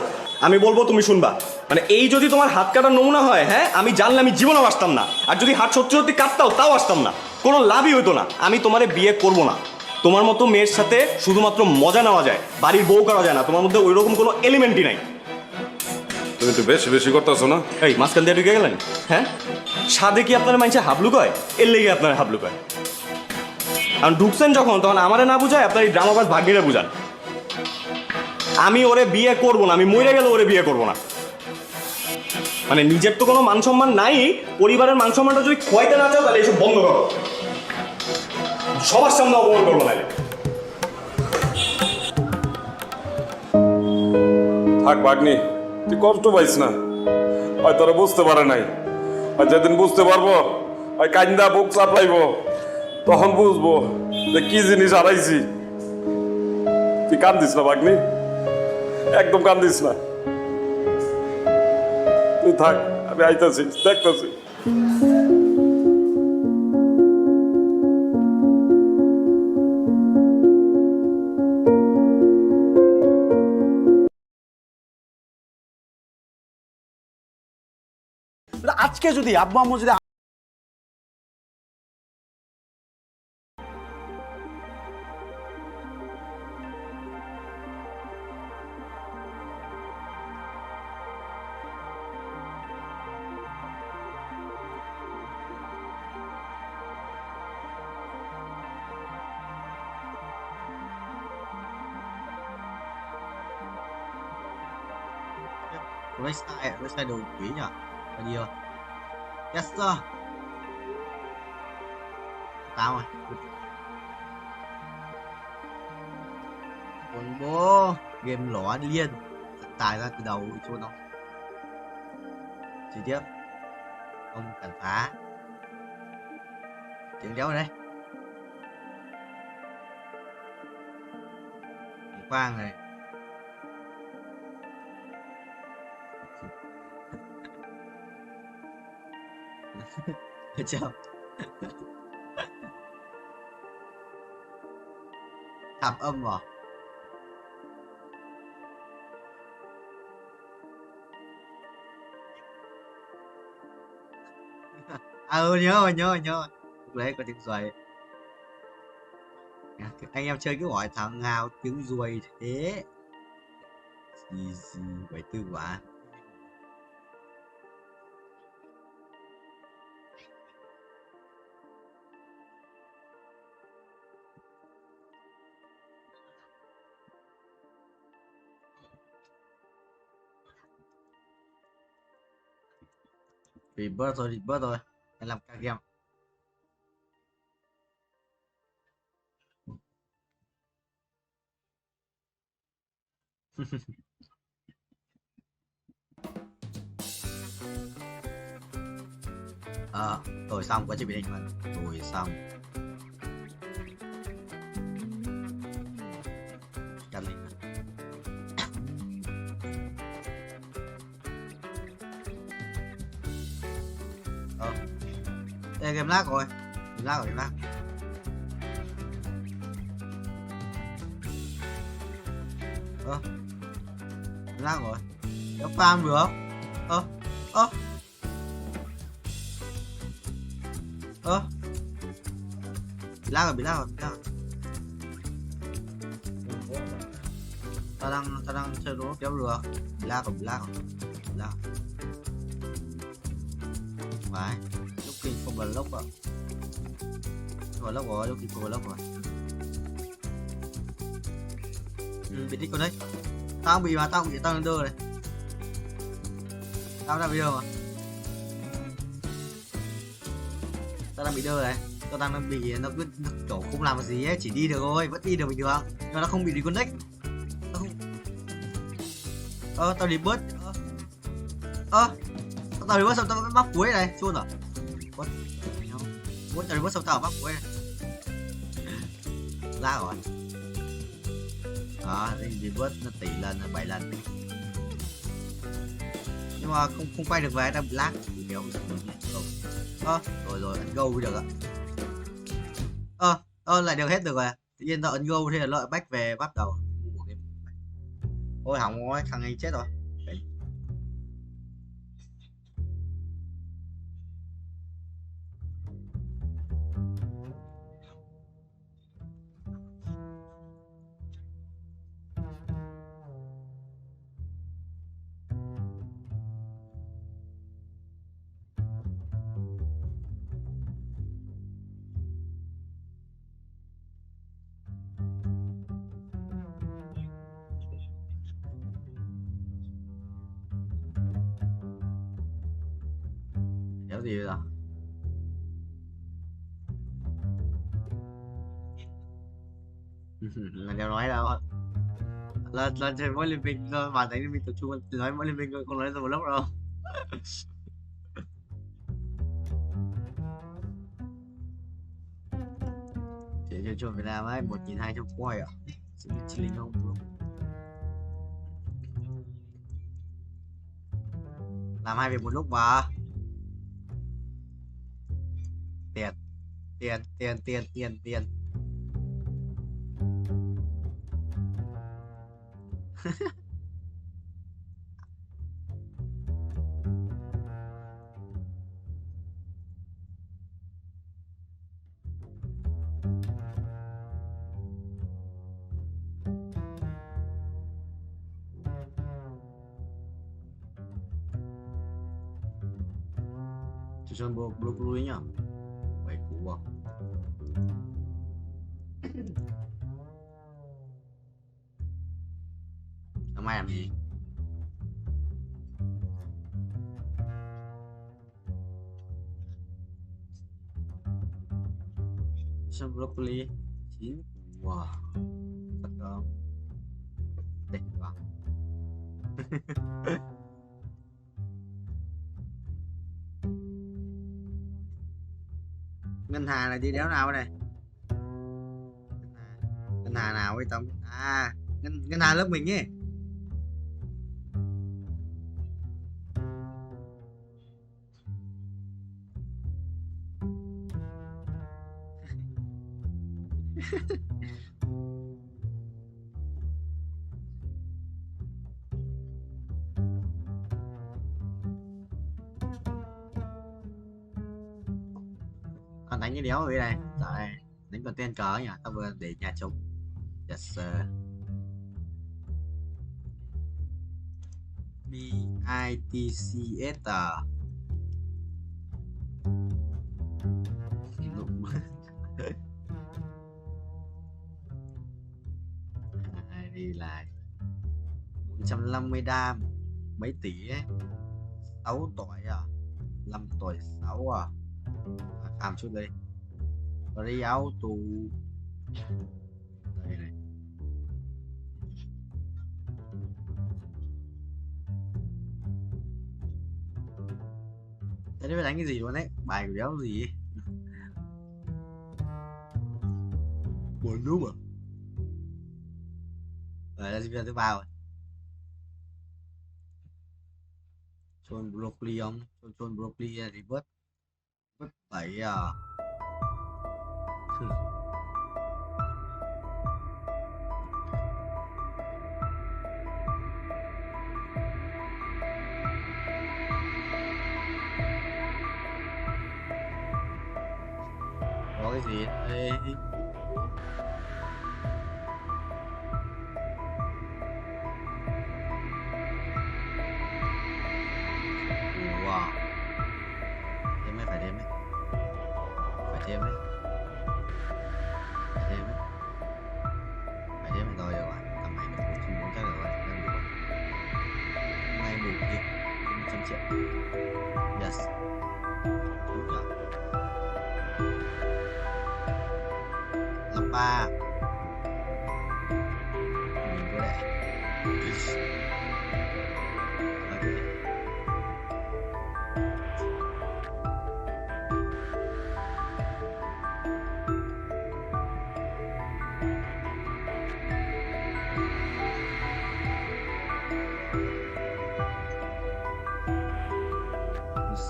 আমি বলবো তুমি শুনবা। মানে এই যদি তোমার হাত কাটার নমুনা হয়, হ্যাঁ, আমি জানলে আমি জীবনেও আসতাম না। আর যদি হাত সত্যি সত্যি কাটতাও তাও আসতাম না, কোনো লাভই হতো না। আমি তোমারে বিয়ে করব না। তোমার মতো মেয়ের সাথে শুধুমাত্র মজা নেওয়া যায়, বাড়ির বউ করা যায় না। তোমার মধ্যে ওই রকম কোনো এলিমেন্টই নাই। তুমি একটু বেশি বেশি করতেছো না? এই মাঝখান দিয়ে ঢুকে গেলেন, হ্যাঁ? সাদে কি আপনার মানুষে হাবলু কয়? এর লেগে আপনার হাবলু কয়। আর ঢুকছেন যখন, তখন আমারে না বুঝায় আপনার এই ড্রামাবাজ ভাগ্যিরে বুঝান। আমি ওরে বিয়ে করব না, আমি মরে গেলে ওরে বিয়ে করব না। মানে নিজের তো কোনো মান সম্মান নাই, পরিবারের মান সম্মানটা যদি খোয়াইতে না চাও তাহলে এসব বন্ধ করো। সবার সামনে অপমান করবো নাইলে। থাক ভাগ্নি, তুই কষ্ট পাইস না। হয় তোরা বুঝতে পারে নাই, আর যেদিন বুঝতে পারবো, হয় কান্দা বুক চাপলাইব, তখন বুঝবো যে কি জিনিস হারাইছি। তুই কান্দিস না ভাগ্নি, একদম কান্দিস না। তুই থাক, আমি আইতাছি, দেখতেছি। আজকে যদি আব্বু আম্মু যদি Với sai đồ quỷ nhỉ? Bao nhiêu? Yes sir. Tao rồi. Còn bố game lỏ liên tài ra từ đầu cho nó. Chi tiết ông cản phá tiếng đéo đây. Quang này. Chào. Tạp âm à? Nhớ lúc đấy có tiếng ruồi. Anh em chơi cứ hỏi thằng nào tiếng ruồi thế. Gì 74 quả. Thì bớt thôi, anh làm ca game. Rồi xong có chuẩn bị đánh rồi xong cắt lên. Đây game lag rồi, game lag. Lag rồi, nó farm được. Bị lag rồi. Tao đang chơi đố kéo được. Bị lag rồi. Phải. Lúc kia không vào lốc rồi. Lúc kia không vào lốc rồi. Bị đích con đấy. Tao bị mà, tao đang đơ này. Tao đang bị đơ mà. Tao đang bị đơ này. Tao đang bị nó cứ kiểu không làm gì ấy, chỉ đi được thôi, vẫn đi được bình thường. Nhưng mà nó không bị disconnect. Tao không. Tao đi bớt. Tao đi bớt xong tao mắc cuối này, chôn rồi. Tao đi bớt xong tao mắc cuối này. Lá rồi. Đi bớt nó tỷ lần 7 lần. Nhưng mà không quay được về, tao bị lag. Kéo rồi ấn go được ạ. Lại được hết được rồi. Tự nhiên tao ấn go thế là lợi back về bắt đầu. Ôi hỏng rồi, thằng này chết rồi. Phải gì bây giờ? Mình đều nói đâu. Là chơi mỗi liên minh thôi, bạn thấy liên minh tập trung nói mỗi liên minh thôi, không nói ra một lúc đâu. Chơi cho Việt Nam ấy 1.200 coin à? Sẽ bị chi linh không bro? Làm hai việc một lúc mà. Tiền tiền tiền tiền tiền tiền. Cho broccoli nhá. Vậy cũ à? Hôm nay làm gì? Cho broccoli chín. Wow. Thật không? Đẹp quá. Ngân hàng là đi đéo nào đây? Ngân hàng nào ấy Tâm? À, ngân hàng lớp mình ấy. Con đánh như đéo vậy này. Trời, đánh còn tên cờ nhỉ? Tao vừa để nhà chồng. Yes sir. BITCS à? Đi lại 450 đam, mấy tỷ ấy. 6 tuổi à? 5 tuổi 6 à? Làm chút đây. Đi áo tù. Đây này. Thế đấy phải đánh cái gì luôn đấy? Bài của đéo gì ấy. Buồn đúng à? Rồi là video thứ ba rồi. Chôn broccoli không? Chôn broccoli thì vớt 7 à. Có cái gì đây? Wow. Thêm ấy, phải thêm ấy. Phải thêm ấy. Phải thêm ấy. Phải thêm rồi được rồi. Tầm này được 140 chắc được rồi. Đang đủ rồi. Hôm nay đủ đi. 100 triệu. Yes. Đúng rồi. 53. Mình có để.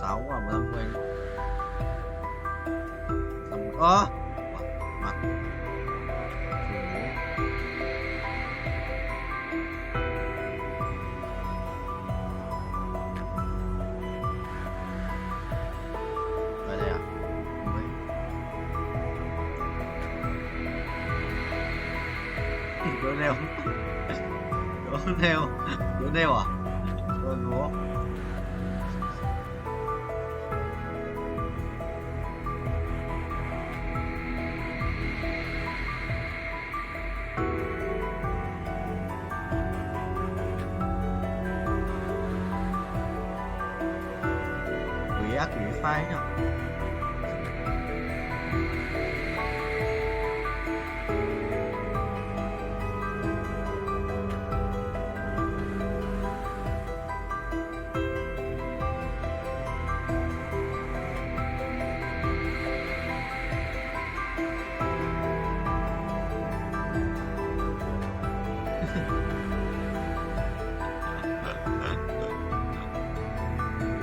Sáu và 50. Ơ mặt ở đây à? Đố nêu. Đố nêu. Đố nêu à? Đố đố. đã cũ phai nhở.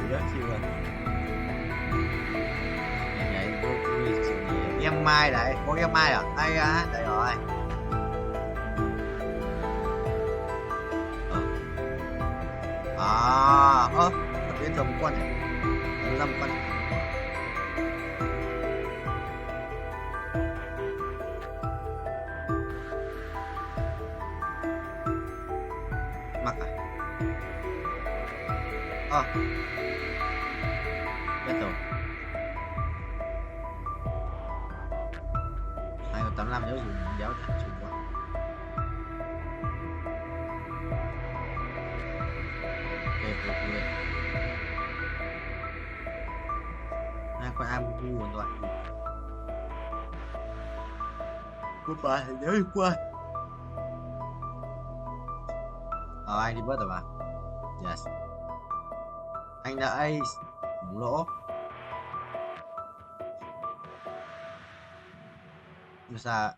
Rất chịu rồi. Vậy vô vui em Mai đây, có em Mai à? Đây á, đây rồi. Tập biến chồng quân này. Lâm quân. Mặc à? Biết rồi. 285 nếu dùng đéo thì chịu quá. Ok. Con am buồn rồi. Goodbye, nhớ đi qua. Anh đi bớt rồi mà. Yes. Anh đã ace. Đúng lỗ. Sao